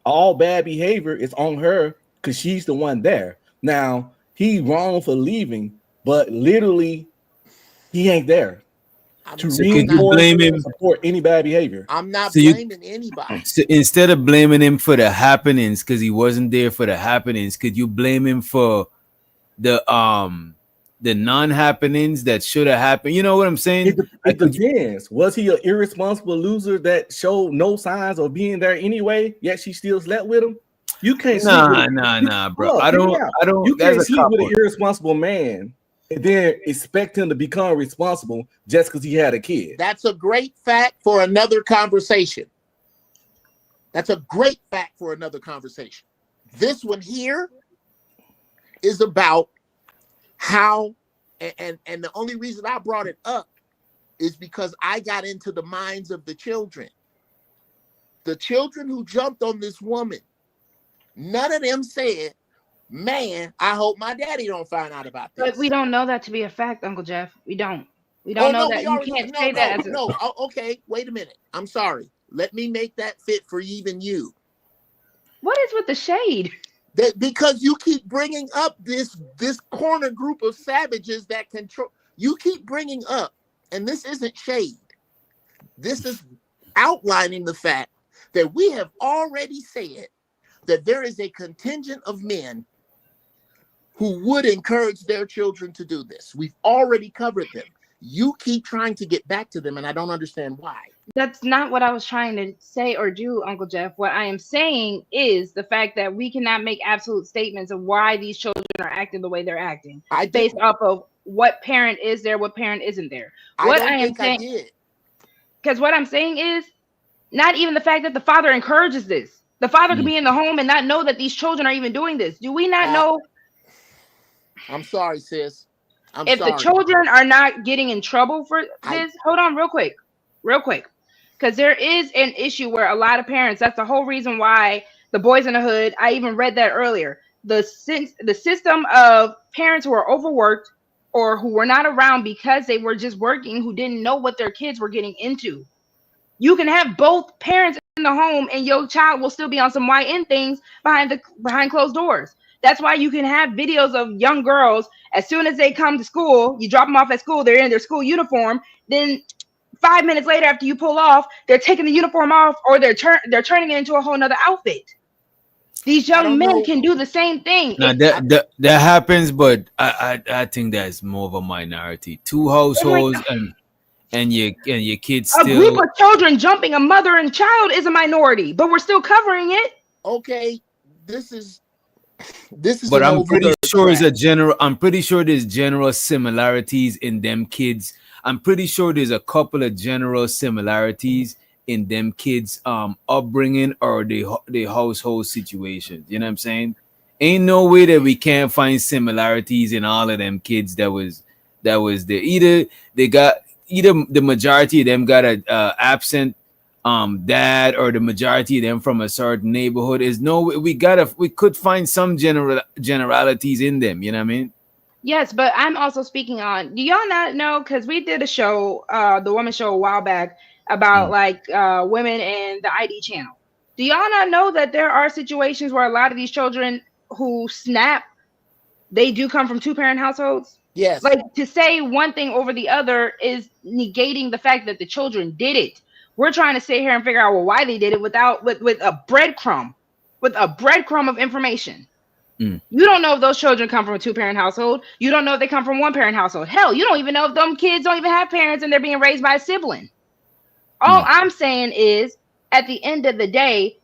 all bad behavior is on her because she's the one there. Now he wrong for leaving, but literally he ain't there to So could you blame him? support any bad behavior. I'm not So you- blaming anybody. So instead of blaming him for the happenings because he wasn't there for the happenings, could you blame him for the non-happenings that should have happened? You know what I'm saying? It depends. Was he an irresponsible loser that showed no signs of being there anyway, yet she still slept with him? You can't sleep with Nah, bro. Look, I hear me don't. out. I don't. You can't That's a sleep cop with an out. irresponsible man and then expect him to become responsible just because he had a kid. That's a great fact for another conversation. That's a great fact for another conversation. This one here is about how, and the only reason I brought it up is because I got into the minds of the children. The children who jumped on this woman, none of them said, man, I hope my daddy don't find out about this. But we don't know that to be a fact, Uncle Jeff. We don't. We don't know that. You can't say that as a... Oh, okay, wait a minute. I'm sorry. Let me make that fit for even you. What is with the shade? That because you keep bringing up this corner group of savages that control. You keep bringing up, and this isn't shade. This is outlining the fact that we have already said that there is a contingent of men who would encourage their children to do this. We've already covered them. You keep trying to get back to them, and I don't understand why. That's not what I was trying to say or do, Uncle Jeff. What I am saying is the fact that we cannot make absolute statements of why these children are acting the way they're acting based off of what parent is there, what parent isn't there. What I am saying, because what I'm saying is not even the fact that the father encourages this. The father could be in the home and not know that these children are even doing this. Do we not know? I'm sorry, sis. I'm If sorry. the children are not getting in trouble for this, hold on real quick. Because there is an issue where a lot of parents, that's the whole reason why the Boys in the Hood, I even read that earlier. The system of parents who are overworked or who were not around because they were just working, who didn't know what their kids were getting into. You can have both parents in the home and your child will still be on some YN things behind closed doors. That's why you can have videos of young girls, as soon as they come to school, you drop them off at school, they're in their school uniform. Then 5 minutes later, after you pull off, they're taking the uniform off, or they're turning it into a whole nother outfit. These young men can do the same thing. Now that happens, but I think that's more of a minority. Two households and your kids A still. group of children jumping a mother and child is a minority, but we're still covering it. Okay, this is. But I'm pretty sure I'm pretty sure there's general similarities in them kids. I'm pretty sure there's a couple of general similarities in them kids upbringing or the household situations. You know what I'm saying? Ain't no way that we can't find similarities in all of them kids that was there. Either the majority of them got a absent dad, or the majority of them from a certain neighborhood. Is no, we could find some generalities in them. You know what I mean? Yes, but I'm also speaking on. Do y'all not know? Because we did a show, the woman show a while back about like women and the ID channel. Do y'all not know that there are situations where a lot of these children who snap, they do come from 2-parent households? Yes. Like, to say one thing over the other is negating the fact that the children did it. We're trying to sit here and figure out why they did it with a breadcrumb of information. You don't know if those children come from a 2-parent household. You don't know if they come from 1-parent household. Hell, you don't even know if them kids don't even have parents and they're being raised by a sibling. All I'm saying is, at the end of the day,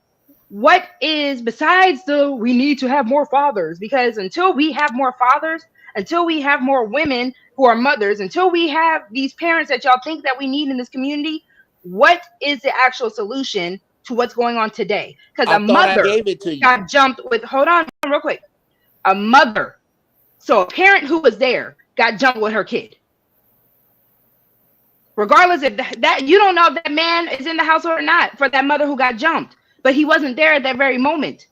what is besides we need to have more fathers? Because until we have more fathers, until we have more women who are mothers, until we have these parents that y'all think that we need in this community, what is the actual solution to what's going on today? Because a mother got jumped with, hold on real quick. A mother, so a parent who was there, got jumped with her kid. Regardless if that you don't know if that man is in the household or not, for that mother who got jumped, but he wasn't there at that very moment.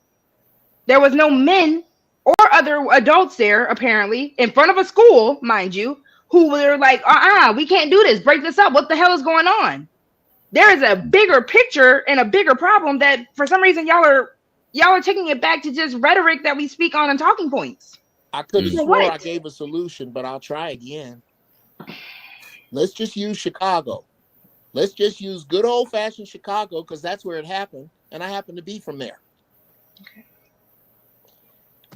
There was no men or other adults there, apparently, in front of a school, mind you, who were like, we can't do this, break this up. What the hell is going on? There is a bigger picture and a bigger problem that for some reason y'all are taking it back to just rhetoric that we speak on and talking points. I could have swore I gave a solution, but I'll try again. Let's just use Chicago. Let's just use good old-fashioned Chicago, because that's where it happened, and I happen to be from there. Okay.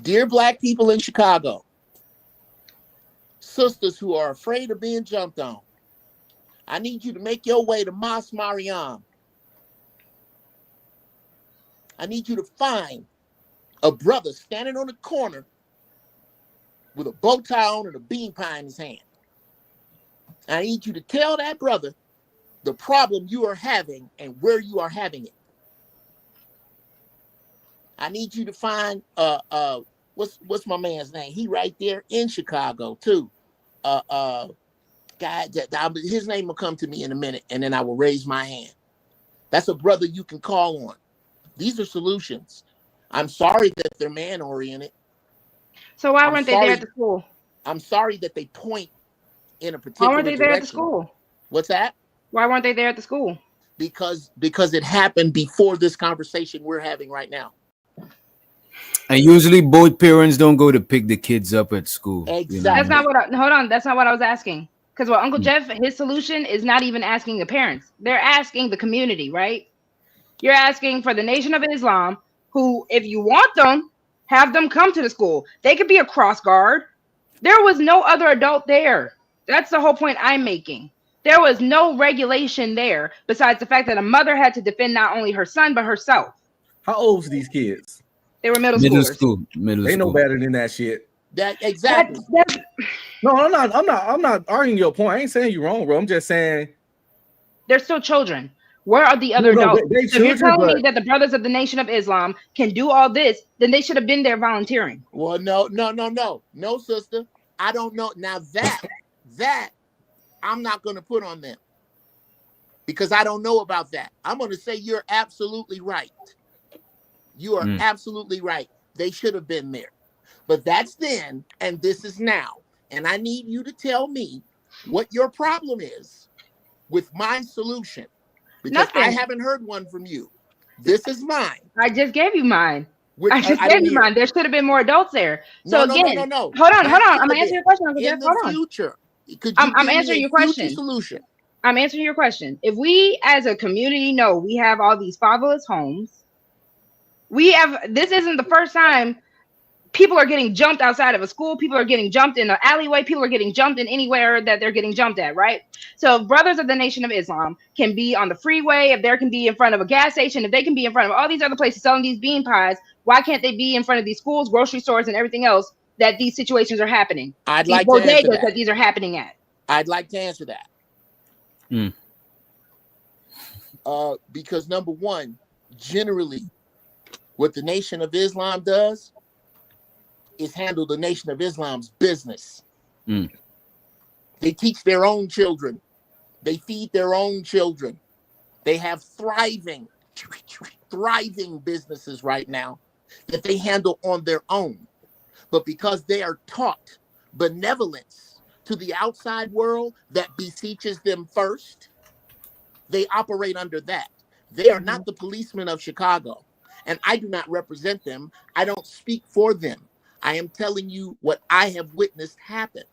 Dear Black people in Chicago, sisters who are afraid of being jumped on, I need you to make your way to Mas Mariam. I need you to find a brother standing on the corner with a bow tie on and a bean pie in his hand. I need you to tell that brother the problem you are having and where you are having it. I need you to find what's my man's name? He right there in Chicago too. Guy, his name will come to me in a minute, and then I will raise my hand. That's a brother you can call on. These are solutions. I'm sorry that they're man-oriented. So why weren't they there at the school? I'm sorry that they point in a particular Why weren't they there at the direction. school? What's that? Why weren't they there at the school? Because it happened before this conversation we're having right now. And usually both parents don't go to pick the kids up at school. Exactly. You know? That's not what hold on. That's not what I was asking. Because what Uncle Jeff, his solution is not even asking the parents. They're asking the community, right? You're asking for the Nation of Islam, who, if you want them, have them come to the school. They could be a cross guard. There was no other adult there. That's the whole point I'm making. There was no regulation there besides the fact that a mother had to defend not only her son, but herself. How old was these kids? They were middle schoolers. They know better than that shit. That exactly. No, I'm not arguing your point. I ain't saying you're wrong, bro. I'm just saying they're still children. Where are the other No, adults? they So if you're children, telling me but that the Brothers of the Nation of Islam can do all this, then they should have been there volunteering. Well, no, sister. I don't know. Now that I'm not going to put on them because I don't know about that. I'm going to say you're absolutely right. You are absolutely right. They should have been there. But that's then, and this is now. And I need you to tell me what your problem is with my solution. Because I Nothing. haven't heard one from you. This is mine. I just gave you mine. I just I gave didn't you hear mine. There should have been more adults there. So No. again, No. hold on. That I'm should gonna have answer your been question, Uncle Jeff. in the Hold on. future. Could you I'm give me answering a your future question. solution? I'm answering your question. If we as a community know we have all these fatherless homes, this isn't the first time people are getting jumped outside of a school, people are getting jumped in an alleyway, people are getting jumped in anywhere that they're getting jumped at, right? So Brothers of the Nation of Islam can be on the freeway, if they can be in front of a gas station, if they can be in front of all these other places selling these bean pies, why can't they be in front of these schools, grocery stores, and everything else that these situations are happening? I'd These like to answer bodegas that. that these are happening at. I'd like to answer that. Because number one, generally, what the Nation of Islam does is handle the Nation of Islam's business. They teach their own children. They feed their own children. They have thriving businesses right now that they handle on their own. But because they are taught benevolence to the outside world that beseeches them first, they operate under that. They are not the policemen of Chicago, and I do not represent them. I don't speak for them. I am telling you what I have witnessed happen.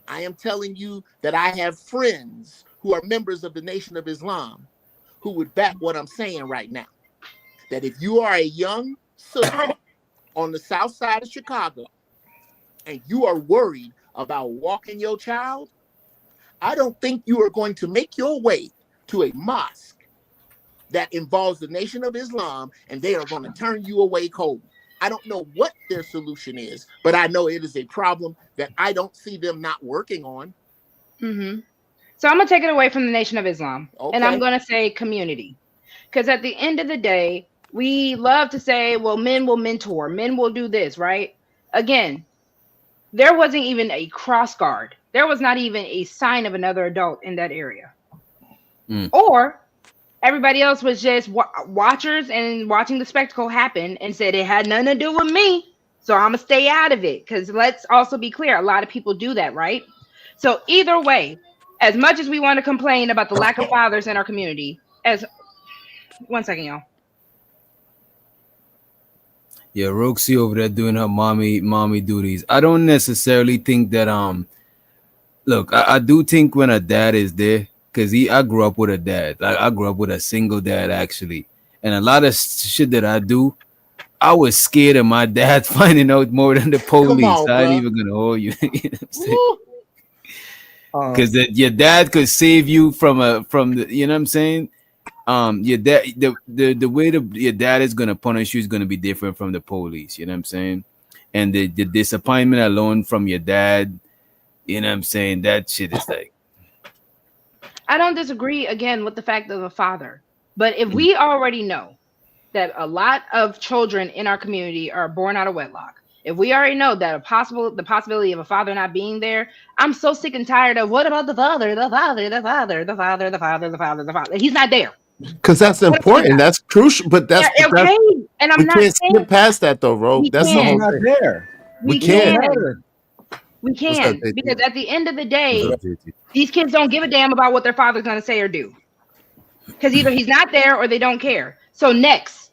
I am telling you that I have friends who are members of the Nation of Islam who would back what I'm saying right now. That if you are a young sister on the south side of Chicago and you are worried about walking your child, I don't think you are going to make your way to a mosque that involves the Nation of Islam and they are going to turn you away cold. I don't know what their solution is, but I know it is a problem that I don't see them not working on. So I'm going to take it away from the Nation of Islam, and I'm Okay. going to say community. Because at the end of the day, we love to say, well, men will mentor, men will do this, right? Again, there wasn't even a cross guard. There was not even a sign of another adult in that area. Or everybody else was just watchers and watching the spectacle happen and said it had nothing to do with me, so I'm going to stay out of it. Because let's also be clear, a lot of people do that, right? So either way, as much as we want to complain about the lack of fathers in our community, one second, y'all. Yeah, Roxy over there doing her mommy duties. I don't necessarily think that look, I do think when a dad is there, because I grew up with a dad. Like I grew up with a single dad actually. And a lot of shit that I do, I was scared of my dad finding out more than the police. on, I ain't bruh. even gonna hold you. You know what I'm saying? Because your dad could save you from the, you know what I'm saying? Your dad, the way your dad is gonna punish you is gonna be different from the police. You know what I'm saying? And the disappointment alone from your dad, you know what I'm saying? That shit is like. I don't disagree again with the fact of a father, but if we already know that a lot of children in our community are born out of wedlock, if we already know that the possibility of a father not being there, I'm so sick and tired of what about the father? He's not there. Because that's important. That's crucial. But that's, Yeah, that's okay. And I'm we not can't saying skip past that though, Ro. we That's the whole can't. thing. We can't. can. We What's can, up, JT? because at the end of the day, What's up, JT? these kids don't give a damn about what their father's going to say or do. Because either he's not there or they don't care. So next.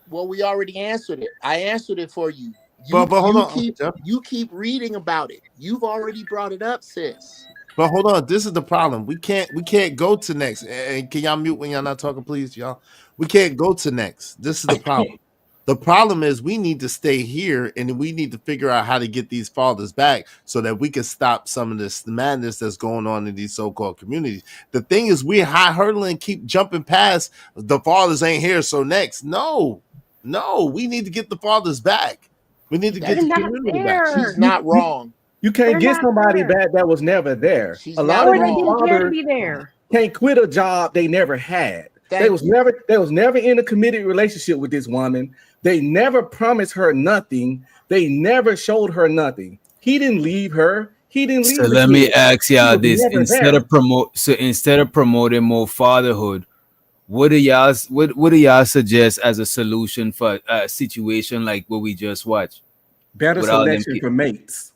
Well, we already answered it. I answered it for you. But hold on, You keep reading about it. You've already brought it up, sis. But hold on, this is the problem. We can't go to next. And can y'all mute when y'all not talking, please, y'all? We can't go to next. This is the problem. The problem is we need to stay here and we need to figure out how to get these fathers back so that we can stop some of this madness that's going on in these so-called communities. The thing is, we're high hurdling, keep jumping past the fathers ain't here. So next, no, we need to get the fathers back. We need to get the community back. She's not wrong. You can't They're get not somebody there. back that was never there. She's A lot not of Or these they wrong. didn't care to fathers be there. can't quit a job they never had. They Thank was you. never in a committed relationship with this woman. They never promised her nothing. They never showed her nothing. He didn't leave her. He didn't So leave the let me kid. ask He y'all was this: never instead there. of promoting more fatherhood, what do y'all suggest as a solution for a situation like what we just watched? Better With all them selection kids? for mates.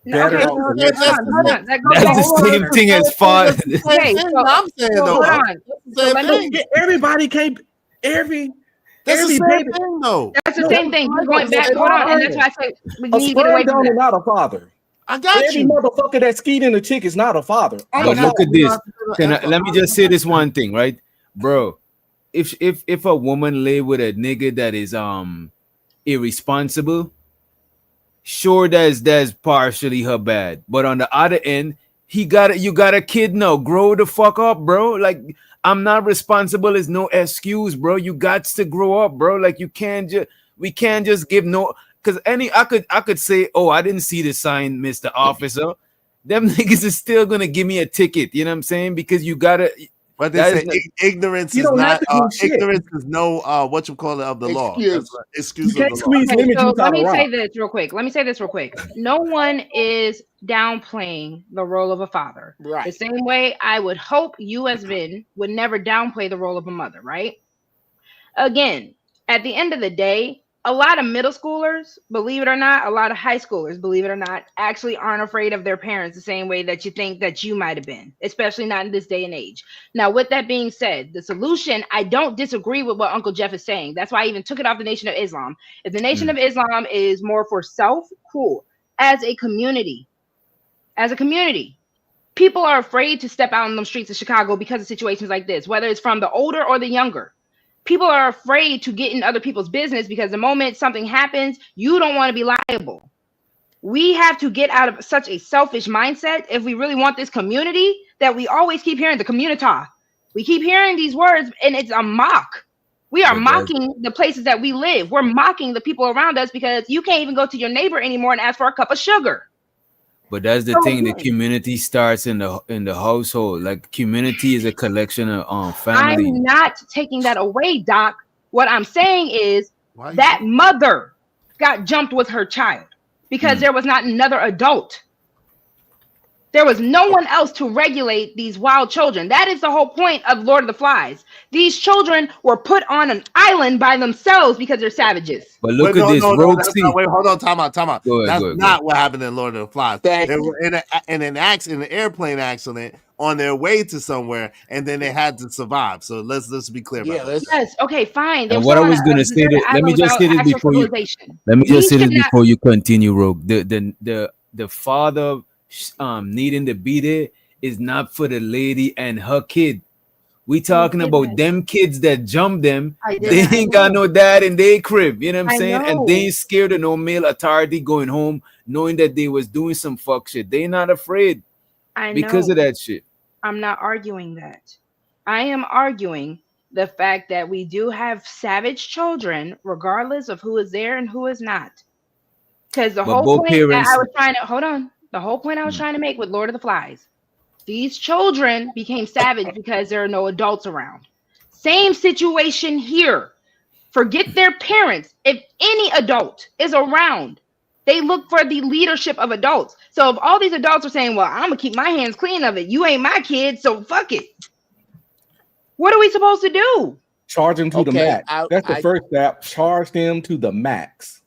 No, Better okay, so Well, hold selection on, for hold mates. on. That goes That's back the to same what thing as father. Okay, so I'm saying hold though. on. So Same let So me. thing. everybody can't every That's the every same baby. thing though. That's the No, same thing. You're going that's back. a Hold on, and father. that's why I say we A need to get sperm away from donor that. not a father. I got Every you. motherfucker that skied in a chick is not a father. I'm a But look father. at this. Let me just say this one thing, right, bro? If a woman lay with a nigga that is irresponsible, sure that's partially her bad. But on the other end, you got a kid now. Grow the fuck up, bro. Like I'm not responsible is no excuse, bro. You got to grow up, bro. Like we can't just give no because I could say, oh, I didn't see the sign, Mr. Officer. Them niggas is still gonna give me a ticket, you know what I'm saying? Because you gotta But they that say is not, ignorance You is don't have not to do shit. ignorance is no what you call it of the law. That's Excuse. right. You Excuse of can't the law. squeeze Okay, lemon so juice let out of me say rock. this real quick. No one is downplaying the role of a father. The Right. same way I would hope you as men would never downplay the role of a mother, right? Again, at the end of the day, a lot of middle schoolers, believe it or not, a lot of high schoolers, believe it or not, actually aren't afraid of their parents the same way that you think that you might have been, especially not in this day and age. Now, with that being said, the solution, I don't disagree with what Uncle Jeff is saying. That's why I even took it off the Nation of Islam. If the Nation of Islam is more for self, cool. As a community, people are afraid to step out on the streets of Chicago because of situations like this, whether it's from the older or the younger. People are afraid to get in other people's business because the moment something happens, you don't want to be liable. We have to get out of such a selfish mindset if we really want this community that we always keep hearing the community. We keep hearing these words and it's a mock. We are but that's mocking the places that we live. We're mocking the people around us because you can't even go to your neighbor anymore and ask for a cup of sugar. But that's the So thing. The again, community starts in the household. Like community is a collection of family. I'm not taking that away, Doc. What I'm saying is Why you that say- mother got jumped with her child because there was not another adult. There was no one else to regulate these wild children. That is the whole point of Lord of the Flies. These children were put on an island by themselves because they're savages. But look Wait, at this, no, Rogue that's C. not, wait, hold on, time out. Go ahead, That's go ahead. not what happened in Lord of the Flies. Thank They you. were in an airplane accident on their way to somewhere, and then they had to survive. So let's be clear Yeah, about that. let's Yes, okay, fine. They And were what I still on was a gonna say, deserted let me island just without say this actual before you. civilization. Let me just We say this should not. before you continue, Rogue. The father needing to be there is not for the lady and her kid. We talking about them kids that jump them. I did They not ain't got know. no dad in their crib. You know what I'm I saying? And know. they ain't scared of no male authority going home, knowing that they was doing some fuck shit. They not afraid I because of know. that shit. I'm not arguing that. I am arguing the fact that we do have savage children, regardless of who is there and who is not. Because the But whole both point that parents. I was trying to hold on, the whole point I was trying to make with Lord of the Flies, these children became savage because there are no adults around. Same situation here. Forget their parents. If any adult is around, they look for the leadership of adults. So if all these adults are saying, well, I'm gonna keep my hands clean of it, you ain't my kid, so fuck it. What are we supposed to do? Charge them to the Okay, max. That's the first step. Charge them to the max.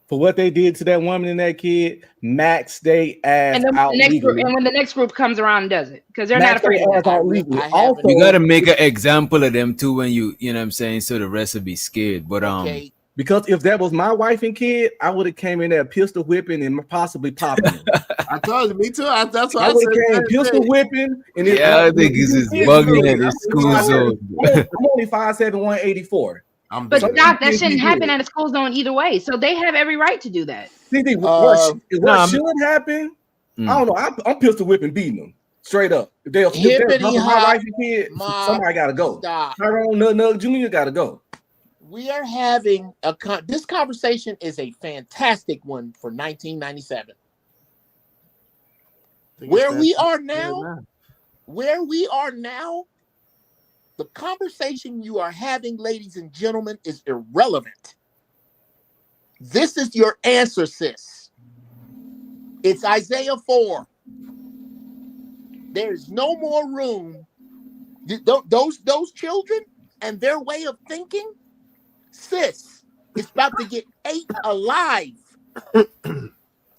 For what they did to that woman and that kid, max they ass And then out the next group, legally. and when the next group comes around and does it, because they're not Max afraid they of ass that. out legally. I Also, You got to make an example of them too when you know what I'm saying, so the rest will be scared. But okay. because if that was my wife and kid, I would have came in there pistol whipping and possibly popping them. I told you, me too. That's what I I would have said. came pistol whipping and yeah, I think it's just bugging at this school zone. I'm only 5'7", 184. But Some Doc, that kids shouldn't be happen big. at a school zone either way. So they have every right to do that. What should happen? I don't know. I'm pistol whipping, beating them straight up. If they're Hippity bumping my hop, wife and kid, somebody got to go. Tyrone Nug Jr. got to go. We are having this conversation is a fantastic one for 1997. Where we are now, the conversation you are having, ladies and gentlemen, is irrelevant. This is your answer, sis. It's Isaiah 4. There's no more room. Those children and their way of thinking, sis, it's about to get ate alive.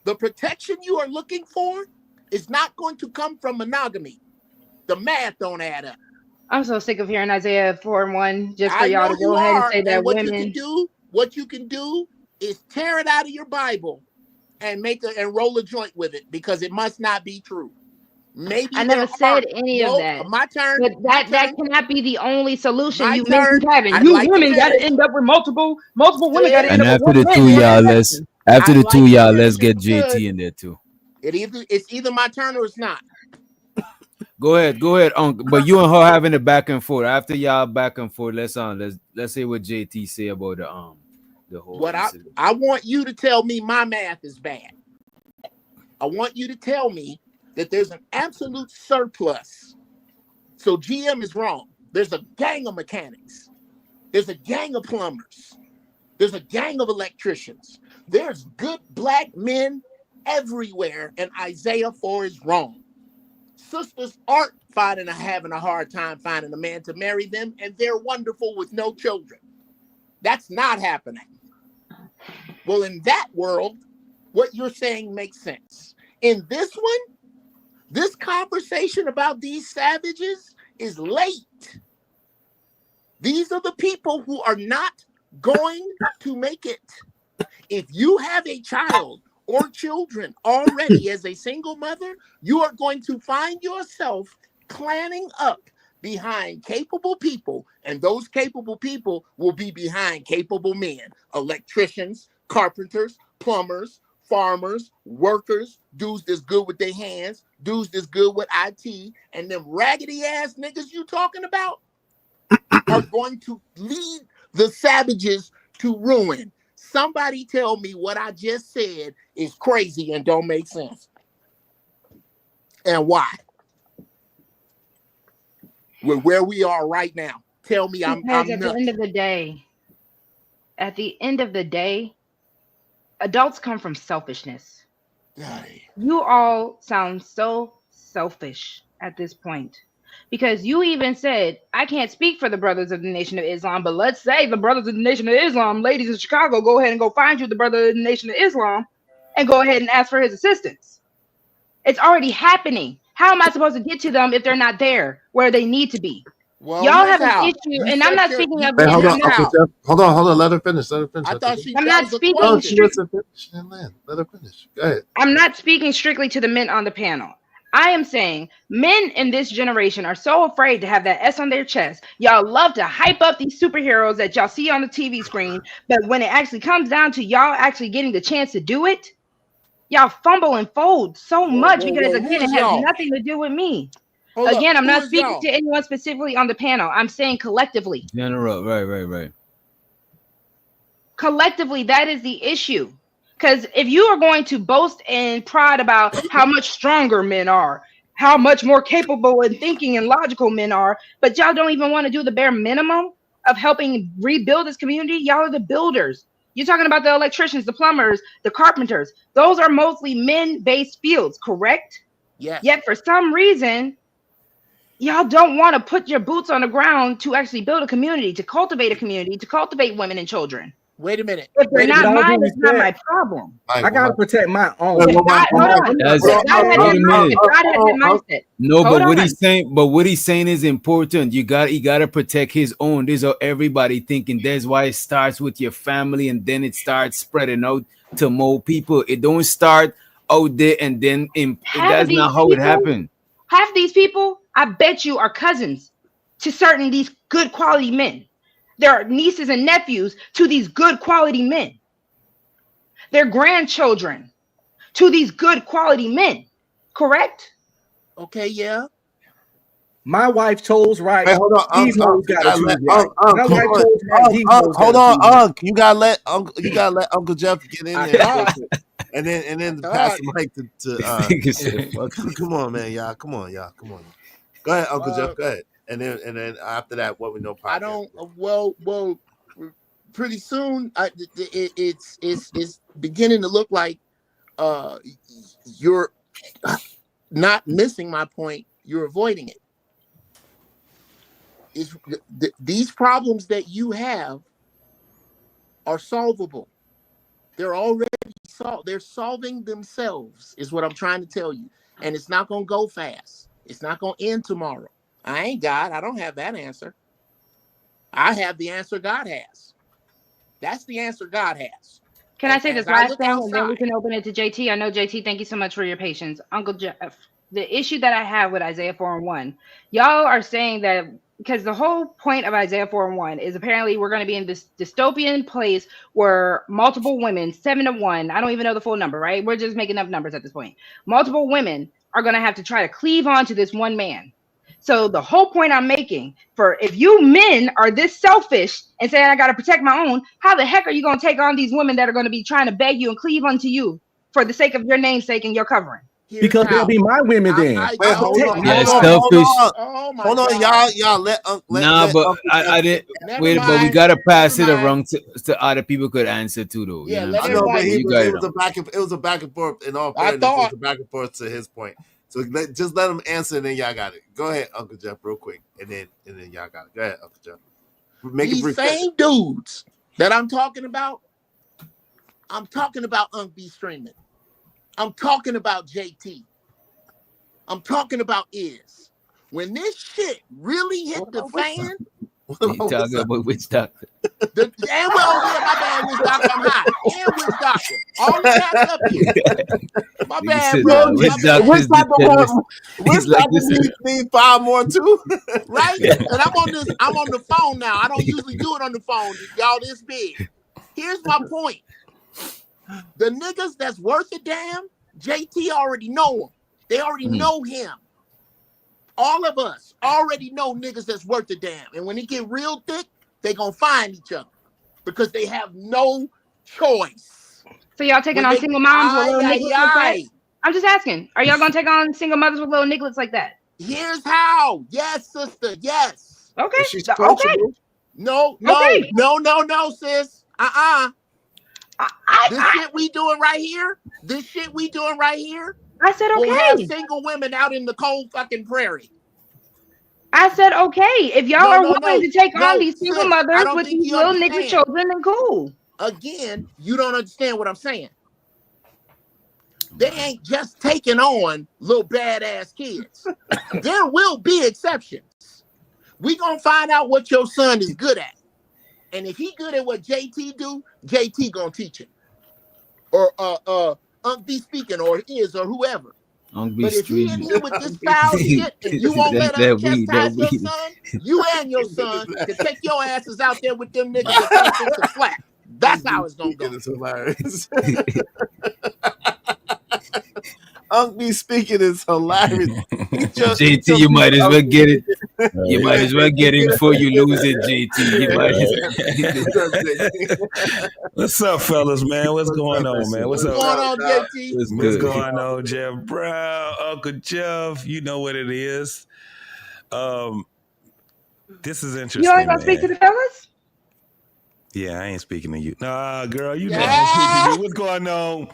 The protection you are looking for is not going to come from monogamy. The math don't add up. I'm so sick of hearing Isaiah 4:1 just for I y'all know to go you ahead and are, say that and what women. you can do is tear it out of your Bible and roll a joint with it, because it must not be true. Maybe I never said any of that. My turn. But that cannot be the only solution. My You turn. mentioned having I'd you like to women got to finish. end up with multiple women got to end And up with after the one two, man. y'all, I'd let's like get to finish if JT you in there too. It's either my turn or it's not. Go ahead, Uncle. But you and her having a back and forth. After y'all back and forth, let's say what JT say about the whole. What I want you to tell me my math is bad. I want you to tell me that there's an absolute surplus. So GM is wrong. There's a gang of mechanics. There's a gang of plumbers. There's a gang of electricians. There's good black men everywhere, and Isaiah 4 is wrong. Sisters aren't having a hard time finding a man to marry them, and they're wonderful with no children. That's not happening. Well, in that world, what you're saying makes sense. In this one, this conversation about these savages is late. These are the people who are not going to make it. If you have a child or children already as a single mother, you are going to find yourself clanning up behind capable people, and those capable people will be behind capable men, electricians, carpenters, plumbers, farmers, workers, dudes that's good with their hands, dudes that's good with IT, and them raggedy ass niggas you talking about are going to lead the savages to ruin. Somebody tell me what I just said is crazy and don't make sense. And why? With where we are right now. Tell me I'm Because nuts. at the end of the day, adults come from selfishness. You all sound so selfish at this point. Because you even said, I can't speak for the Brothers of the Nation of Islam, but let's say the Brothers of the Nation of Islam, ladies in Chicago, go ahead and go find you the Brother of the Nation of Islam and go ahead and ask for his assistance. It's already happening. How am I supposed to get to them if they're not there where they need to be? Well, Y'all here's have an how. issue, and I'm not speaking of. Hey, hold on, I'm not- Uncle Jeff. Hold on. Let her finish. I thought she I'm not speaking. No, she doesn't finish. She didn't land. Let her finish. Go ahead. I'm not speaking strictly to the men on the panel. I am saying men in this generation are so afraid to have that S on their chest. Y'all love to hype up these superheroes that y'all see on the TV screen, but when it actually comes down to y'all actually getting the chance to do it, y'all fumble and fold so much because who again, is it has y'all? nothing to do with me. Hold Again, up, I'm who not is speaking y'all? to anyone specifically on the panel. I'm saying collectively. General, right. Collectively, that is the issue. Because if you are going to boast and pride about how much stronger men are, how much more capable and thinking and logical men are, but y'all don't even want to do the bare minimum of helping rebuild this community, y'all are the builders. You're talking about the electricians, the plumbers, the carpenters. Those are mostly men-based fields, correct? Yes. Yet for some reason, y'all don't want to put your boots on the ground to actually build a community, to cultivate a community, to cultivate women and children. Wait a minute. If they're With not all due mine, it's not my respect, problem. I gotta protect my own. If God, hold on. That's- If God had that mindset, God had that mindset. No, Hold but what on. he's saying is important. You gotta protect his own. These are everybody thinking. That's why it starts with your family, and then it starts spreading out to more people. It don't start out there and then that's not how it happened. Half these people, I bet you, are cousins to certain these good quality men. They're nieces and nephews to these good quality men. They're grandchildren to these good quality men. Correct? Okay, yeah. My wife chose right. Hey, hold on, These hoes gotta choose right. My wife hold chose right. These hoes hold gotta on, choose right. You gotta let Uncle Jeff get in there. and then God. pass the mic to This nigga said- well, come on, man, y'all. Come on. Go ahead, Uncle Jeff. Go ahead. And then after that, what we know. I don't. Well. Pretty soon, it's beginning to look like you're not missing my point. You're avoiding it. These problems that you have are solvable. They're already solved. They're solving themselves, is what I'm trying to tell you. And it's not going to go fast. It's not going to end tomorrow. I ain't God. I don't have that answer. I have the answer God has. That's the answer God has. Can I say this As I last look thing, and then we outside- can open it to JT? I know JT. Thank you so much for your patience, Uncle Jeff. The issue that I have with Isaiah 4:1, y'all are saying that because the whole point of Isaiah 4:1 is apparently we're going to be in this dystopian place where multiple women, 7 to 1, I don't even know the full number, right? We're just making up numbers at this point. Multiple women are going to have to try to cleave on to this one man. So the whole point I'm making for if you men are this selfish and saying I got to protect my own, how the heck are you going to take on these women that are going to be trying to beg you and cleave unto you for the sake of your namesake and your covering? Because they'll be my women then. Wait, hold on, Yeah, hold selfish. on, hold on, y'all. Let Nah, but Uncle I Jeff- didn't wait. But we gotta pass it around to other people could answer too, though. Yeah, you know let what I I'm know, saying? but You got it was a back and forth. In all fairness, it was a back and forth to his point. So just let him answer, and then y'all got it. Go ahead, Uncle Jeff, real quick, and then y'all got it. Go ahead, Uncle Jeff. Make it These brief. same dudes that I'm talking about Unc B Streaming. I'm talking about JT. I'm talking about Iz. When this shit really hit the fan, You talking about which doctor? and well, yeah, my bad, Witch Doctor, I'm hot. And Witch Doctor. All the cats up here. My bad, said, bro. Witch My Doctor bad. is the Witch like, Doctor listen. need 5 more too. Right? And I'm on the phone now. I don't usually do it on the phone. Y'all this big. Here's my point. The niggas that's worth a damn, JT already know them. They already know him. All of us already know niggas that's worth a damn. And when it get real thick, they gonna find each other because they have no choice. So y'all taking on single moms with little nigglets like that? I'm just asking. Are y'all gonna take on single mothers with little nigglets like that? Here's how. Yes, sister. Yes. Okay. She's Okay. coachable. No, sis. This shit we doing right here. I said We'll have okay. single women out in the cold fucking prairie. I said okay. If y'all are willing to take on these single sis, I mothers don't with think these you little nigga understand. children, then cool. Again, you don't understand what I'm saying. They ain't just taking on little badass kids. There will be exceptions. We gonna find out what your son is good at. And if he good at what JT do, JT gonna teach him. Or Unc B speaking or Iz or whoever. Unc B But if he in streaming. here with this foul shit and you won't let That us weed, chastise that your weed. son, you and your son can take your asses out there with them niggas that can't fix a flat. That's how it's gonna go. It's hilarious. Unc B speaking is hilarious. JT, you might as well get it. You might as well get it before you lose it, JT. You might as well. What's up, fellas, man? What's going on, man? What's up? What's going on, JT? What's What's good? going on, Jeff Brown, Uncle Jeff? You know what it is. This is interesting. You ain't gonna speak to the fellas? Yeah, I ain't speaking to you. Nah, girl, you know I'm speaking to you. What's going on?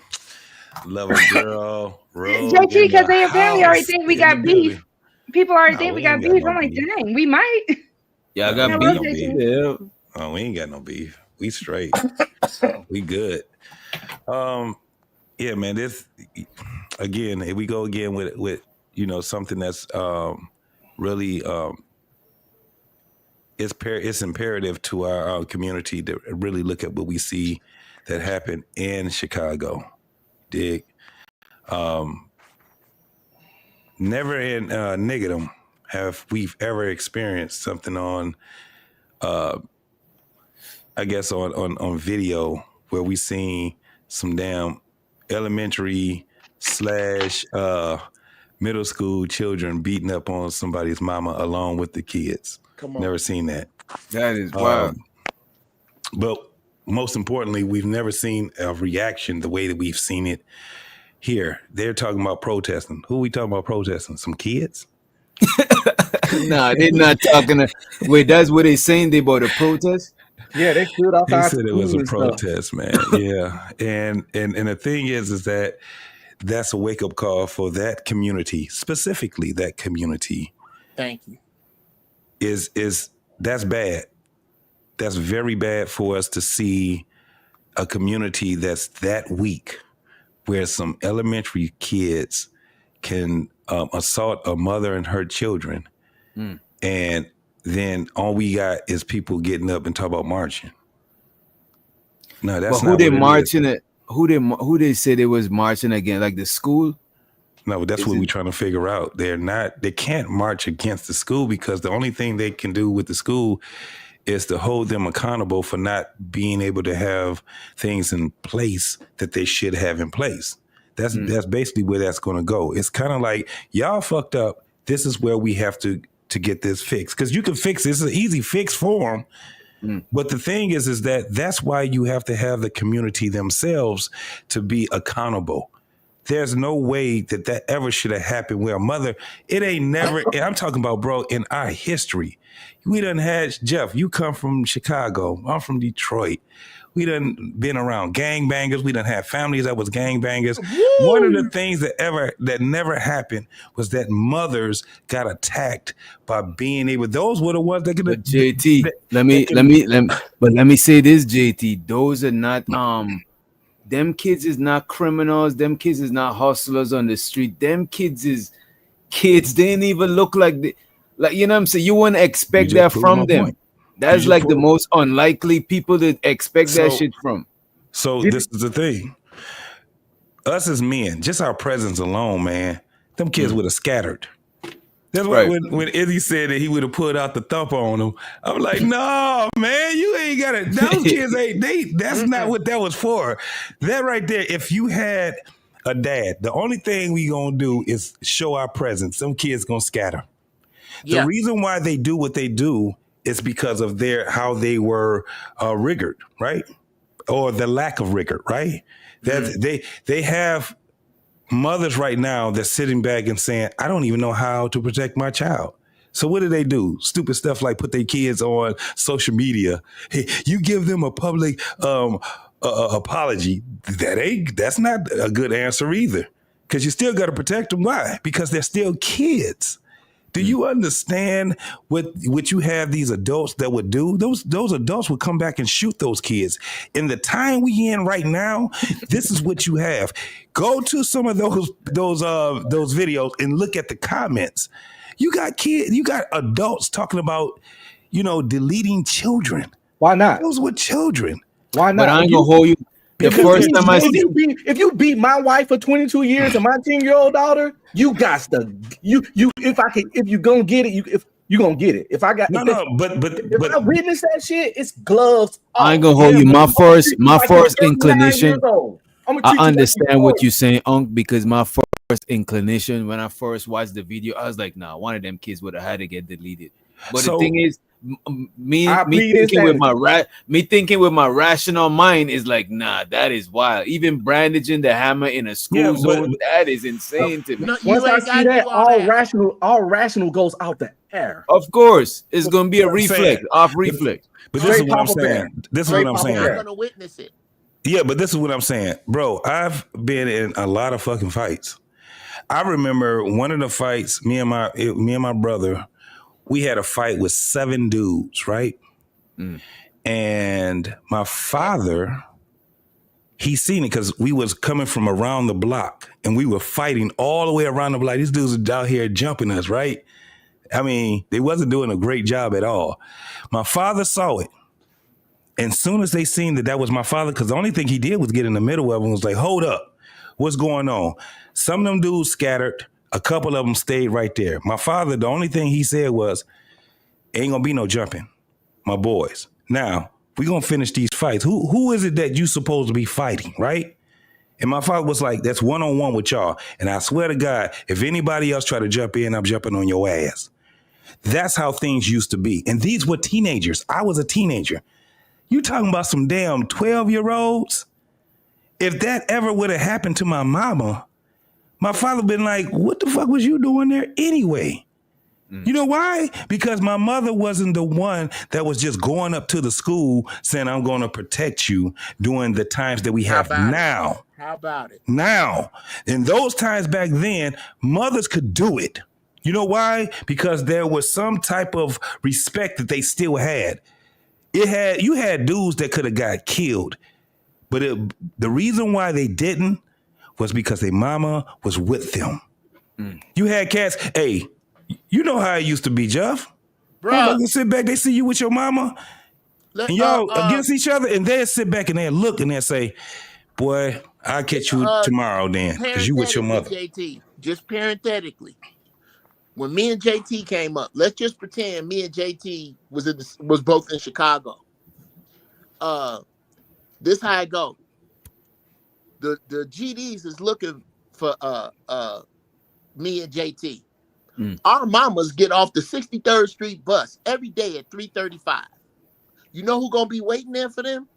Love it, girl. Roll JT, in because the they apparently already house, think we in got the beef. building. People already No, think we we got ain't got beef. no I'm like, beef. dang, we might. Y'all We got ain't beef. no beef. Yeah. Oh, we ain't got no beef. We straight. We good. Yeah, man. This again. Here we go again with something that's really it's imperative to our community to really look at what we see that happened in Chicago. Dig. Never in Niggardom have we ever experienced something on I guess on video where we seen some damn elementary / middle school children beating up on somebody's mama along with the kids. Come on. Never seen that. That is wild. But most importantly, we've never seen a reaction the way that we've seen it here. They're talking about protesting. Who are we talking about protesting? Some kids? Nah, they're not talking. Wait, that's what they're saying. They about a protest. Yeah, they stood off They our said it was a school and stuff. protest, man. Yeah, and the thing is that that's a wake up call for that community, specifically that community. Thank you. Is that's bad. That's very bad for us to see a community that's that weak, where some elementary kids can assault a mother and her children, and then all we got is people getting up and talk about marching. No, that's But who not they what it is. marching at? Who they say they was marching against? Like the school? No, but that's what we're trying to figure out. They can't march against the school because the only thing they can do with the school is to hold them accountable for not being able to have things in place that they should have in place. That's basically where that's going to go. It's kind of like, y'all fucked up. This is where we have to get this fixed. Because you can fix it. It's an easy fix for them. But the thing is that's why you have to have the community themselves to be accountable. There's no way that ever should have happened where a mother, it ain't never, and I'm talking about, bro, in our history. We done had, Jeff, you come from Chicago. I'm from Detroit. We done been around gangbangers. We done had families that was gangbangers. One of the things that never happened was that mothers got attacked by being able, those were the ones that could. But JT, let me say this, JT. Those are not them kids is not criminals. Them kids is not hustlers on the street. Them kids is kids. They didn't even look like you know what I'm saying. You wouldn't expect that from them. Point. That's like the most unlikely people to expect that shit from. So this is the thing. Us as men, just our presence alone, man, them kids would have scattered. That's why when Izzy said that he would have put out the thump on them, I'm like, no, man, you ain't got it. Those kids that's not what that was for. That right there, if you had a dad, the only thing we gonna do is show our presence. Some kids gonna scatter. Yeah. The reason why they do what they do is because of how they were rigored, right? Or the lack of rigor, right? That they have mothers right now that's sitting back and saying, I don't even know how to protect my child. So what do? Stupid stuff like put their kids on social media. Hey, you give them a public apology. That's not a good answer either. Because you still got to protect them. Why? Because they're still kids. Do you understand what you have these adults that would do? Those adults would come back and shoot those kids. In the time we in right now, this is what you have. Go to some of those videos and look at the comments. You got kids, you got adults talking about, deleting children. Why not? Those were children. Why not? But I ain't gonna hold you. The first time I see if you beat my wife for 22 years and my 10-year-old daughter, you got to if you gonna get it, if you gonna get it. If I witness that shit, it's gloves off. I ain't gonna hold you. My first inclination. I understand what you're saying, Unc, because my first inclination when I first watched the video, I was like, nah, one of them kids would have had to get deleted. But the thing is, me thinking with my rational mind is like, nah, that is wild. Even brandishing the hammer in a school zone, that is insane to me. Once I see that, all rational goes out the air. Of course, it's gonna be a reflex. But this is what I'm saying. This is what I'm saying. I'm gonna witness it. Yeah, but this is what I'm saying, bro. I've been in a lot of fucking fights. I remember one of the fights. Me and my brother. We had a fight with 7 dudes, right? And my father, he seen it because we was coming from around the block and we were fighting all the way around the block. These dudes are out here jumping us, right? I mean, they wasn't doing a great job at all. My father saw it. And soon as they seen that was my father, because the only thing he did was get in the middle of them, was like, hold up, what's going on? Some of them dudes scattered. A couple of them stayed right there. My father, the only thing he said was, ain't gonna be no jumping, my boys. Now, we're gonna finish these fights. Who is it that you supposed to be fighting, right? And my father was like, that's one-on-one with y'all. And I swear to God, if anybody else try to jump in, I'm jumping on your ass. That's how things used to be. And these were teenagers. I was a teenager. You talking about some damn 12-year-olds? If that ever would have happened to my mama, my father been like, what the fuck was you doing there anyway? You know why? Because my mother wasn't the one that was just going up to the school saying, I'm going to protect you during the times that we have now. How about it? Now, in those times back then, mothers could do it. You know why? Because there was some type of respect that they still had. You had dudes that could have got killed, but the reason why they didn't was because their mama was with them. You had cats, hey, you know how it used to be, Jeff. Bro, they sit back, they see you with your mama, and y'all against each other, and they sit back and they look and they say, boy, I'll catch you tomorrow then, because you with your mother. JT, just parenthetically, when me and JT came up, let's just pretend me and JT was both in Chicago. This how it go. The GDs is looking for me and JT. Our mamas get off the 63rd Street bus every day at 3:35. You know who gonna be waiting there for them?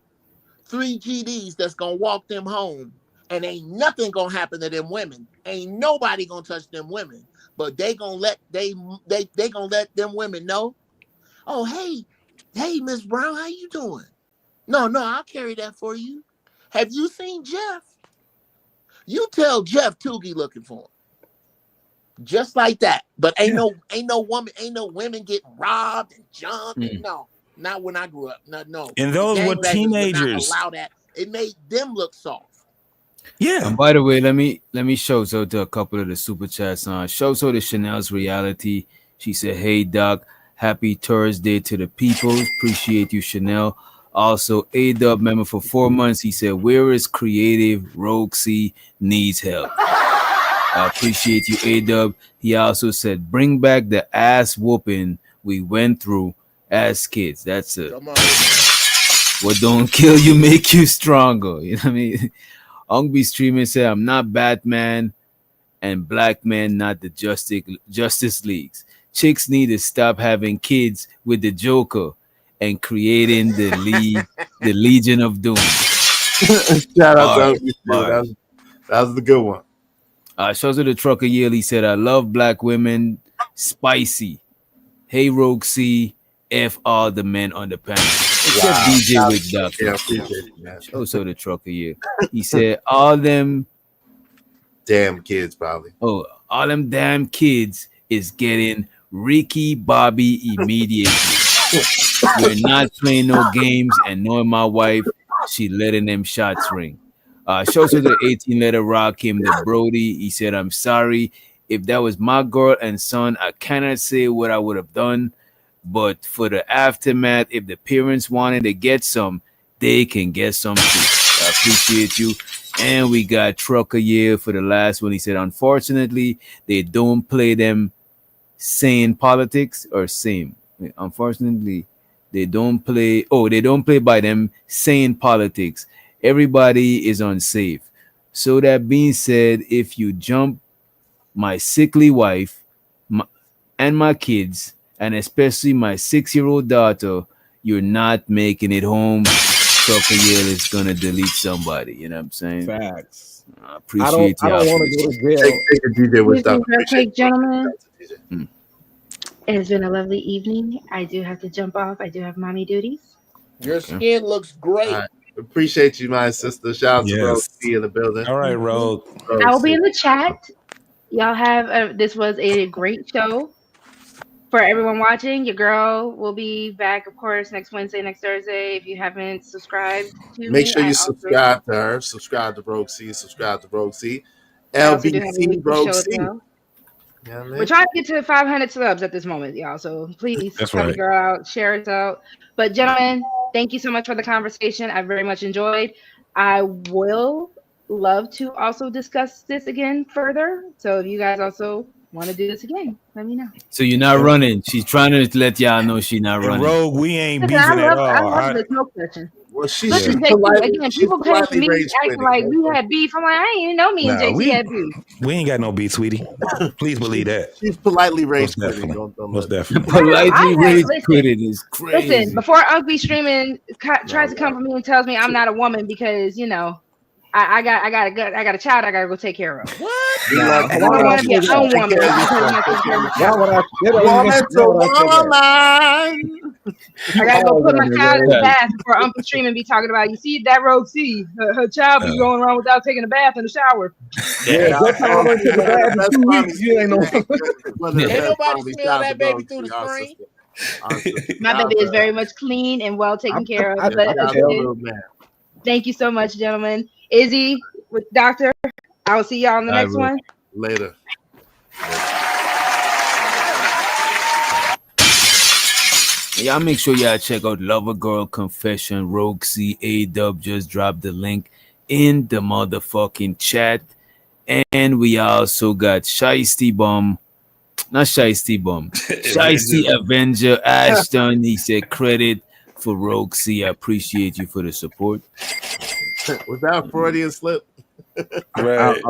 3 GDs that's gonna walk them home, and ain't nothing gonna happen to them women. Ain't nobody gonna touch them women, but they gonna let gonna let them women know. Oh, hey, Miss Brown, how you doing? No, I'll carry that for you. Have you seen Jeff? You tell Jeff Toogie looking for him. Just like that. But ain't no women getting robbed and jumped. No, not when I grew up. No. And those were teenagers. Allow that. It made them look soft. Yeah. And by the way, let me show so to a couple of the super chats on. Show so to Chanel's reality. She said, "Hey Doc, happy Thursday to the people. Appreciate you, Chanel." Also, A-Dub member for 4 months. He said, "Where is creative? Rogue C needs help." I appreciate you, A-Dub. He also said, "Bring back the ass whooping we went through as kids." That's it. What don't kill you make you stronger. You know what I mean? Ongby Streaming said, "I'm not Batman and black men, not the Justice Leagues. Chicks need to stop having kids with the Joker and creating the Legion of Doom." Shout out to Ongby. That was the good one. Shows of the Trucker Yearly, he said, "I love black women, spicy. Hey, Rogue C, F all the men on the panel." Except DJ with Duck. Yeah, appreciate it, man. Shows of the Trucker Year. He said, all them damn kids probably. Oh, all them damn kids is getting Ricky Bobby immediately. We're not playing no games, and knowing my wife, she letting them shots ring. Shows of the 18-letter rock him the Brody. He said, "I'm sorry. If that was my girl and son, I cannot say what I would have done. But for the aftermath, if the parents wanted to get some, they can get some too." I appreciate you. And we got Trucker Year for the last one. He said, "Unfortunately, they don't play them sane politics or same. Unfortunately, they don't play by them sane politics. Everybody is unsafe. So that being said, if you jump my sickly wife and my kids, and especially my 6-year-old daughter, you're not making it home. Trucker Yale is gonna delete somebody." You know what I'm saying? Facts. I appreciate I don't want to go to jail. Take a DJ with Excuse me, real Appreciate quick, gentlemen. It has been a lovely evening. I do have to jump off. I do have mommy duties. Your skin looks great. All right. Appreciate you, my sister. Shout out to Rogue C in the building. All right, Rogue. I will be in the chat. Y'all have this was a great show for everyone watching. Your girl will be back, of course, next Wednesday, next Thursday. If you haven't subscribed to Make me, sure I you also- subscribe to her. Subscribe to Rogue C. Subscribe to Rogue C. I also do have a LBC weekly Rogue show as C. well. You know what I mean? We're trying to get to 500 subs at this moment, y'all. So please That's help right. the girl out, share it out. But gentlemen, thank you so much for the conversation. I very much enjoyed. I will love to also discuss this again further. So if you guys also want to do this again, let me know. So you're not running. She's trying to let y'all know she's not And running. Rogue, we ain't Listen, beefing at all. I love the smoke session. Well, she's Listen, Jake, again, people came to me acting like we had beef. I'm like, I didn't even know me and Nah, JT had beef. we ain't got no beat, sweetie. Please believe that. She's politely rage Most quitting. definitely. Don't Most let definitely. Politely rage listen, quitted is crazy. Listen, before Unc be streaming tries to come for me and tells me I'm not a woman because I got a child I gotta go take care of. What? I don't want to be an own woman because I'm not taking care of my child. I gotta go put my child in the bath before Unc be streaming and be talking about. You see that Rogue C, her child be going around without taking a bath in the shower. Yeah, What time went to the bath in 2 weeks? You ain't no. Ain't nobody smell that baby through the screen. My baby is very much clean and well taken care of. Thank you so much, gentlemen. Izzy with Doctor. I will see y'all on the next one. Later. Y'all make sure y'all check out Lover Girl Confession. Rogue C A-Dub just dropped the link in the motherfucking chat. And we also got Shiesty Bum. Not Shiesty Bum. Shiesty Avenger Ashton. He said credit for Rogue C. I appreciate you for the support. Was that a Freudian slip? Right.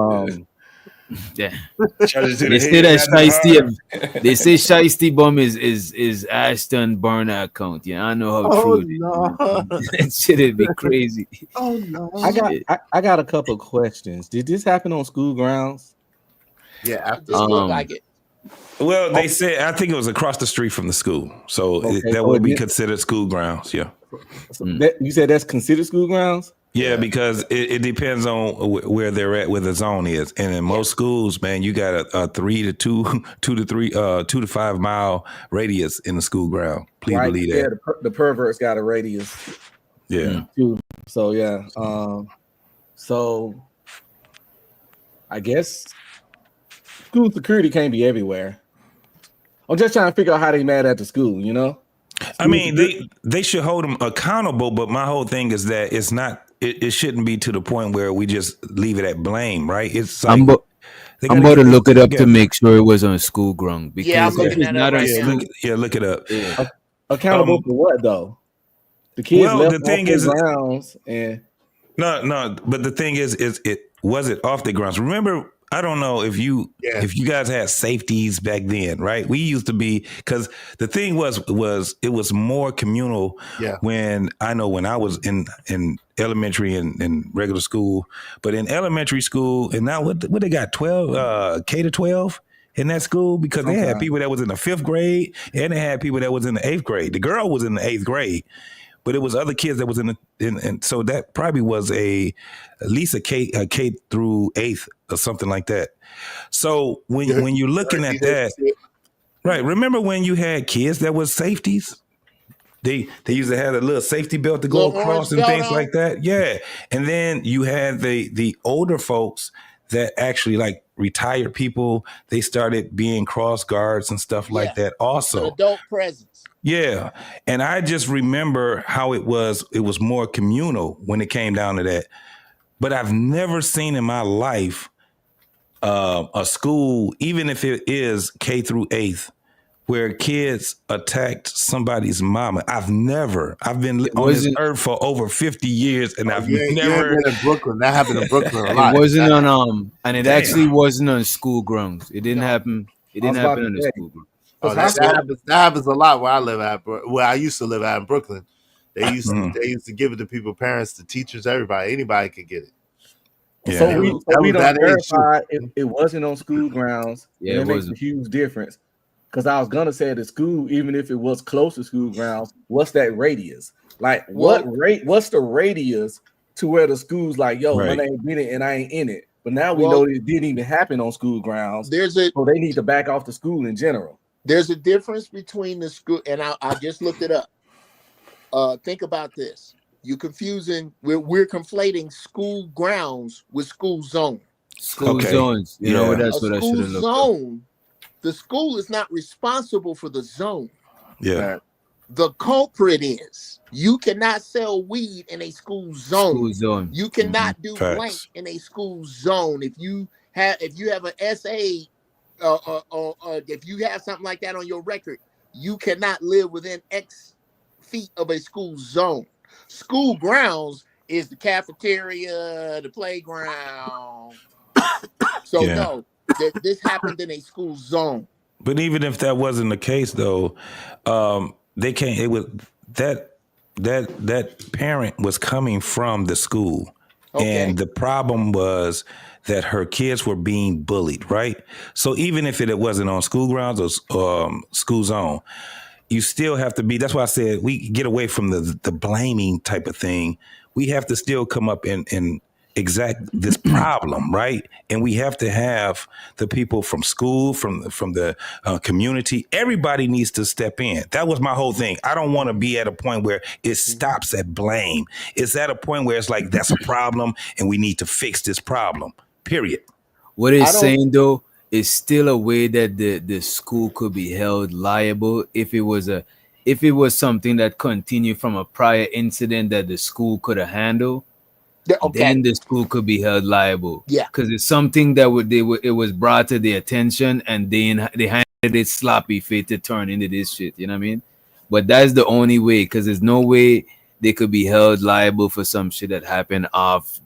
Yeah. They say that Shiesty. They say Shiesty Bum is Ashton burner account. Yeah, I know how true it is. That shit'd be crazy. Oh no. I got a couple of questions. Did this happen on school grounds? Yeah, after looked like it. Well, they said I think it was across the street from the school, so that would be considered school grounds. Yeah. So you said that's considered school grounds? Yeah, because it depends on where they're at, where the zone is, and in most schools, man, you got a 2 to 5 mile radius in the school ground. Please believe that. Yeah, the perverts got a radius. Yeah. Too. So yeah. So I guess school security can't be everywhere. I'm just trying to figure out how they mad at the school, I mean, they should hold them accountable, but my whole thing is that it's not. It shouldn't be to the point where we just leave it at blame, right? It's like, I'm about to look it up to make sure it was on school ground. Because I'm looking if it's at not it on right school, now. look it up. Yeah. Accountable for what though? The kids Well, left the thing is, grounds and no. But the thing is it was it off the grounds. Remember, I don't know if you guys had safeties back then, right? We used to be, because the thing was it was more communal. Yeah. When I was in elementary and regular school, but in elementary school, and now what they got 12 K to 12 in that school, because they had people that was in the 5th grade and they had people that was in the 8th grade. The girl was in the 8th grade. But it was other kids that was and so that probably was at least a K through 8th or something like that. So when you're looking at that, right? Remember when you had kids that was safeties? They used to have a little safety belt to go across and things like that. Yeah, and then you had the older folks that actually like retired people. They started being cross guards and stuff like that. Also, adult presence. Yeah. And I just remember how it was more communal when it came down to that. But I've never seen in my life a school, even if it is K through 8th, where kids attacked somebody's mama. I've been on this earth for over 50 years, and I've never been in Brooklyn. That happened in Brooklyn a lot. It wasn't on and it actually wasn't on school grounds. It didn't happen. It didn't happen on the school grounds. Oh, that happens a lot where I live at. Where I used to live at in Brooklyn, they used to give it to people, parents, to teachers, everybody. Anybody could get it. Yeah. So we don't verify it wasn't on school grounds. Yeah, and it makes a huge difference. Because I was gonna say at the school, even if it was close to school grounds, what's that radius? Like what's the radius to where the school's like, yo, my name in it and I ain't in it. But now we know it didn't even happen on school grounds. So they need to back off the school in general. There's a difference between the school, and I just looked it up. Think about this. We're conflating school grounds with school zone. School zones. You know, that's what I should have looked zone, the school is not responsible for the zone. Yeah. The culprit is. You cannot sell weed in a school zone. School zone. You cannot do blank in a school zone. If you have an SA, if you have something like that on your record, you cannot live within X feet of a school zone. School grounds is the cafeteria, the playground. So Yeah. no, this happened in a school zone. But even if that wasn't the case, though, they can't. It was that parent was coming from the school, and the problem was that her kids were being bullied, right? So even if it wasn't on school grounds or school zone, you still have to be. That's why I said we get away from the blaming type of thing. We have to still come up and exact this problem, right? And we have to have the people from school, from the community. Everybody needs to step in. That was my whole thing. I don't want to be at a point where it stops at blame. It's at a point where it's like, that's a problem and we need to fix this problem, period. What it's saying though is still a way that the school could be held liable if it was something that continued from a prior incident that the school could have handled. Then the school could be held liable. Yeah, because it's something that it was brought to their attention, and then they handed it sloppy fit to turn into this shit. You know what I mean? But that's the only way, because there's no way they could be held liable for some shit that happened off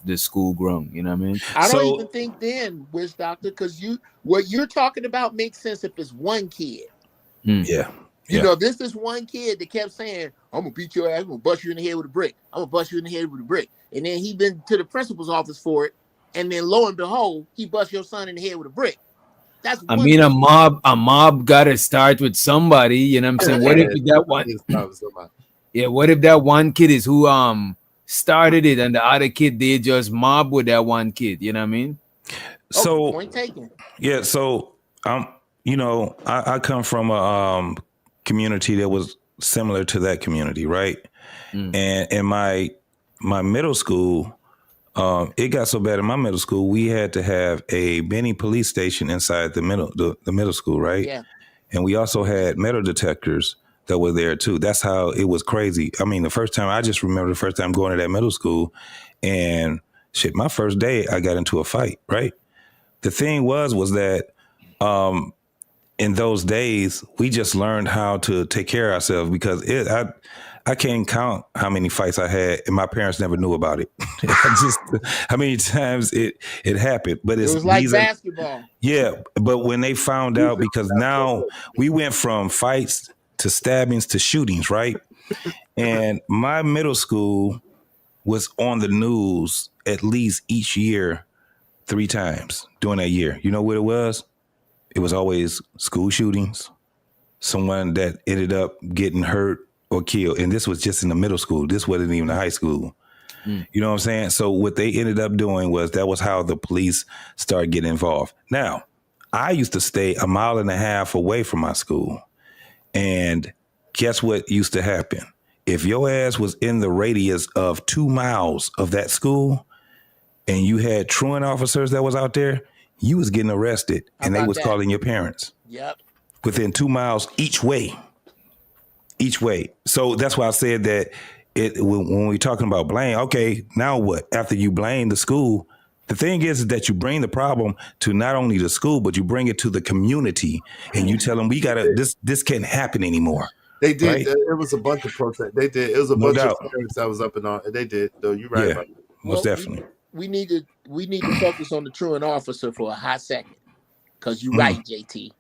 the school ground. You know what I mean? I don't even think then, Wish Doctor, because what you're talking about makes sense if it's one kid. Yeah. You know, this is one kid that kept saying, I'm gonna beat your ass, I'm gonna bust you in the head with a brick. I'm gonna bust you in the head with a brick. And then he been to the principal's office for it, and then lo and behold, he bust your son in the head with a brick. That's I mean, a mob gotta start with somebody, you know what I'm saying? What if that one what if that one kid is who started it, and the other kid they just mob with that one kid, you know what I mean? So point taken. Yeah, so you know, I come from a community that was similar to that community, right? And in my middle school, it got so bad in my middle school, we had to have a mini police station inside the middle school, right? Yeah. And we also had metal detectors that were there too. That's how it was crazy. I mean, I just remember the first time going to that middle school, and shit, my first day I got into a fight, right? The thing was that in those days, we just learned how to take care of ourselves, because I can't count how many fights I had, and my parents never knew about it. How many times it happened. But It was like basketball. Yeah, but when they found out, because now we went from fights to stabbings to shootings, right? And my middle school was on the news at least each year 3 times during that year. You know what it was? It was always school shootings, someone that ended up getting hurt or killed. And this was just in the middle school. This wasn't even the high school. You know what I'm saying? So what they ended up doing was that was how the police started getting involved. Now, I used to stay 1.5 miles away from my school. And guess what used to happen? If your ass was in the radius of 2 miles of that school and you had truant officers that was out there, you was getting arrested, and they was calling your parents. Yep. Within 2 miles each way. So that's why I said that when we're talking about blame, okay, now what? After you blame the school, the thing is that you bring the problem to not only the school, but you bring it to the community, and you tell them this can't happen anymore. They did. Right? It was a bunch of protests. They did. It was a bunch of parents that was up and on. They did. Though you're right. Yeah, most definitely. We need to focus on the truant officer for a hot second, because you're right, JT.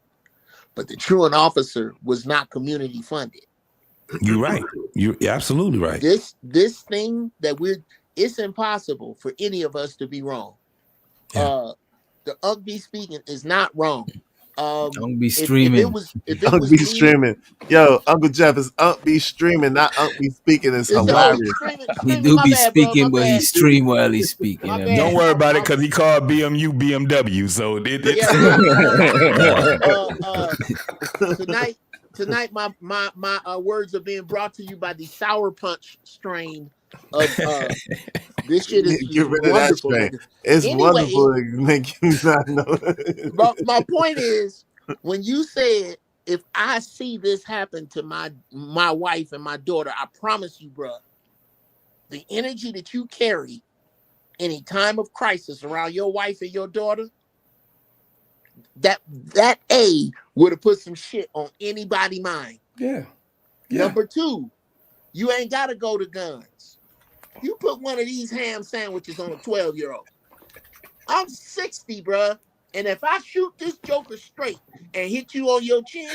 But the truant officer was not community funded. You're right. You're absolutely right. This thing that it's impossible for any of us to be wrong. The Unc be speaking is not wrong. Don't be streaming. Unc be streaming. Yo, Uncle Jeff is Unc be streaming, not Unc be speaking. It's hilarious. He do be speaking, but he stream while he's speaking. Don't worry about it, because he called BMU BMW. So tonight my words are being brought to you by the Sour Punch strain of this shit is Get rid of that strain. It's wonderful to make you not know. My point is, when you said, if I see this happen to my wife and my daughter, I promise you, bro, the energy that you carry in a time of crisis around your wife and your daughter, that would have put some shit on anybody's mind. Yeah. Number 2, You ain't got to go to guns. You put one of these ham sandwiches on a 12-year-old. I'm 60, bruh. And if I shoot this joker straight and hit you on your chin,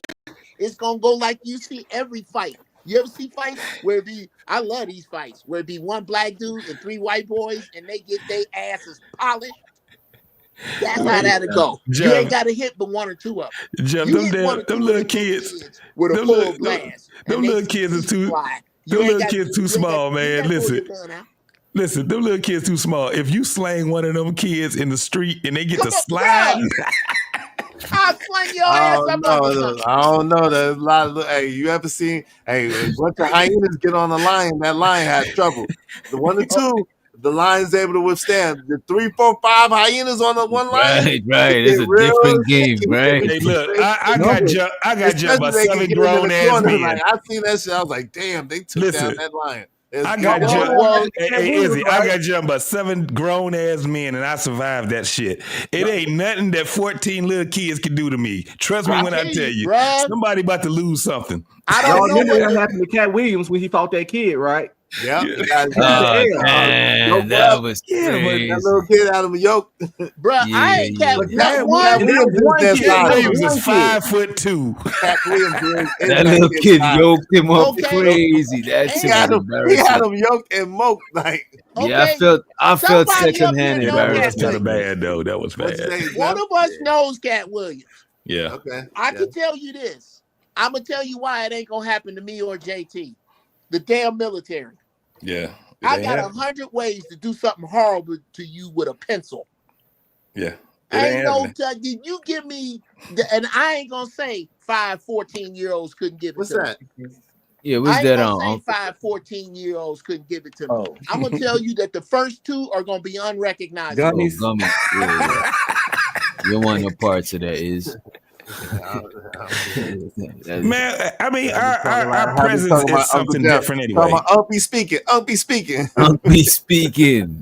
it's going to go like you see every fight. You ever see fights where I love these fights, where it be one black dude and 3 white boys and they get their asses polished? That's how that'll go. You ain't got to hit but 1 or 2 of them. Jeff, You hit 1 or 2 them little kids with a full blast. Them little kids are too. Them little kids too small, man. Listen, them little kids too small. If you slang one of them kids in the street and they get to slide, I'll slang your ass up. I don't know. There's a lot of. Hey, you ever seen? Hey, once the hyenas get on the lion, that lion had trouble. The 1 or 2, the lion's able to withstand. The 3, 4, 5 hyenas on the one lion. Right. It's a different game, right? Hey, look, I got jumped by 7 grown ass men. I seen that shit. I was like, damn, they took down that lion. I got jumped. Hey, Izzy, I got jumped by 7 grown ass men, and I survived that shit. It ain't nothing that 14 little kids can do to me. Trust me when I tell you, somebody about to lose something. I don't remember what happened to Cat Williams when he fought that kid, right? Yeah. That was crazy. That little kid out of a yoke. Bruh, I ain't Cat Williams. Cat Williams is 5'2". Cat Williams. That little kid yoked him up crazy. That shit was embarrassing. He had him yoked and moked like. Yeah, I felt secondhand embarrassed. That's kind of bad though. That was bad. One of us knows Cat Williams. Yeah. Okay. I can tell you this. I'm gonna tell you why it ain't gonna happen to me or JT. The damn military. Yeah. I got 100 ways to do something horrible to you with a pencil. Yeah. Ain't no did you give me and I ain't gonna say 5 14-year-olds couldn't give it What's to that? me. Yeah, what's that on? Say 5 14-years couldn't give it to me. I'm gonna tell you that the first 2 are gonna be unrecognizable. Gummies. Yeah. You don't want no parts of that, is. Man, I mean, our presence is something different anyway. Umpy speaking.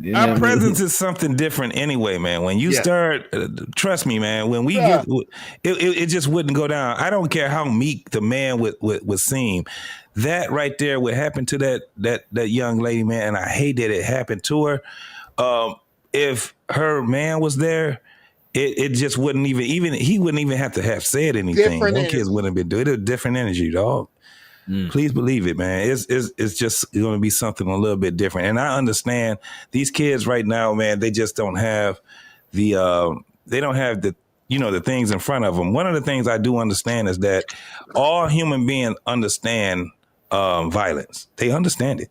You know our presence is something different anyway, man. When you start, trust me, man. When we get, it just wouldn't go down. I don't care how meek the man would seem. That right there would happen to that young lady, man. And I hate that it happened to her. If her man was there, it just wouldn't even he wouldn't even have to have said anything. Them kids wouldn't have been doing it. A different energy, dog. Please believe it, man. It's just going to be something a little bit different. And I understand these kids right now, man. They just don't have the the things in front of them. One of the things I do understand is that all human beings understand violence. They understand it.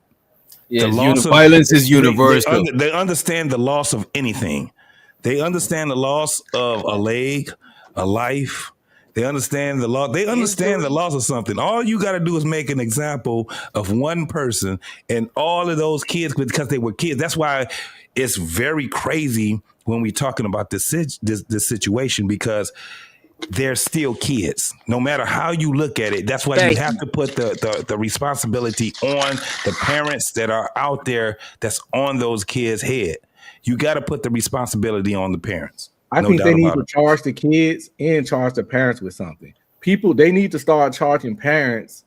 Yeah, violence is universal. They understand the loss of anything. They understand the loss of a leg, a life. They understand the loss. They understand the loss of something. All you got to do is make an example of one person, and all of those kids, because they were kids. That's why it's very crazy when we're talking about this situation, because they're still kids. No matter how you look at it, that's why you have to put the responsibility on the parents that are out there that's on those kids' head. You got to put the responsibility on the parents. I think they need to charge the kids and charge the parents with something. They need to start charging parents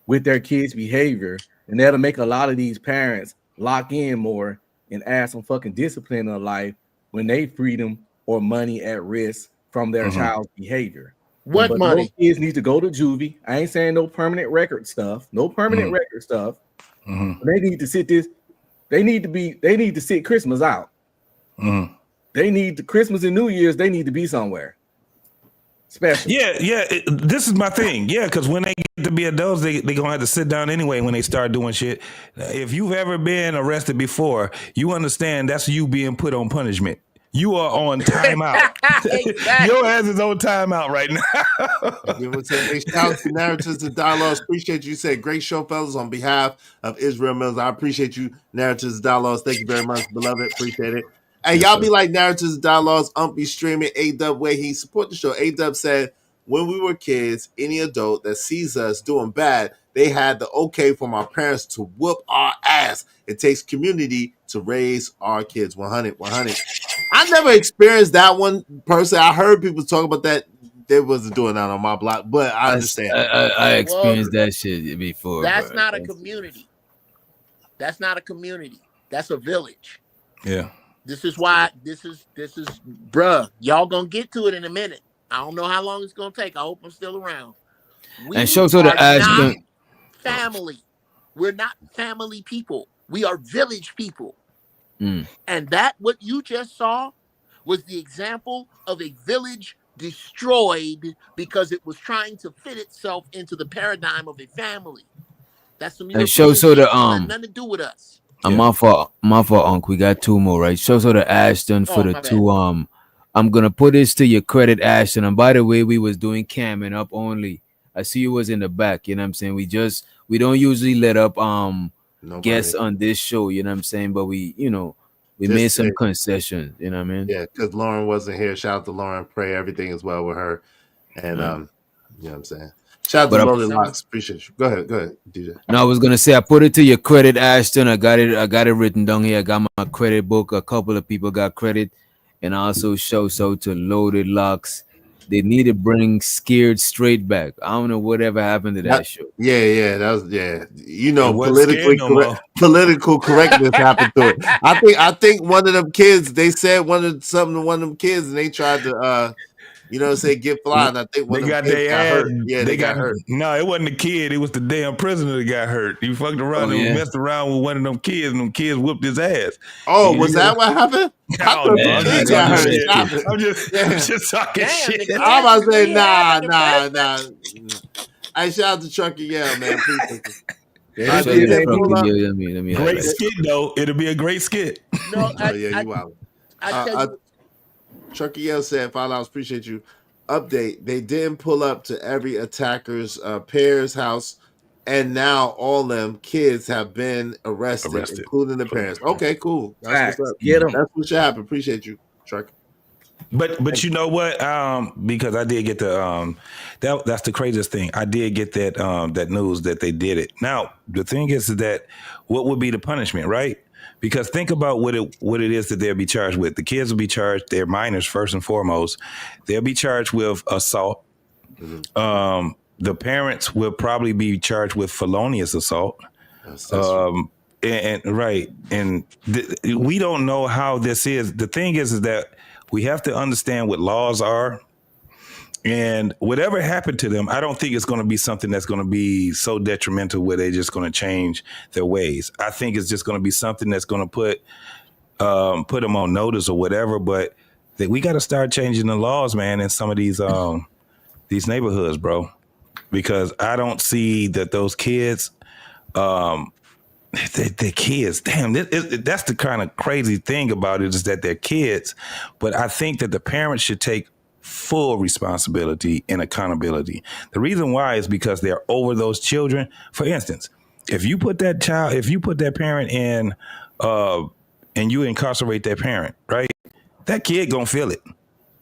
with their kids' behavior, and that'll make a lot of these parents lock in more and add some fucking discipline in their life when they freedom or money at risk from their child's behavior. But money? Those kids need to go to juvie. I ain't saying no permanent record stuff. They need to sit this. They need to sit Christmas out. They need the Christmas and New Year's. They need to be somewhere special. Yeah. This is my thing. Yeah, because when they get to be adults, they gonna have to sit down anyway when they start doing shit. If you've ever been arrested before, you understand that's you being put on punishment. You are on timeout. Exactly. Your ass is on timeout right now. Give it a shout out to Narratives and Dialogues. Appreciate you. Said great show, fellas. On behalf of Israel Mills, I appreciate you, Narratives and Dialogues. Thank you very much, beloved. Appreciate it. Hey, y'all be like Narratives and Dialogues. Be streaming A-Dub way he support the show. A-Dub said, when we were kids, any adult that sees us doing bad, they had the okay from our parents to whoop our ass. It takes community to raise our kids. 100. I never experienced that one personally. I heard people talk about that they wasn't doing that on my block, but I understand. I experienced that shit before. That's bro. not a community. That's not a community. That's a village. Yeah. This is why this is bruh. Y'all gonna get to it in a minute. I don't know how long it's gonna take. I hope I'm still around. And show so the are not Ashton. family. We're not family people. We are village people. Mm. And that what you just saw was the example of a village destroyed because it was trying to fit itself into the paradigm of a family. That's some And show European so shit. the It had nothing to do with us. my fault, Unc. We got two more, right? Show so the Ashton for Oh, the my bad. two. I'm gonna put this to your credit, Ashton. And by the way, we was doing cam and up only. I see you was in the back. You know what I'm saying? We don't usually let up guests on this show. You know what I'm saying? But we Just made some say- concessions. You know what I mean? Yeah, because Lauren wasn't here. Shout out to Lauren. Pray everything is well with her. And you know what I'm saying? Shout out But to I- Loaded Locks. Appreciate you. Go ahead, DJ. No, I was gonna say I put it to your credit, Ashton. I got it written down here. I got my credit book. A couple of people got credit, and I also show so to Loaded Locks. They need to bring Scared Straight back. I don't know whatever happened to that show. Yeah, that was You know, It wasn't scared no more. political correctness happened to it. I think one of them kids, they said something to one of them kids, and they tried to say get fly. And I think one They of them got kids their got ass. hurt. Yeah, they got hurt. No, it wasn't the kid. It was the damn prisoner that got hurt. He fucked around and messed around with one of them kids, and them kids whooped his ass. Oh, And was that what happened? I thought the I'm kid just got talking hurt. shit. I'm just talking shit. I'm about to say nah. I shout out to Chucky Yell, man. Appreciate you. Yeah, Did they pull up? Let me great highlight. skit though. It'll be a great skit. No, Oh yeah, you wild. I tell you, Chucky Yell said, $5. Appreciate you. Update: they didn't pull up to every attacker's parents' house, and now all them kids have been arrested. Including the parents. Okay, cool. That's what's up. Get 'em. That's what should happen. Appreciate you, Chucky. But you know what? Because I did get the that's the craziest thing. I did get that that news that they did it. Now the thing is that what would be the punishment, right? Because think about what it is that they'll be charged with. The kids will be charged. They're minors first and foremost. They'll be charged with assault. Mm-hmm. The parents will probably be charged with felonious assault. And we don't know how this is. The thing is that we have to understand what laws are. And whatever happened to them, I don't think it's going to be something that's going to be so detrimental where they're just going to change their ways. I think it's just going to be something that's going to put them on notice or whatever. But we got to start changing the laws, man, in some of these neighborhoods, bro, because I don't see that those kids, they're kids. Damn, that's the kind of crazy thing about it is that they're kids. But I think that the parents should take full responsibility and accountability. The reason why is because they're over those children. For instance, if you put that parent in, and you incarcerate that parent, right? That kid gonna feel it.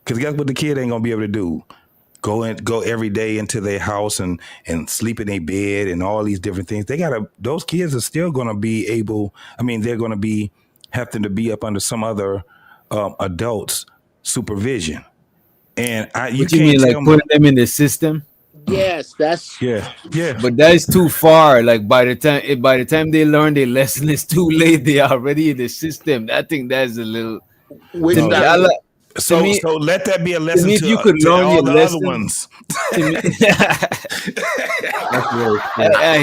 Because guess what the kid ain't gonna be able to do? Go every day into their house and sleep in their bed and all these different things. Those kids are still gonna be able, they're gonna be having to be up under some other adults' supervision. And you You mean like putting them in the system? yes, that's yeah. But that's too far. Like by the time they learn their lesson, it's too late. They are already in the system. I think that's a little. So let that be a lesson if to, you could to learn all your the lesson, other ones. I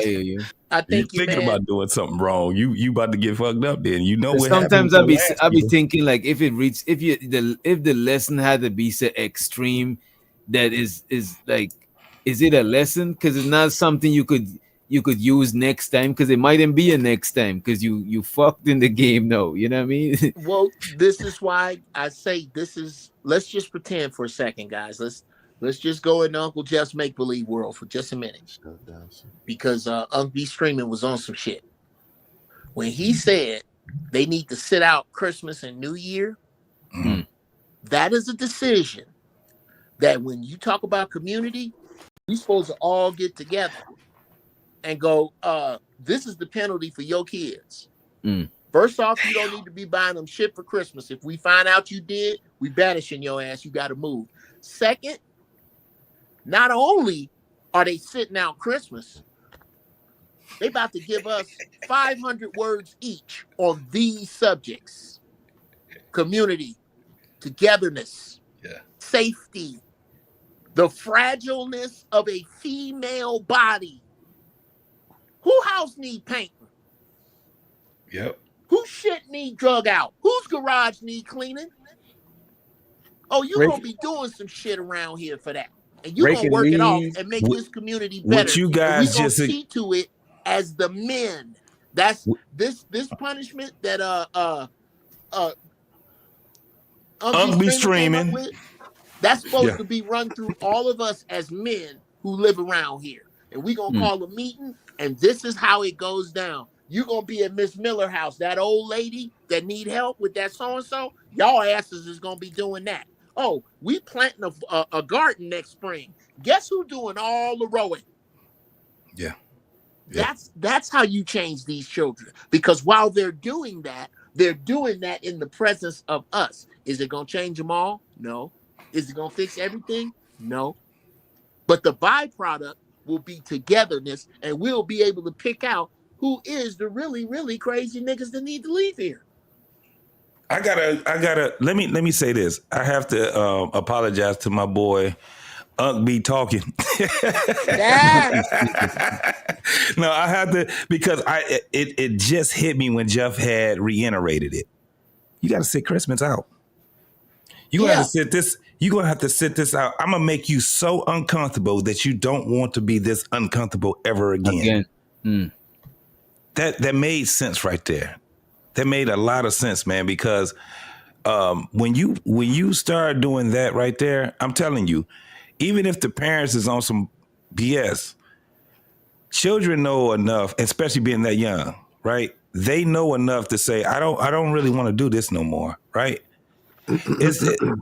hear you. I think you thinking about doing something wrong. You about to get fucked up. Then you know what. Sometimes I'll I be thinking like if the lesson had to be so extreme, that is like, is it a lesson? Because it's not something you could use next time, because it mightn't be a next time because you fucked in the game. No, you know what I mean? Well, this is why I say let's just pretend for a second, guys. Let's just go into Uncle Jeff's make-believe world for just a minute. Because Uncle B Streaming was on some shit. When he said they need to sit out Christmas and New Year, that is a decision that when you talk about community, we're supposed to all get together and go, this is the penalty for your kids. First off, you don't need to be buying them shit for Christmas. If we find out you did, we banishing your ass. You got to move. Second, not only are they sitting out Christmas, they about to give us 500 words each on these subjects: community, togetherness, safety, the fragileness of a female body. Who house need painting? Yep. Who shit need drug out? Whose garage need cleaning? Oh, you gonna be doing some shit around here for that. And you gonna work it off and make this community better. What you And guys we gonna just see to it as the men. That's this punishment that Be streaming. That's supposed to be run through all of us as men who live around here. And we gonna call a meeting, and this is how it goes down. You're gonna be at Miss Miller house, that old lady that need help with that so-and-so, y'all asses is gonna be doing that. Oh, we planting a garden next spring. Guess who doing all the rowing? Yeah. That's how you change these children. Because while they're doing that in the presence of us. Is it gonna change them all? No. Is it gonna fix everything? No. But the byproduct will be togetherness, and we'll be able to pick out who is the really, really crazy niggas that need to leave here. I gotta let me say this. I have to apologize to my boy Unc be talking. No, I have to, because it just hit me when Jeff had reiterated it. You gotta sit Christmas out. You're gonna have to sit this out. I'm gonna make you so uncomfortable that you don't want to be this uncomfortable ever again. That made sense right there. That made a lot of sense, man, because when you start doing that right there, I'm telling you, even if the parents is on some BS, children know enough, especially being that young, right? They know enough to say, I don't really want to do this no more, right?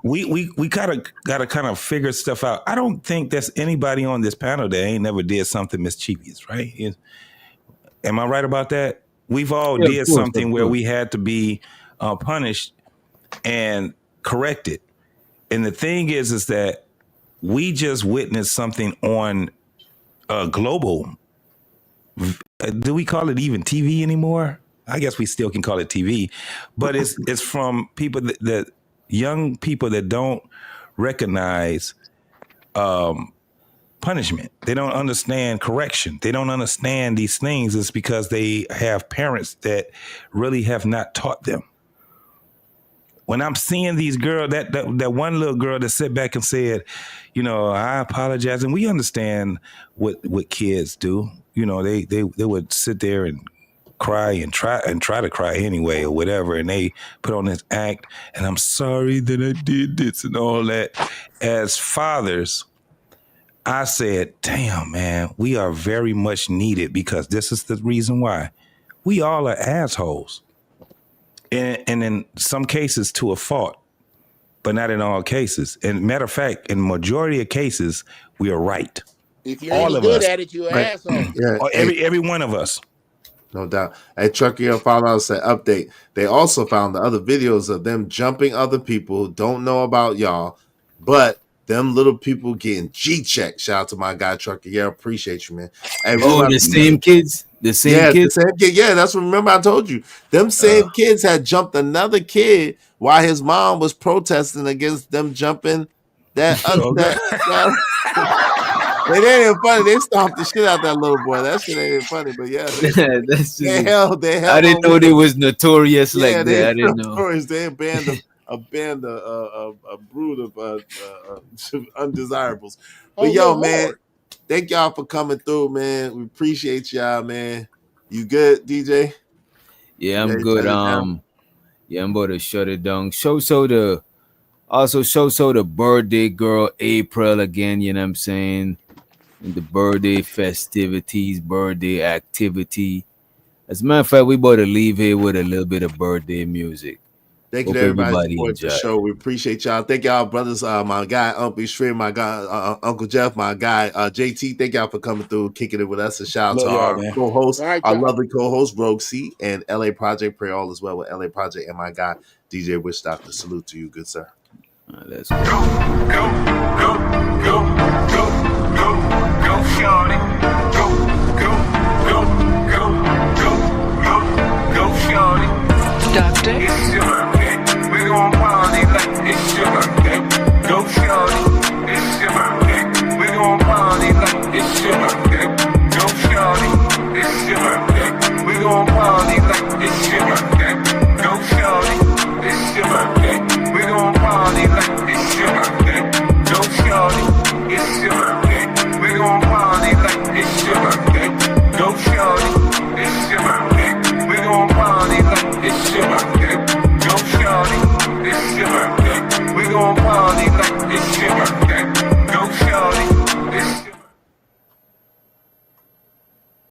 We gotta kind of figure stuff out. I don't think there's anybody on this panel that ain't never did something mischievous, right? Am I right about that? We've all did something where we had to be punished and corrected. And the thing is that we just witnessed something on global. Do we call it even TV anymore? I guess we still can call it TV, but it's from people that young people that don't recognize punishment. They don't understand correction. They don't understand these things. It's because they have parents that really have not taught them. When I'm seeing these girls, that one little girl that sat back and said, I apologize. And we understand what kids do. They would sit there and cry and try to cry anyway or whatever. And they put on this act, and I'm sorry that I did this and all that. As fathers, I said, damn, man, we are very much needed, because this is the reason why. We all are assholes. And in some cases to a fault, but not in all cases. And matter of fact, in majority of cases, we are right. If you're any good at it, you're an asshole. Yeah, every one of us. No doubt. Hey, Truckee and Follow said update. They also found the other videos of them jumping other people. Don't know about y'all, but them little people getting G-checked. Shout out to my guy Truckee. Yeah, appreciate you, man. Hey, the same kids? The same kids? The same kid. Yeah, that's what, remember I told you. Them same kids had jumped another kid while his mom was protesting against them jumping that. It ain't even funny. They stomped the shit out that little boy. That shit ain't even funny, but yeah. That's just, they held I didn't know they was notorious like that. I didn't know. They banned a brood of undesirables. But man, thank y'all for coming through, man. We appreciate y'all, man. You good, DJ? Yeah, I'm good. Yeah, I'm about to shut it down. Show the birthday girl April again, you know what I'm saying? And the birthday festivities, birthday activity. As a matter of fact, we about to leave here with a little bit of birthday music. Thank you Hope to everybody everybody supporting the enjoyed. show. We appreciate y'all. Thank y'all, brothers. My guy, Uncle Shrimp, my guy, Uncle Jeff, my guy, JT. Thank y'all for coming through, kicking it with us. And shout out Love to y'all, our man. co-host, All right, our y'all. lovely co-host, Rogue C, and LA Project. Pray all is well with LA Project, and my guy, DJ Wish Doctor. Salute to you, good sir. Let's go. Go, shorty. Go, shorty. Doctor. It's your birthday. We gon' party like it's your birthday. Go, shorty.